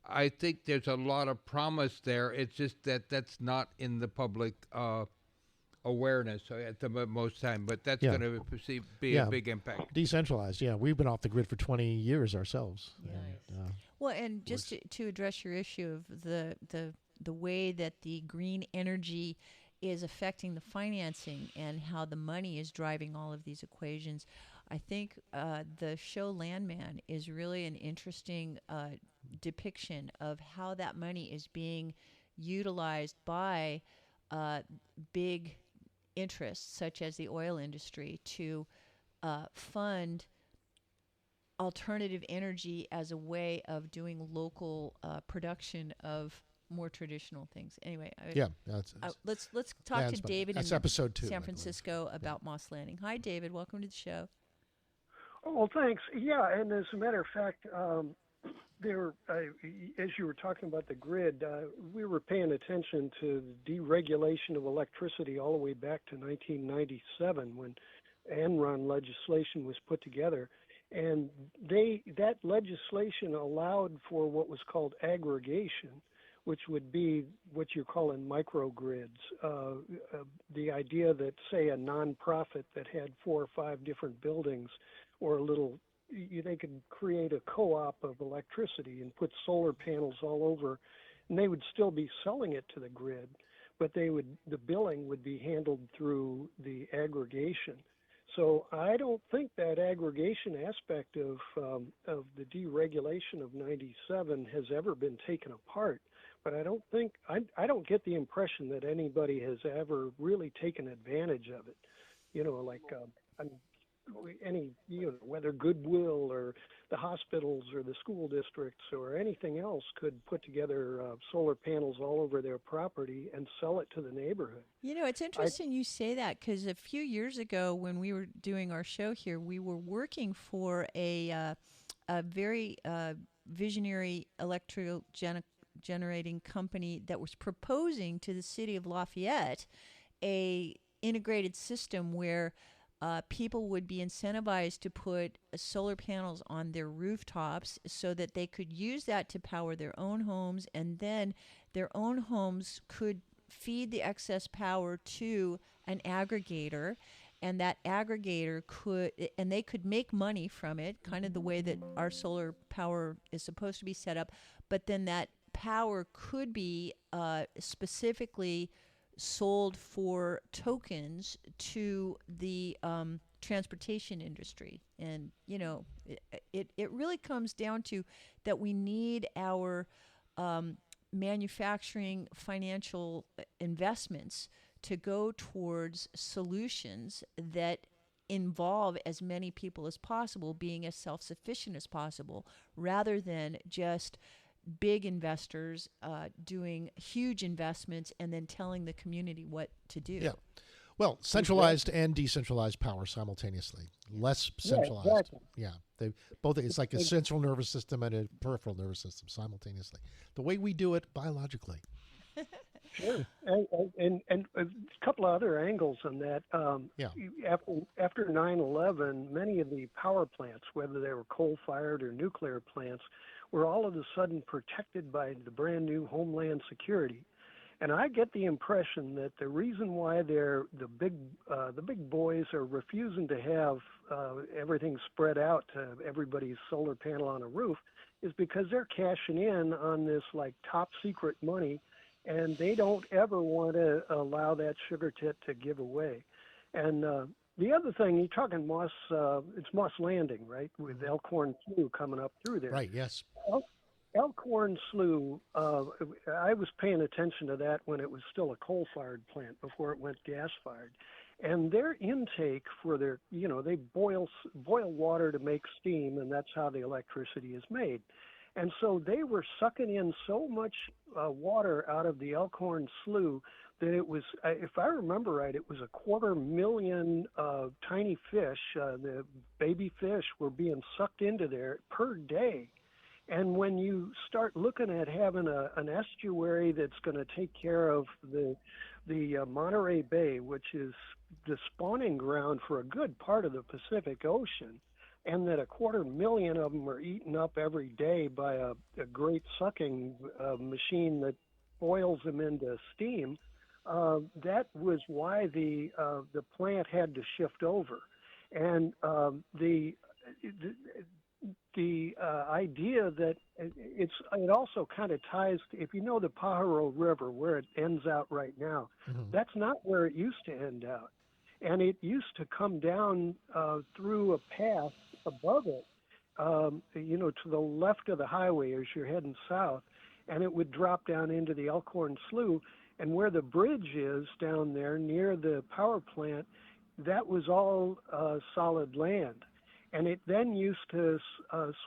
N: I think there's a lot of promise there. It's just that that's not in the public awareness at the most time, but that's going to be a big impact.
C: Decentralized, we've been off the grid for 20 years ourselves.
B: Nice. Well, and just to address your issue of the way that the green energy is affecting the financing and how the money is driving all of these equations, I think the show Landman is really an interesting depiction of how that money is being utilized by big interests such as the oil industry to fund alternative energy as a way of doing local production of more traditional things. Anyway, let's talk to David in
C: episode 2,
B: San Francisco about Moss Landing. Hi, David. Welcome to the show.
T: Oh, well, thanks. Yeah, and as a matter of fact, as you were talking about the grid, we were paying attention to the deregulation of electricity all the way back to 1997 when Enron legislation was put together. And that legislation allowed for what was called aggregation, which would be what you're calling microgrids. The idea that, say, a nonprofit that had 4 or 5 different buildings or a little, they could create a co-op of electricity and put solar panels all over, and they would still be selling it to the grid, but the billing would be handled through the aggregation. So I don't think that aggregation aspect of the deregulation of 97 has ever been taken apart. But I don't get the impression that anybody has ever really taken advantage of it. Whether Goodwill or the hospitals or the school districts or anything else could put together solar panels all over their property and sell it to the neighborhood.
B: It's interesting you say that, because a few years ago when we were doing our show here, we were working for a very visionary electrical generating company that was proposing to the city of Lafayette a integrated system where people would be incentivized to put solar panels on their rooftops so that they could use that to power their own homes, and then their own homes could feed the excess power to an aggregator, and that aggregator they could make money from it, kind of the way that our solar power is supposed to be set up, but then that power could be specifically sold for tokens to the transportation industry. And it really comes down to that we need our manufacturing financial investments to go towards solutions that involve as many people as possible being as self-sufficient as possible, rather than just big investors doing huge investments and then telling the community what to do.
C: Yeah. Well, centralized and decentralized power simultaneously. Less centralized.
T: Yeah, exactly.
C: Yeah. They both, it's like a central nervous system and a peripheral nervous system simultaneously. The way we do it biologically.
T: Sure. And a couple of other angles on that. After 9/11, many of the power plants, whether they were coal-fired or nuclear plants, were all of a sudden protected by the brand new Homeland Security. And I get the impression that the reason why the big boys are refusing to have everything spread out to everybody's solar panel on a roof is because they're cashing in on this like top secret money, and they don't ever want to allow that sugar tit to give away. And the other thing, you're talking Moss, it's Moss Landing, right, with Elkhorn Slough coming up through there.
C: Right, yes.
T: Elkhorn Slough, I was paying attention to that when it was still a coal-fired plant before it went gas-fired. And their intake for their, they boil water to make steam, and that's how the electricity is made. And so they were sucking in so much water out of the Elkhorn Slough that it was, if I remember right, it was 250,000 tiny fish, the baby fish were being sucked into there per day. And when you start looking at having an estuary that's going to take care of the Monterey Bay, which is the spawning ground for a good part of the Pacific Ocean, and that 250,000 of them are eaten up every day by a great sucking machine that boils them into steam, that was why the plant had to shift over. And the idea that it also kind of ties to, if you know the Pajaro River where it ends out right now, that's not where it used to end out. And it used to come down through a path above it, to the left of the highway as you're heading south, and it would drop down into the Elkhorn Slough. And where the bridge is down there near the power plant, that was all solid land. And it then used to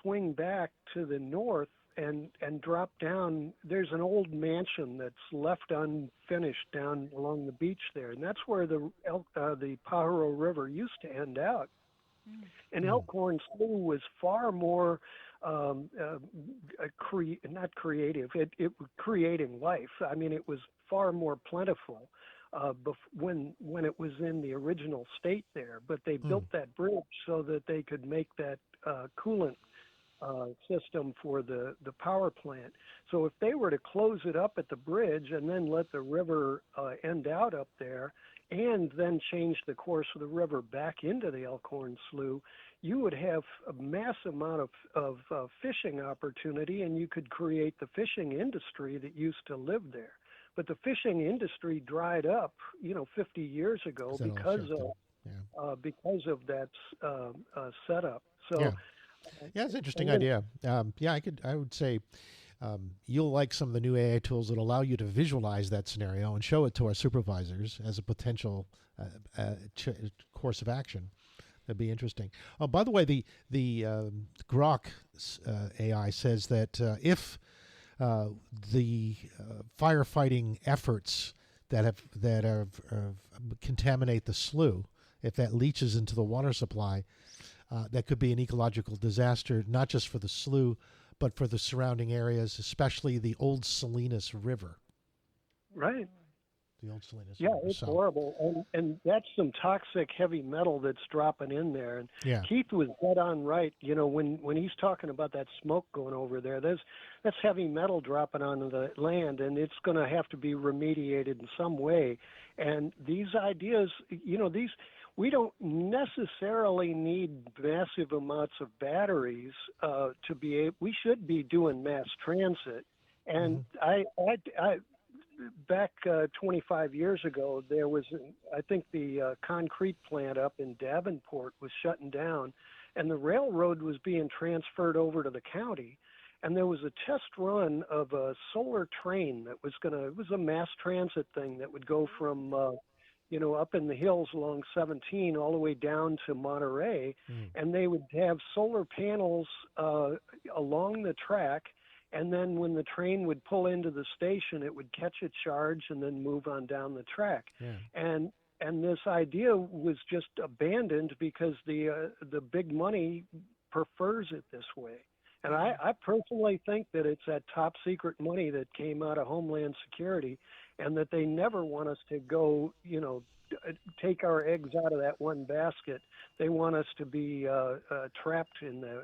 T: swing back to the north and drop down. There's an old mansion that's left unfinished down along the beach there, and that's where the Pajaro River used to end out. And Elkhorn Slough was far more not creative. It was creating life. I mean, it was far more plentiful when it was in the original state there. But they built that bridge so that they could make that coolant system for the power plant. So if they were to close it up at the bridge and then let the river end out up there, and then change the course of the river back into the Elkhorn Slough, you would have a massive amount of fishing opportunity, and you could create the fishing industry that used to live there. But the fishing industry dried up, 50 years ago because of that setup. So,
C: yeah, it's an interesting idea. I would say. You'll like some of the new AI tools that allow you to visualize that scenario and show it to our supervisors as a potential course of action. That'd be interesting. Oh, by the way, the Grok AI says that if the firefighting efforts that contaminate the slough, if that leaches into the water supply, that could be an ecological disaster, not just for the slough, but for the surrounding areas, especially the old Salinas River.
T: Right.
C: The old Salinas
T: River.
C: Yeah,
T: it's horrible. And that's some toxic heavy metal that's dropping in there. And Keith was dead on right. When he's talking about that smoke going over there, that's heavy metal dropping onto the land, and it's going to have to be remediated in some way. And these ideas, we don't necessarily need massive amounts of batteries to be able. We should be doing mass transit. And I back 25 years ago, there was, I think the concrete plant up in Davenport was shutting down, and the railroad was being transferred over to the county. And there was a test run of a solar train that was it was a mass transit thing that would go from up in the hills along 17 all the way down to Monterey, and they would have solar panels along the track, and then when the train would pull into the station, it would catch a charge and then move on down the track. And this idea was just abandoned because the big money prefers it this way. And I personally think that it's that top secret money that came out of Homeland Security, and that they never want us to go, take our eggs out of that one basket. They want us to be trapped in the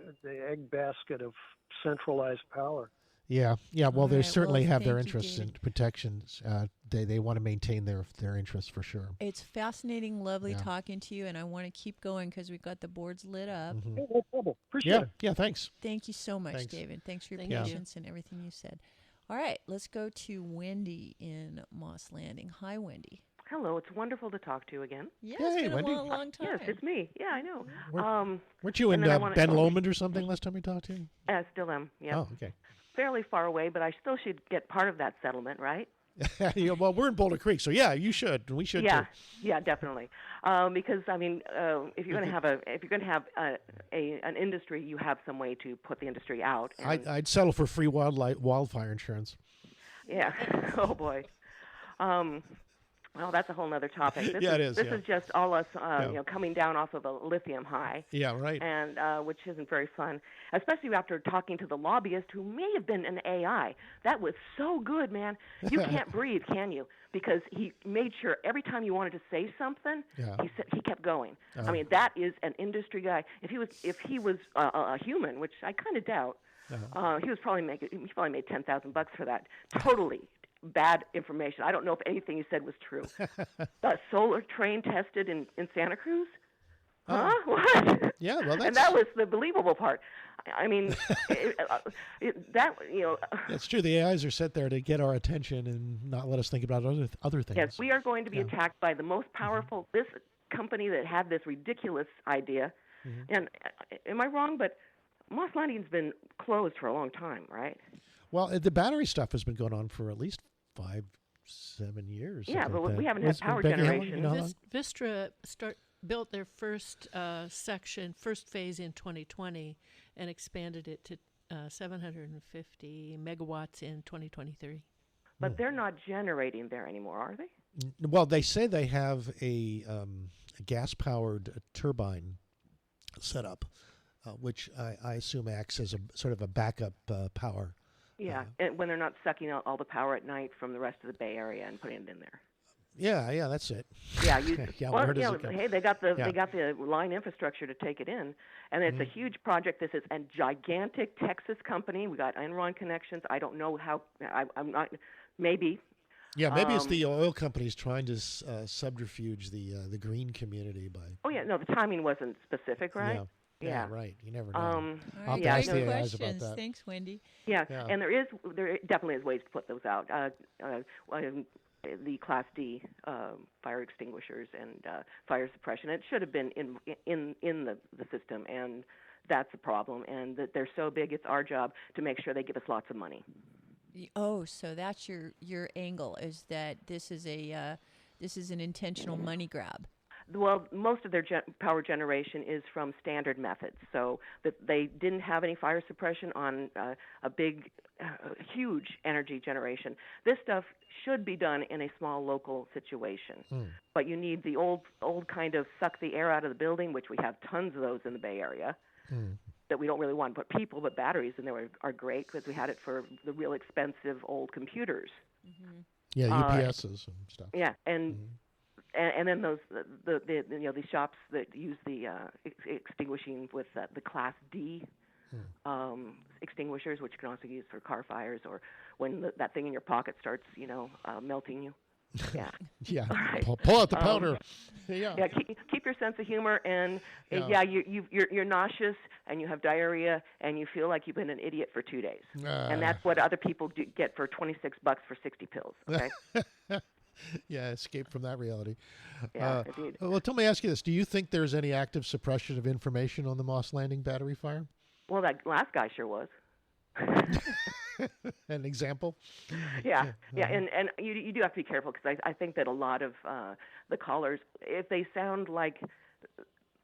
T: egg basket of centralized power.
C: Yeah. Well, they certainly have their interests in protections. They want to maintain their interests for sure.
B: It's fascinating, lovely talking to you, and I want to keep going because we've got the boards lit up.
T: No trouble. Appreciate it.
C: Yeah, thanks.
B: Thank you so much, David. Thanks for your patience and everything you said. All right, let's go to Wendy in Moss Landing. Hi, Wendy.
U: Hello, it's wonderful to talk to you again.
B: Yeah, it's been
C: Wendy.
B: a long time.
U: Yes, it's me. Yeah, I know.
C: Weren't you in Ben Lomond or something last time we talked to you?
U: I still am, yeah.
C: Oh, okay.
U: Fairly far away, but I still should get part of that settlement, right?
C: Well, we're in Boulder Creek, so yeah, you should. We should
U: Yeah,
C: too.
U: yeah, definitely. Because I mean, if you're going to have an industry, you have some way to put the industry out. And
C: I'd settle for free wildfire insurance.
U: yeah. Oh boy. Well, that's a whole other topic. This
C: it is.
U: This is just all us, coming down off of a lithium high.
C: Yeah, right.
U: And which isn't very fun, especially after talking to the lobbyist who may have been an AI. That was so good, man. You can't breathe, can you? Because he made sure every time you wanted to say something, he kept going. I mean, that is an industry guy. If he was a human, which I kind of doubt, he probably made $10,000 for that. Totally bad information. I don't know if anything he said was true. The solar train tested in Santa Cruz? Huh? What?
C: Yeah, well,
U: and that was the believable part. I mean,
C: It's true. The AIs are set there to get our attention and not let us think about other things.
U: Yes, we are going to be attacked by the most powerful, this company that had this ridiculous idea. And am I wrong? But Moss Landing's been closed for a long time, right?
C: Well, the battery stuff has been going on for at least 5-7 years.
U: Yeah, but we haven't had power generation.
S: Vistra built their first first phase in 2020 and expanded it to 750 megawatts in 2023.
U: But they're not generating there anymore, are they?
C: Well, they say they have a gas-powered turbine set up, which I assume acts as a sort of a backup power.
U: Yeah, and when they're not sucking out all the power at night from the rest of the Bay Area and putting it in there.
C: Yeah, that's it.
U: Yeah,
C: where does it go?
U: Hey, they got the line infrastructure to take it in, and it's a huge project. This is a gigantic Texas company. We got Enron connections. I don't know how. I'm not. Maybe.
C: Yeah, maybe it's the oil companies trying to subterfuge the green community by.
U: Oh yeah, no, the timing wasn't specific, right?
C: Yeah, right. You never know.
B: All right,
C: ask
B: great
C: the AIs
B: questions.
C: about that.
B: Thanks, Wendy.
U: Yeah, and there definitely is ways to put those out. The Class D fire extinguishers and fire suppression. It should have been in the system, and that's a problem. And that they're so big, it's our job to make sure they give us lots of money.
B: Oh, so that's your angle, is that this is an intentional money grab.
U: Well, most of their power generation is from standard methods, so that they didn't have any fire suppression on a big, huge energy generation. This stuff should be done in a small local situation, but you need the old kind of suck the air out of the building, which we have tons of those in the Bay Area. That we don't really want to put people, but batteries in there are great because we had it for the real expensive old computers.
C: Yeah, UPSs and stuff.
U: Yeah, and then these shops that use the extinguishing with the Class D extinguishers, which you can also use for car fires or when that thing in your pocket starts, melting you. Yeah.
C: Yeah.
U: Right.
C: Pull out the powder.
U: Yeah. Keep your sense of humor, and you're nauseous and you have diarrhea and you feel like you've been an idiot for 2 days, and that's what other people get for $26 for 60 pills. Okay.
C: Yeah, escape from that reality.
U: Yeah, indeed.
C: Well, let me ask you this: do you think there's any active suppression of information on the Moss Landing battery fire?
U: Well, that last guy sure was.
C: An example?
U: Yeah. And you do have to be careful because I think that a lot of the callers, if they sound like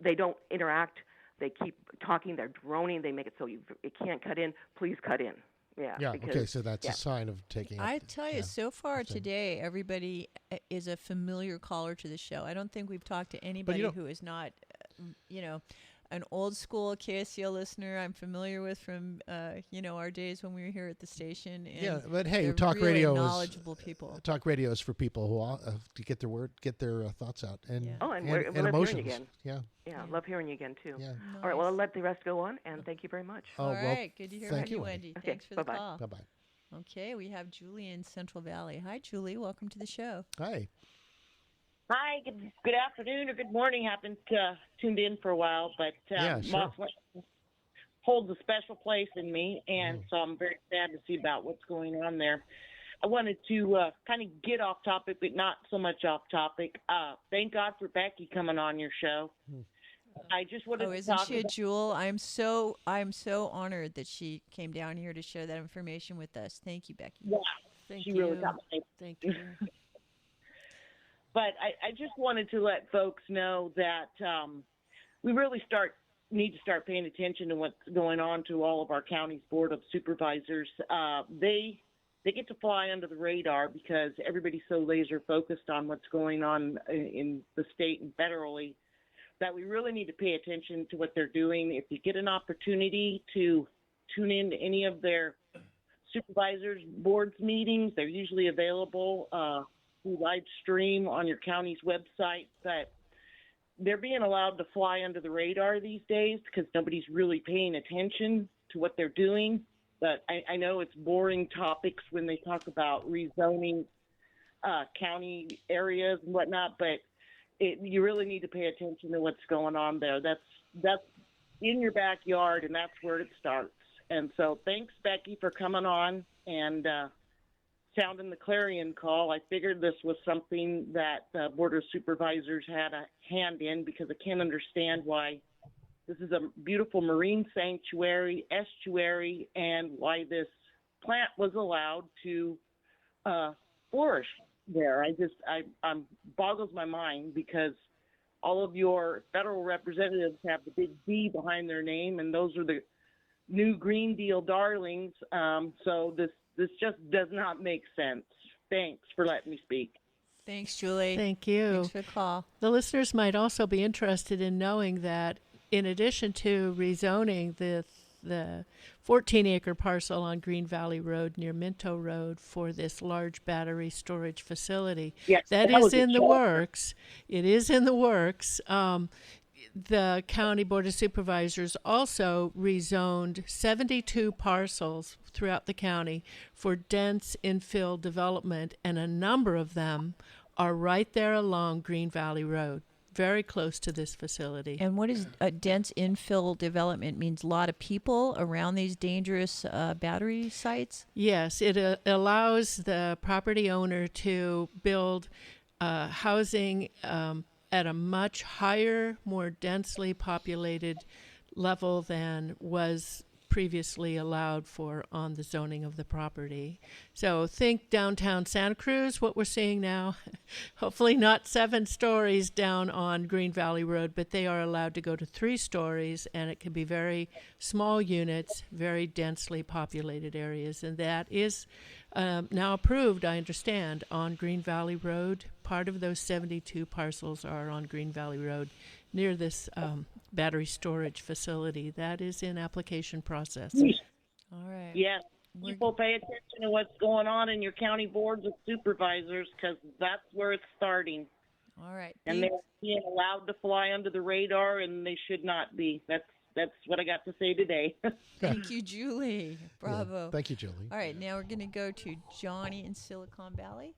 U: they don't interact, they keep talking, they're droning, they make it so it can't cut in. Please cut in. Yeah.
C: Okay, so that's a sign of taking.
B: I tell you, so far today, everybody is a familiar caller to the show. I don't think we've talked to anybody who is not, an old school KSCL listener I'm familiar with from, our days when we were here at the station. And
C: but hey,
B: talk
C: radio
B: really knowledgeable people.
C: Talk radio is for people who to get their thoughts out and
U: and
C: emotions.
U: Hearing you again. Yeah, love hearing you again too.
C: Yeah.
U: Nice. All right, well, I'll let the rest go on, and thank you very much.
B: All right, good to hear from you, Wendy.
U: Okay,
B: Thanks for the
U: bye-bye.
B: call.
C: Bye-bye.
B: Okay, we have Julie in Central Valley. Hi, Julie. Welcome to the show.
C: Hi.
F: Hi, good afternoon or good morning. Haven't tuned in for a while, but Moss holds a special place in me, and so I'm very sad to see about what's going on there. I wanted to kind of get off topic, but not so much off topic. Thank God for Becky coming on your show. I just wanted to
B: isn't
F: talk
B: she a
F: about,
B: jewel? I'm so honored that she came down here to share that information with us. Thank you, Becky.
F: Yeah,
S: Thank
F: she
S: you.
F: really got my
S: Thank you.
F: But I just wanted to let folks know that we really need to start paying attention to what's going on to all of our county's board of supervisors. They get to fly under the radar because everybody's so laser focused on what's going on in the state and federally that we really need to pay attention to what they're doing. If you get an opportunity to tune in to any of their supervisors boards meetings, they're usually available through live stream on your county's website. But they're being allowed to fly under the radar these days because nobody's really paying attention to what they're doing. But I know it's boring topics when they talk about rezoning county areas and whatnot, but you really need to pay attention to what's going on there. That's in your backyard, and that's where it starts. And so thanks, Becky, for coming on and sounding the clarion call. I figured this was something that the Board of Supervisors had a hand in because I can't understand why this is a beautiful marine sanctuary, estuary, and why this plant was allowed to flourish there. I'm boggles my mind because all of your federal representatives have the big D behind their name, and those are the new Green Deal darlings. So this just does not make sense. Thanks for letting me speak.
B: Thanks, Julie.
S: Thank you.
B: Thanks for the call.
S: The listeners might also be interested in knowing that in addition to rezoning the 14-acre parcel on Green Valley Road near Minto Road for this large battery storage facility,
F: yes,
S: that is in the works. It is in the works. The County Board of Supervisors also rezoned 72 parcels throughout the county for dense infill development, and a number of them are right there along Green Valley Road, very close to this facility.
B: And what is a dense infill development? Means a lot of people around these dangerous battery sites?
S: Yes, it allows the property owner to build housing at a much higher, more densely populated level than was previously allowed for on the zoning of the property. So think downtown Santa Cruz, what we're seeing now. Hopefully not 7 stories down on Green Valley Road, but they are allowed to go to 3 stories, and it can be very small units, very densely populated areas. And that is now approved, I understand, on Green Valley Road. Part of those 72 parcels are on Green Valley Road near this battery storage facility. That is in application process.
B: All right.
F: Yes. People pay attention to what's going on in your county boards of supervisors because that's where it's starting.
B: All right.
F: And they're being allowed to fly under the radar, and they should not be. That's what I got to say today.
B: Thank you, Julie. Bravo.
C: Yeah. Thank you, Julie.
B: All right, now we're going to go to Johnny in Silicon Valley.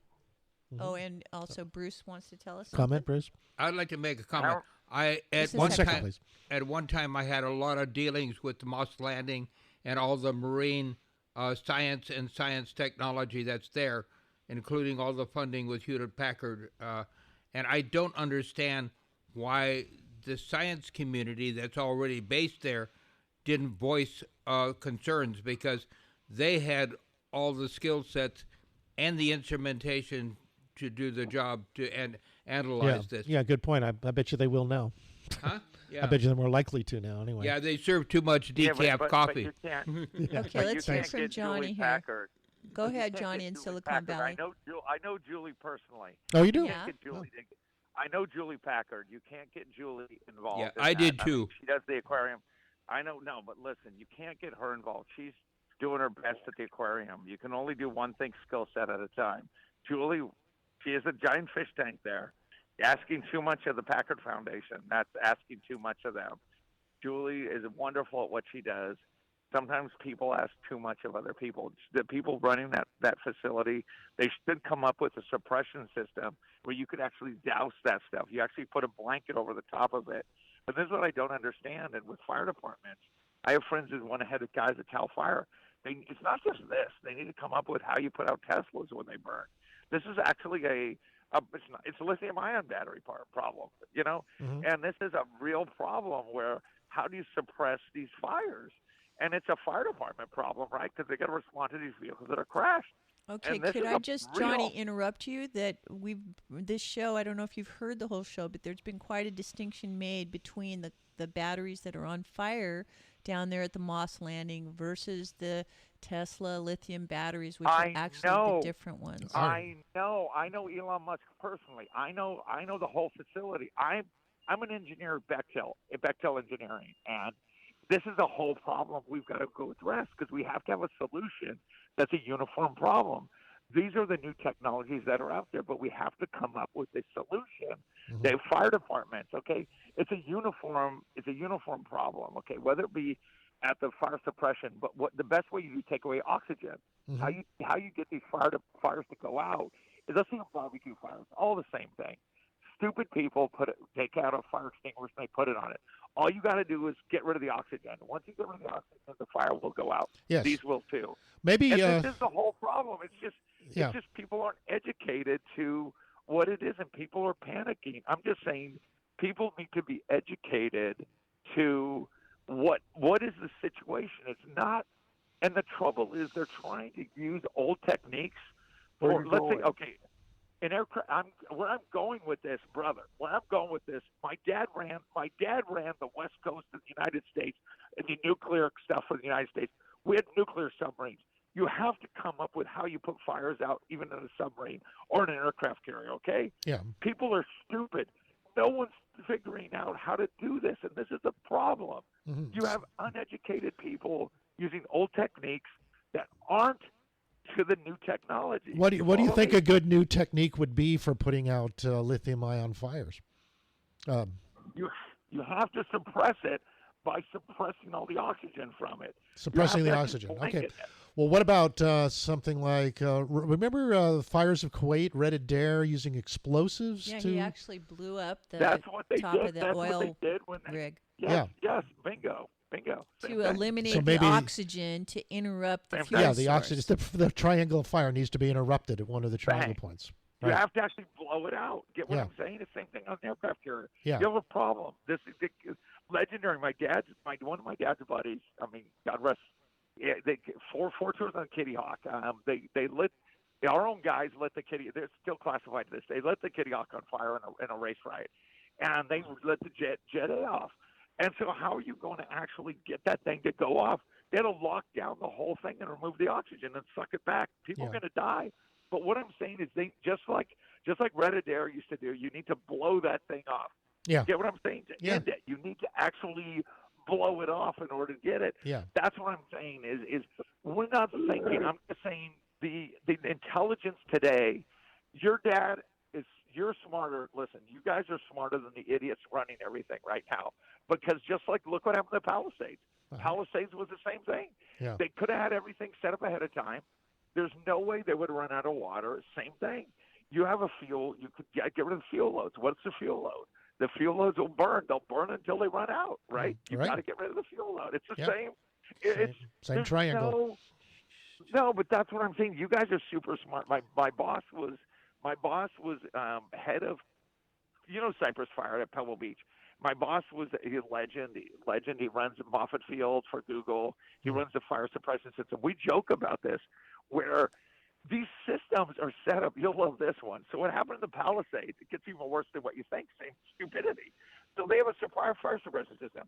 B: Mm-hmm. Oh, and also Bruce wants to tell us
C: Comment,
B: something.
C: Bruce?
N: I'd like to make a comment.
C: At
N: one time, I had a lot of dealings with Moss Landing and all the marine science and science technology that's there, including all the funding with Hewlett-Packard. And I don't understand why the science community that's already based there didn't voice concerns, because they had all the skill sets and the instrumentation to do the job and analyze this.
C: Yeah, good point. I bet you they will now.
N: Huh? Yeah.
C: I bet you they're more likely to now anyway.
N: Yeah, they serve too much decaf coffee.
B: You can't, Okay, let's hear from Johnny here.
E: Packard.
B: Go ahead, Johnny in Silicon Valley.
E: I know Julie personally.
C: Oh, you do?
B: Yeah.
E: I know Julie Packard. You can't get Julie involved.
N: Yeah,
E: in
N: I
E: that.
N: did too.
E: She does the aquarium. I know, no, but listen, you can't get her involved. She's doing her best at the aquarium. You can only do one thing skill set at a time. Julie, she is a giant fish tank there. Asking too much of the Packard Foundation. That's asking too much of them. Julie is wonderful at what she does. Sometimes people ask too much of other people. The people running that facility, they should come up with a suppression system where you could actually douse that stuff. You actually put a blanket over the top of it. But this is what I don't understand. And with fire departments, I have friends who went ahead of guys at Cal Fire. It's not just this. They need to come up with how you put out Teslas when they burn. This is actually it's a lithium-ion battery problem, you know? Mm-hmm. And this is a real problem where how do you suppress these fires? And it's a fire department problem, right? Because they got to respond to these vehicles that are crashed.
B: Okay,
E: this
B: could
E: is
B: I
E: a
B: just,
E: real-
B: Johnny, interrupt you? That this show, I don't know if you've heard the whole show, but there's been quite a distinction made between the batteries that are on fire down there at the Moss Landing versus the Tesla lithium batteries, which are actually the different ones.
E: I know Elon Musk personally. I know the whole facility. I'm an engineer at Bechtel Engineering, and this is a whole problem we've got to go address because we have to have a solution that's a uniform problem. These are the new technologies that are out there, but we have to come up with a solution. They have fire departments, okay? It's a uniform problem, okay? Whether it be at the fire suppression, but the best way you take away oxygen, how you get these fires to go out is, let's see, barbecue fires, all the same thing. Stupid people take out a fire extinguisher and they put it on it. All you got to do is get rid of the oxygen. Once you get rid of the oxygen, the fire will go out.
C: Yes.
E: These will too.
C: Maybe
E: and this is the whole problem. It's just people aren't educated to what it is, and people are panicking. I'm just saying people need to be educated to what is the situation. It's not, and the trouble is they're trying to use old techniques.
J: Where
E: Let's say, okay, in aircraft. Where I'm going with this, brother. Where I'm going with this. My dad ran the west coast of the United States and the nuclear stuff for the United States. We had nuclear submarines. You have to come up with how you put fires out, even in a submarine or in an aircraft carrier. Okay?
C: Yeah.
E: People are stupid. No one's figuring out how to do this, and this is the problem. You have uneducated people using old techniques that aren't to the new technology.
C: What do you think a good new technique would be for putting out lithium-ion fires?
E: You have to suppress it by suppressing all the oxygen from it.
C: Suppressing the oxygen. Okay. Well, what about something like, remember fires of Kuwait, Red Adair using explosives?
B: Yeah,
C: to...
B: he actually blew up the top of the
E: That's
B: oil
E: what they did when
B: rig.
E: Yes, bingo.
B: To eliminate the oxygen to interrupt the fuel
C: the oxygen, the triangle of fire needs to be interrupted at one of the triangle points.
E: You have to actually blow it out. Get what I'm saying? The same thing on the aircraft carrier.
C: Yeah.
E: You have a problem. This is legendary. One of my dad's buddies. I mean, God rest. Yeah, they four tours on Kitty Hawk. They lit. Our own guys lit the Kitty. They're still classified to this. They lit the Kitty Hawk on fire in a race riot, and they lit the Jet A off. And so, how are you going to actually get that thing to go off? They had to lock down the whole thing and remove the oxygen and suck it back. People are going to die. But what I'm saying is, they just like Red Adair used to do. You need to blow that thing off.
C: Yeah.
E: You get what I'm saying? To end it, you need to actually blow it off in order to get it.
C: Yeah.
E: That's what I'm saying is we're not thinking. I'm just saying the intelligence today. You're smarter. Listen, you guys are smarter than the idiots running everything right now. Because just like, look what happened to Palisades. Palisades was the same thing.
C: Yeah.
E: They could have had everything set up ahead of time. There's no way they would have run out of water. Same thing. You have a fuel. You could get rid of the fuel loads. What's the fuel load? The fuel loads will burn. They'll burn until they run out, right? You've got to get rid of the fuel load. It's the same.
C: Same triangle.
E: No, but that's what I'm saying. You guys are super smart. My boss was head of, Cypress Fire at Pebble Beach. My boss was a legend. He runs Moffett Field for Google. He runs the fire suppression system. We joke about this, where these systems are set up. You'll love this one. So what happened in the Palisades? It gets even worse than what you think. Same stupidity. So they have a fire suppression system.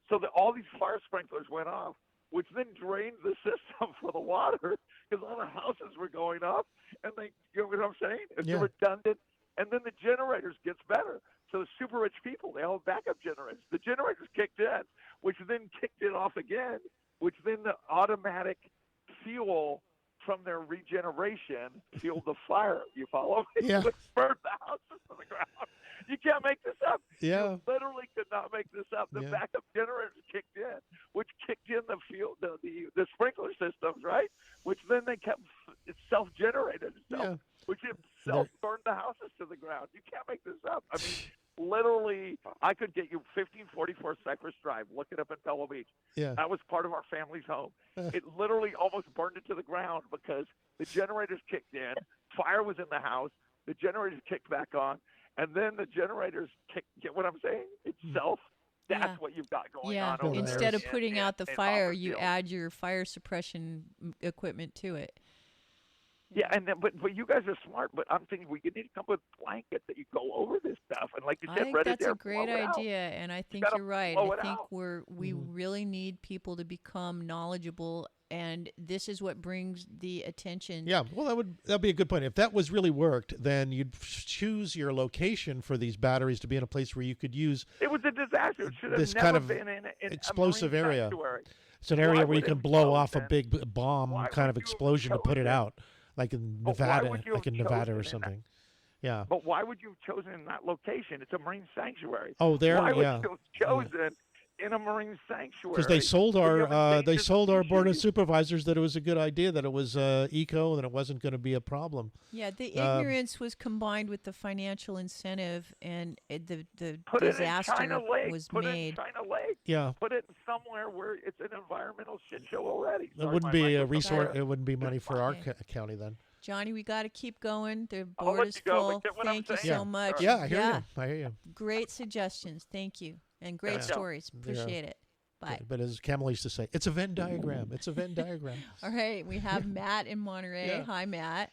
E: So all these fire sprinklers went off, which then drained the system for the water because all the houses were going up. And you know what I'm saying? It's redundant. And then the generators gets better. So the super rich people, they all have backup generators. The generators kicked in, which then kicked it off again, which then the automatic fuel from their regeneration fueled the fire. You follow me?
C: Yeah.
E: Which burned the houses to the ground. You can't make this up.
C: Yeah.
E: You literally could not make this up. The backup generators kicked in, which kicked in the fuel, the sprinkler systems, right? Which then they kept self-generated, which itself burned the houses to the ground. You can't make this up. I mean, literally, I could get you 1544 Cypress Drive. Look it up in Pebble Beach.
C: Yeah.
E: That was part of our family's home. It literally almost burned it to the ground because the generators kicked in. Fire was in the house. The generators kicked back on. And then the generators get what I'm saying? Itself. That's what you've got going on over there.
B: Instead of putting out the fire, you add your fire suppression equipment to it.
E: Yeah, and then, but you guys are smart. But I'm thinking we need to come up with blankets that you go over this stuff, and like you
B: I
E: said,
B: think
E: Red
B: that's
E: Adair,
B: a great
E: blow it out.
B: idea, and I think
E: gotta
B: you're right.
E: blow
B: I
E: it
B: think
E: out.
B: we really need people to become knowledgeable, and this is what brings the attention.
C: Yeah, well, that'd be a good point. If that was really worked, then you'd choose your location for these batteries to be in a place where you could use
E: It was a disaster. It should have
C: this
E: never
C: kind of
E: been in
C: explosive
E: a marine
C: area.
E: sanctuary.
C: It's an
E: Why
C: area where
E: would
C: you can
E: it
C: blow
E: explode
C: off a
E: then?
C: big bomb kind of explosion to put it out, like in
E: But why
C: Nevada,
E: would you
C: like in
E: have
C: Nevada or
E: chosen in that-
C: something. Yeah.
E: But why would you have chosen in that location? It's a marine sanctuary.
C: Oh, there,
E: Why would
C: yeah.
E: you have chosen in a marine sanctuary?
C: Because they sold
E: where you have
C: our
E: endangered
C: board of
E: species?
C: supervisors that it was a good idea, that it was eco, and it wasn't going to be a problem.
B: Yeah, the ignorance was combined with the financial incentive, and the
E: Put it in
B: disaster
E: China Lake.
B: was
E: Put
B: made.
E: it in China Lake.
C: Yeah.
E: Put it somewhere where it's an environmental shit show already.
C: It wouldn't be a resource. It wouldn't be money for our county then.
B: Johnny, we got to keep going. The
E: I'll
B: board
E: let
B: is
E: you go, but
B: full.
E: get what I'm
B: Thank you
E: saying?
B: so much.
C: Yeah, I hear you. I hear you.
B: Great suggestions. Thank you. And great
C: Yeah.
B: stories.
C: Yeah.
B: Appreciate it. Bye.
C: But as Kamala used to say, it's a Venn diagram. It's a Venn diagram.
B: All right. We have Matt in Monterey.
C: Yeah.
B: Hi, Matt.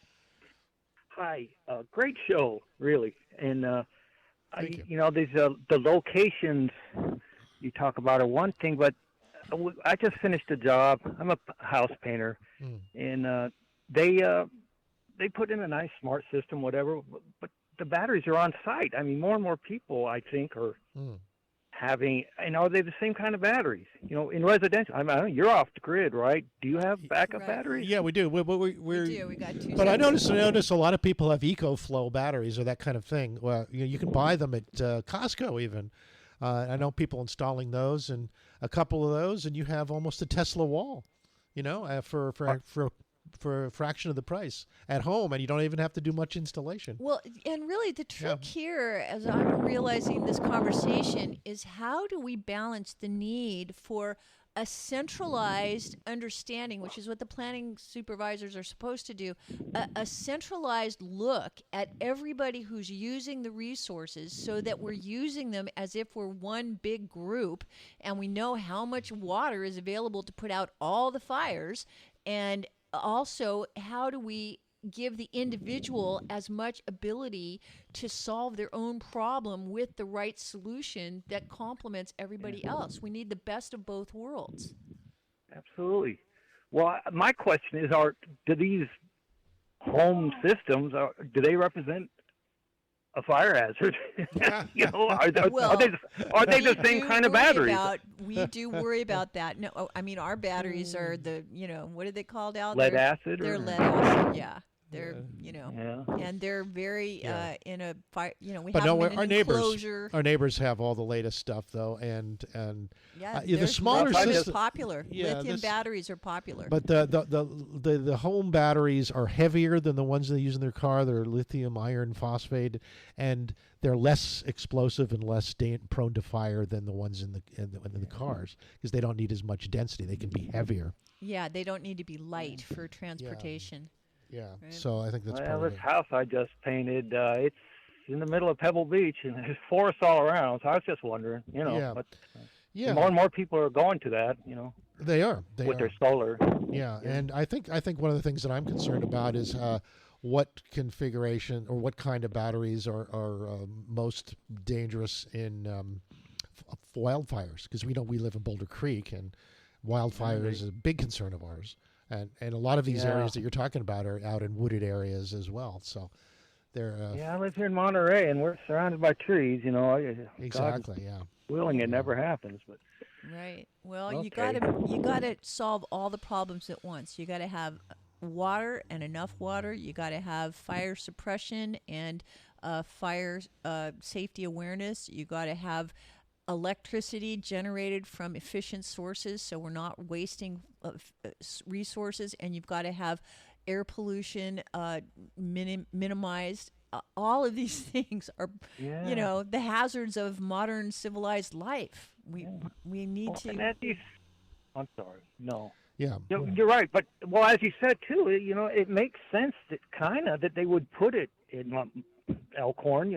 H: Hi, great show, really. And
C: Thank you.
H: you know, these the locations you talk about are one thing, but I just finished a job. I'm a house painter, and they put in a nice smart system, whatever. But the batteries are on site. I mean, more and more people, I think, are having. And are they the same kind of batteries? You know, in residential, I mean, you're off the grid, right? Do you have backup batteries?
C: Yeah, we do. We
B: do. We got two.
C: But I noticed a lot of people have EcoFlow batteries or that kind of thing. Well, you can buy them at Costco even. I know people installing those, and a couple of those, and you have almost a Tesla wall. You know, for a fraction of the price at home, and you don't even have to do much installation.
B: Well, and really the trick here, as I'm realizing this conversation, is how do we balance the need for a centralized understanding, which is what the planning supervisors are supposed to do, a centralized look at everybody who's using the resources so that we're using them as if we're one big group and we know how much water is available to put out all the fires, and also how do we give the individual as much ability to solve their own problem with the right solution that complements everybody else. We need the best of both worlds.
H: Absolutely. Well, my question is: do these home systems do they represent a fire hazard? You know, are they the same kind of batteries?
B: We do worry about that. No, I mean our batteries are the what are they called out
H: lead
B: there?
H: acid.
B: They're lead acid. Yeah. They're and they're very in a fire. You know, we
C: but
B: have
C: no,
B: them in
C: our
B: an
C: neighbors,
B: enclosure.
C: our neighbors have all the latest stuff though, and the
B: there's
C: smaller
B: lithium
C: systems.
B: is popular. Lithium batteries are popular.
C: But the home batteries are heavier than the ones they use in their car. They're lithium iron phosphate, and they're less explosive and less prone to fire than the ones in the cars, because they don't need as much density. They can be heavier.
B: Yeah, they don't need to be light for transportation.
C: Yeah,
B: right?
C: so I think that's part of
H: this
C: it.
H: house I just painted, it's in the middle of Pebble Beach, and there's forests all around. So I was just wondering, but more and more people are going to that,
C: They are.
H: With their solar.
C: Yeah, and I think one of the things that I'm concerned about is what configuration or what kind of batteries are most dangerous in wildfires, because we live in Boulder Creek, and wildfire is a big concern of ours. And a lot of these areas that you're talking about are out in wooded areas as well. So they're
H: I live here in Monterey, and we're surrounded by trees.
C: Exactly.
H: God willing, it never happens. But
B: right. Well, you gotta solve all the problems at once. You gotta have water and enough water. You gotta have fire suppression and fire safety awareness. You gotta have electricity generated from efficient sources, so we're not wasting resources, and you've got to have air pollution minimized. All of these things are, the hazards of modern civilized life. We need to.
H: I'm sorry. No.
C: Yeah.
H: You're right, but as you said too, it makes sense that they would put it in Elkhorn.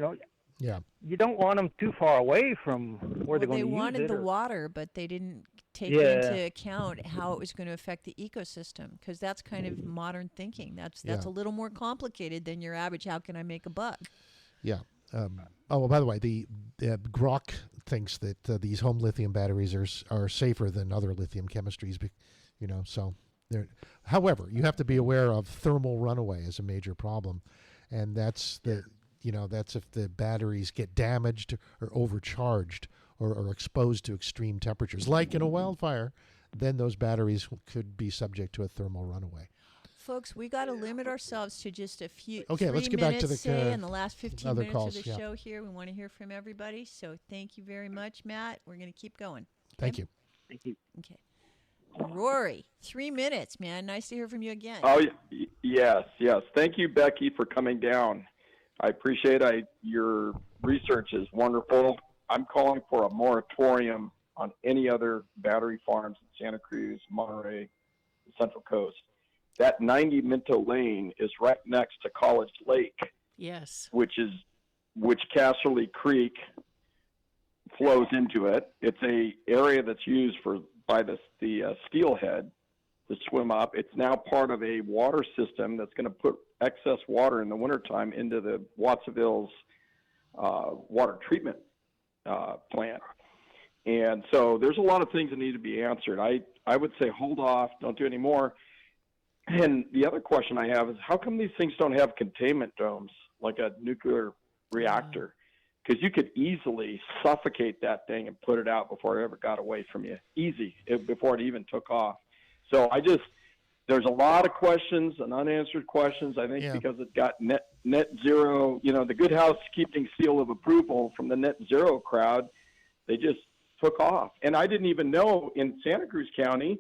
C: Yeah.
H: You don't want them too far away from where they're going to use it.
B: They wanted the water, but they didn't take into account how it was going to affect the ecosystem, because that's kind of modern thinking. That's a little more complicated than your average, how can I make a buck?
C: Yeah. Well, by the way, the Grok thinks that these home lithium batteries are safer than other lithium chemistries, so however, you have to be aware of thermal runaway as a major problem, and that's that's if the batteries get damaged or overcharged or exposed to extreme temperatures, like in a wildfire, then those batteries could be subject to a thermal runaway.
B: Folks, we got to limit ourselves to just a few.
C: Okay, let's get back to the
B: in the last 15 minutes
C: calls,
B: of the show here. We want to hear from everybody. So thank you very much, Matt. We're going to keep going. Okay?
C: Thank you.
H: Thank you.
B: Okay. Rory, 3 minutes, man. Nice to hear from you again.
J: Oh, yes. Thank you, Becky, for coming down. I appreciate your research is wonderful. I'm calling for a moratorium on any other battery farms in Santa Cruz, Monterey, the Central Coast. That 90 Minto Lane is right next to College Lake.
S: Yes.
J: Which Casterly Creek flows into it. It's a area that's used by the steelhead to swim up. It's now part of a water system that's going to put excess water in the wintertime into the Watsonville's water treatment plant. And so there's a lot of things that need to be answered. I would say hold off, don't do any more. And the other question I have is, how come these things don't have containment domes like a nuclear reactor? Because you could easily suffocate that thing and put it out before it ever got away from you. Before it even took off. So there's a lot of questions and unanswered questions, I think, because it got net zero, the good housekeeping seal of approval from the net zero crowd. They just took off. And I didn't even know in Santa Cruz County,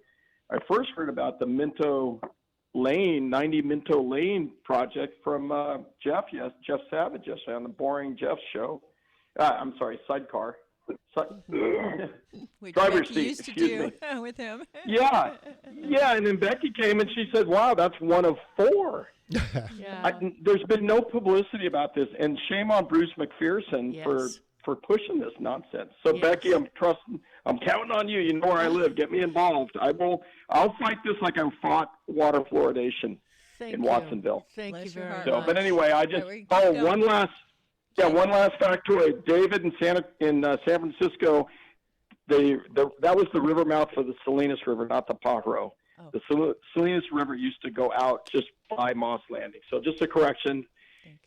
J: I first heard about the 90 Minto Lane project from Jeff Savage yesterday on the Boring Jeff show. I'm sorry, Sidecar.
B: Which
J: Driver's
B: Becky
J: seat,
B: used to
J: excuse
B: do
J: me.
B: with him.
J: Yeah, and then Becky came and she said, wow, that's one of 4. There's been no publicity about this, and shame on Bruce McPherson for pushing this nonsense. So Becky, I'm counting on you. You know where I live. Get me involved. I'll fight this like I fought water fluoridation in Watsonville.
S: Thank you very much.
J: But anyway, one last factoid. David in San Francisco, that was the river mouth for the Salinas River, not the Pajaro. The Salinas River used to go out just by Moss Landing. So just a correction.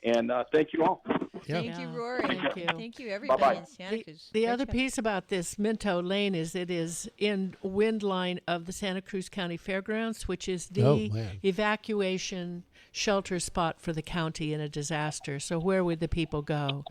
J: And thank you all.
B: Thank you, Rory. Thank you, everybody
J: Bye-bye.
B: in Santa Cruz.
S: The other piece about this Minto Lane is it is in wind line of the Santa Cruz County Fairgrounds, which is the evacuation shelter spot for the county in a disaster. So where would the people go?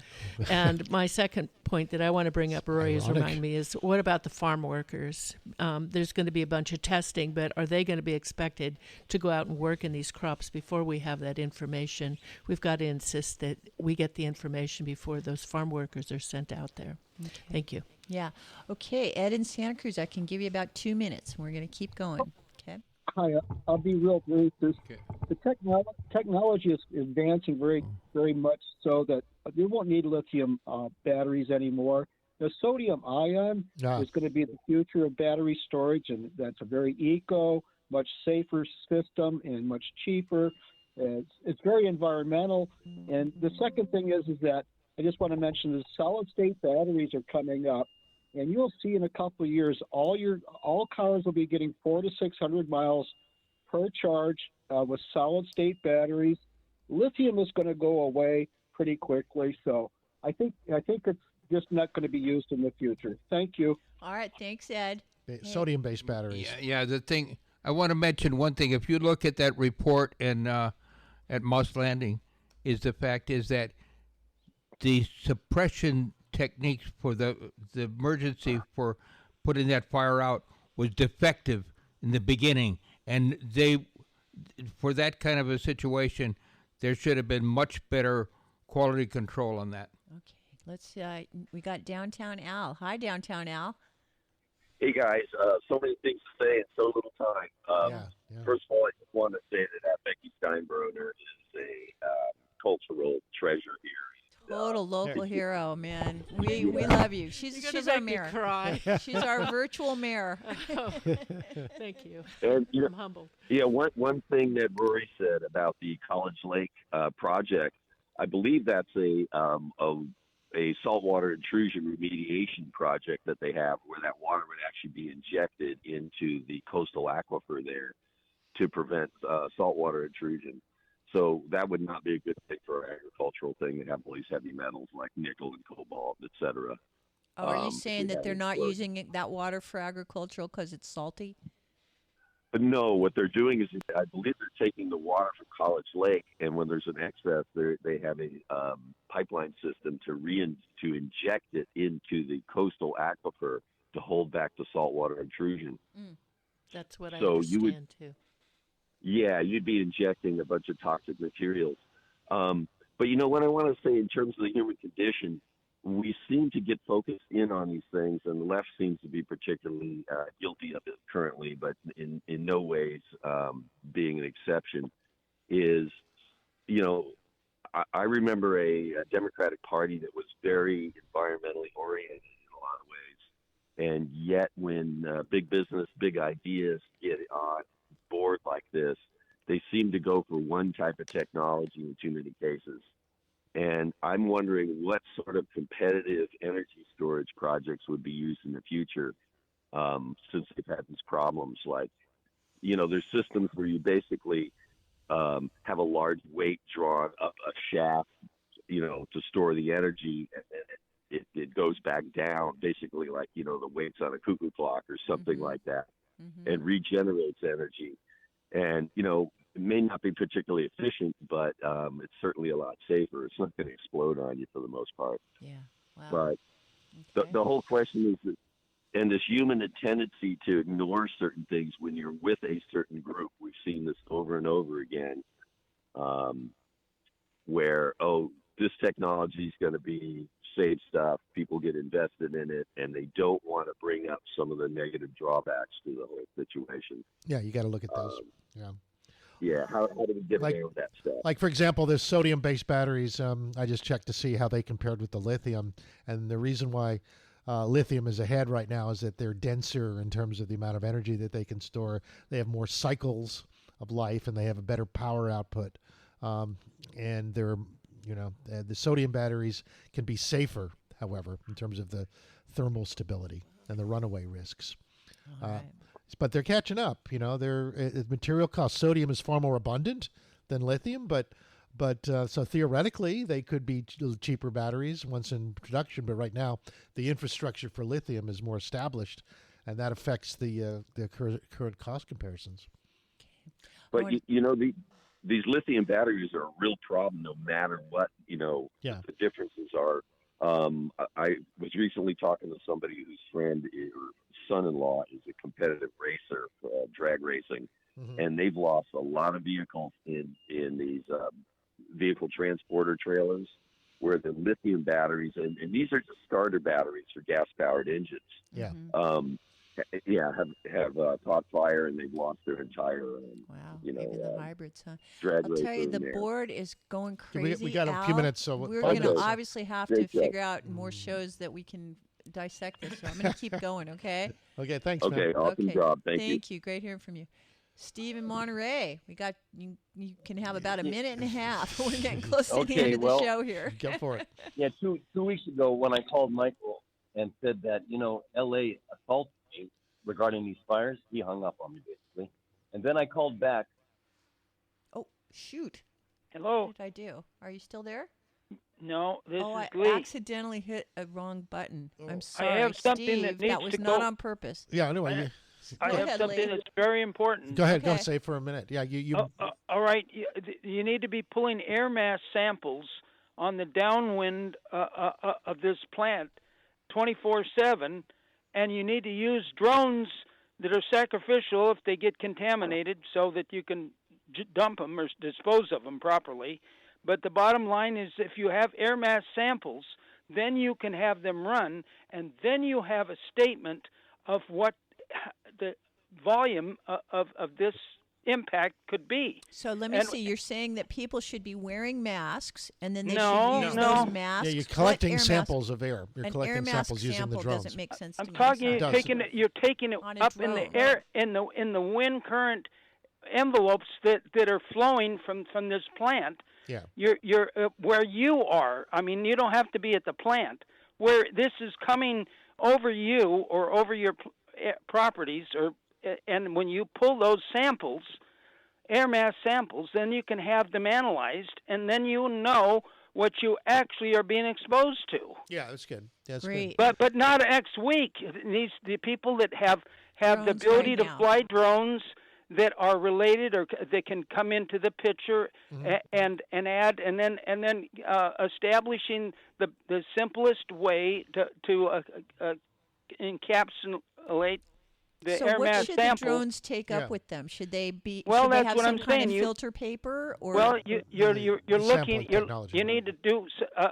S: And my second point that I want to bring up, Rory, is remind me, is what about the farm workers? There's going to be a bunch of testing, but are they going to be expected to go out and work in these crops before we have that information? We've got to insist that we get the information before those farm workers are sent out there.
B: Okay.
S: Thank you.
B: Yeah. Okay, Ed in Santa Cruz, I can give you about 2 minutes. We're going to keep going. Okay.
G: Hi, I'll be real brief. The technology is advancing very, very much so that they won't need lithium batteries anymore. The sodium ion is going to be the future of battery storage, and that's a very much safer system and much cheaper. It's very environmental. And the second thing is that I just want to mention the solid-state batteries are coming up, and you'll see in a couple of years all cars will be getting 400 to 600 miles per charge with solid-state batteries. Lithium is going to go away pretty quickly, so I think it's just not going to be used in the future. Thank you.
B: All right, thanks, Ed.
C: Sodium-based batteries.
N: Yeah. The thing I want to mention one thing. If you look at that report at Moss Landing, the fact is that the suppression techniques for the emergency for putting that fire out was defective in the beginning, and for that kind of a situation, there should have been much better quality control on that.
B: Okay, let's. We got Downtown Al. Hi, Downtown Al.
V: Hey guys, so many things to say in so little time. First of all, I just wanted to say that Becky Steinbruner is a cultural treasure here.
B: total local hero, man. We love you. She's our mayor.
S: Cry.
B: She's our virtual mayor.
S: Oh, thank you.
V: And,
S: I'm humbled.
V: Yeah, one thing that Rory said about the College Lake project, I believe that's a saltwater intrusion remediation project that they have, where that water would actually be injected into the coastal aquifer there to prevent saltwater intrusion. So that would not be a good thing for our agricultural thing. They have all these heavy metals like nickel and cobalt, et cetera.
B: Oh, are you saying that they're not using that water for agricultural because it's salty?
V: But no, what they're doing is, I believe they're taking the water from College Lake, and when there's an excess, they have a pipeline system to inject it into the coastal aquifer to hold back the saltwater intrusion.
S: That's what I understand too.
V: Yeah, you'd be injecting a bunch of toxic materials. But what I want to say in terms of the human condition, we seem to get focused in on these things, and the left seems to be particularly guilty of it currently, but in no ways being an exception, is, I remember a Democratic Party that was very environmentally oriented in a lot of ways. And yet when big business, big ideas get on board like this, they seem to go for one type of technology in too many cases. And I'm wondering what sort of competitive energy storage projects would be used in the future, since they've had these problems. Like, there's systems where you basically have a large weight drawn up a shaft, to store the energy, and then it goes back down, basically like, the weights on a cuckoo clock or something like that, and regenerates energy. And, it may not be particularly efficient, but it's certainly a lot safer. It's not going to explode on you for the most part.
B: Yeah.
V: But
B: Wow.
V: the whole question is that, and this human tendency to ignore certain things when you're with a certain group. We've seen this over and over again, where, this technology is going to be safe stuff. People get invested in it, and they don't want to bring up some of the negative drawbacks to the whole situation.
C: Yeah, you got to look at those.
V: Yeah, how do we get away with that stuff?
C: Like, for example, there's sodium-based batteries. I just checked to see how they compared with the lithium. And the reason why lithium is ahead right now is that they're denser in terms of the amount of energy that they can store. They have more cycles of life, and they have a better power output. And they're, the sodium batteries can be safer, however, in terms of the thermal stability and the runaway risks. But they're catching up. Their material cost. Sodium is far more abundant than lithium, but so theoretically they could be cheaper batteries once in production. But right now, the infrastructure for lithium is more established, and that affects the current cost comparisons.
V: But these lithium batteries are a real problem, no matter what the differences are. I was recently talking to somebody whose friend or son-in-law is a competitive racer, drag racing, and they've lost a lot of vehicles in these vehicle transporter trailers, where the lithium batteries, and these are just starter batteries for gas-powered engines. Have caught fire, and they've lost their entire
B: even the hybrids, huh?
V: Drag
B: I'll tell you, the
V: there.
B: board is going crazy.
C: We got a few minutes, so
B: we're going to obviously have to figure out more shows that we can dissect this. So I'm going to keep going. Okay.
C: Okay. Thanks.
V: Okay.
C: Man.
V: Awesome job.
B: Thank you. Great hearing from you. Steve in Monterey, we got you can have about a minute and a half. We're getting close to the end of the show here.
C: Go for it.
I: Yeah, two weeks ago when I called Michael and said that, L.A. assaulted me regarding these fires, he hung up on me basically. And then I called back.
B: Oh, shoot.
K: Hello.
B: What did I do? Are you still there?
K: No, this is
B: I
K: Lee.
B: accidentally hit a wrong button. I'm sorry,
K: I have something
B: Steve.
K: that needs
B: That was
K: to
B: not
K: go.
B: on purpose.
C: Yeah, anyway.
K: I have something that's very important.
C: Go ahead. Go say for a minute. Yeah, you.
K: All right. You need to be pulling air mass samples on the downwind of this plant 24/7, and you need to use drones that are sacrificial if they get contaminated, so that you can dump them or dispose of them properly. But the bottom line is, if you have air mass samples, then you can have them run, and then you have a statement of what the volume of this impact could be.
B: So let me see. You're saying that people should be wearing masks, and then they
K: No,
B: should use
K: no.
B: those masks.
C: Yeah, you're
B: What
C: collecting
B: air
C: samples
B: mask?
C: of air. You're
B: An
C: collecting
B: air mask
C: samples using the
B: sample
C: drones.
B: doesn't make sense to
K: I'm
B: me.
K: talking.
C: It does.
K: You're taking it
B: On a
K: up in the
B: drone.
K: air in the wind current envelopes that are flowing from this plant.
C: Yeah.
K: You're where you are. I mean, you don't have to be at the plant. Where this is coming over you or over your properties, and when you pull those samples, air mass samples, then you can have them analyzed, and then you know what you actually are being exposed to.
C: Yeah, that's good. That's
B: Great.
C: good.
K: But not next week. The people that have
B: Drones
K: the ability
B: right
K: to
B: now.
K: fly drones that are related or that can come into the picture and add and then establishing the simplest way to encapsulate the
B: So
K: air
B: what
K: mass
B: should
K: sample.
B: the drones take
C: Yeah.
B: up with them? Should they be?
K: Well,
B: should they
K: that's
B: have
K: what
B: some
K: I'm
B: kind
K: saying.
B: of filter paper? Or
K: Well, you're
C: the
K: looking.
C: sampling technology.
K: You need to do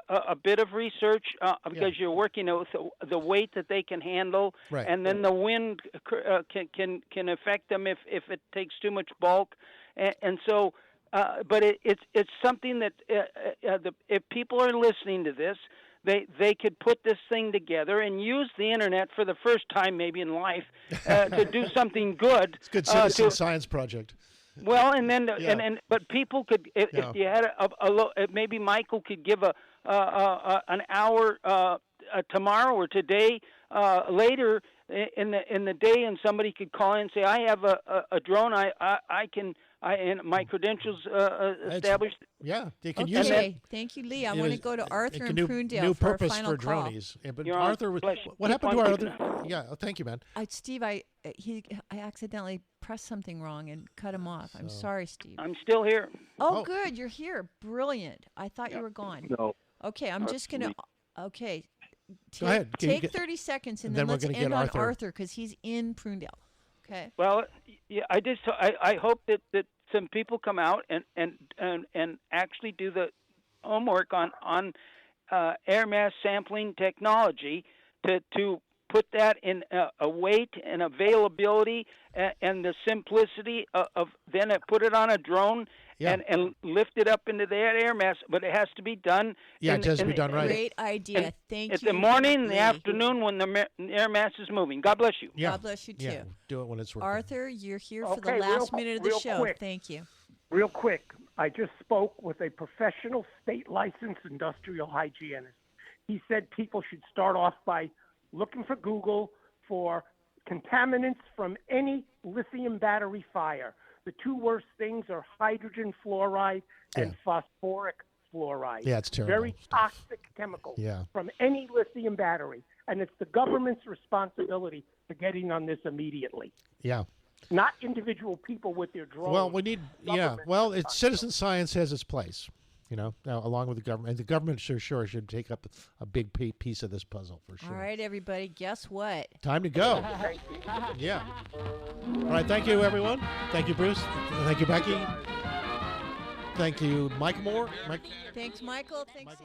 K: a bit of research because you're working with the weight that they can handle,
C: Right.
K: and then the wind can affect them if it takes too much bulk, and so. But it's something that if people are listening to this, they could put this thing together and use the internet for the first time maybe in life to do something good.
C: It's a good citizen science project.
K: Well, and then
C: Yeah.
K: but people could if you had maybe Michael could give an hour tomorrow or today later in the day, and somebody could call in and say, I have a drone. I can and my credentials established.
C: Yeah, they can
B: Okay,
C: use it.
B: thank you, Lee. I
C: It
B: want to
C: is-
B: go to Arthur
C: it
B: and
C: can do
B: Prunedale
C: new
B: for our
C: purpose
B: final
C: for
B: call.
C: dronies. Yeah, but
K: You're
C: Arthur,
K: on. Bless you.
C: what
K: Keep
C: happened to
K: on
C: our
K: keeping
C: other? Yeah, thank you, man.
B: Steve, I accidentally pressed something wrong and cut him off. I'm sorry, Steve.
K: I'm still here.
B: Oh, good. You're here. Brilliant. I thought you were gone.
Q: No.
B: Okay, I'm just going to. Okay.
C: Go ahead. Can you
B: Take
C: get-
B: 30 seconds and
C: and
B: then
C: then we're
B: let's
C: gonna
B: end
C: get
B: on
C: Arthur.
B: Arthur because he's in Prunedale. Okay.
K: Well, yeah, I hope that some people come out and actually do the homework on air mass sampling technology to put that in a weight and availability and the simplicity of then put it on a drone and lift it up into that air mass. But it has to be done.
C: Yeah, it has to be done right.
B: Great idea. Thank you.
K: At the morning and the
B: Lee.
K: afternoon when the air mass is moving. God bless you.
C: Yeah.
B: God bless you too.
C: Yeah, do it when it's working.
B: Arthur, you're here for the
L: Okay,
B: last minute of the
L: real
B: show.
L: quick.
B: Thank you.
L: Real quick, I just spoke with a professional state licensed industrial hygienist. He said people should start off by looking for Google for contaminants from any lithium battery fire. The two worst things are hydrogen fluoride and phosphoric fluoride.
C: Yeah, it's terrible
L: Very toxic chemicals from any lithium battery. And it's the government's responsibility for getting on this immediately.
C: Yeah.
L: Not individual people with their drones.
C: Well, we need. Yeah. Well, it's citizen science has its place. Now, along with the government, and the government sure should take up a big piece of this puzzle for sure.
B: All right, everybody. Guess what?
C: Time to go. Yeah. All right. Thank you, everyone. Thank you, Bruce. Thank you, Becky. Thank you, Michael Moore.
B: Thanks, Michael. Thanks.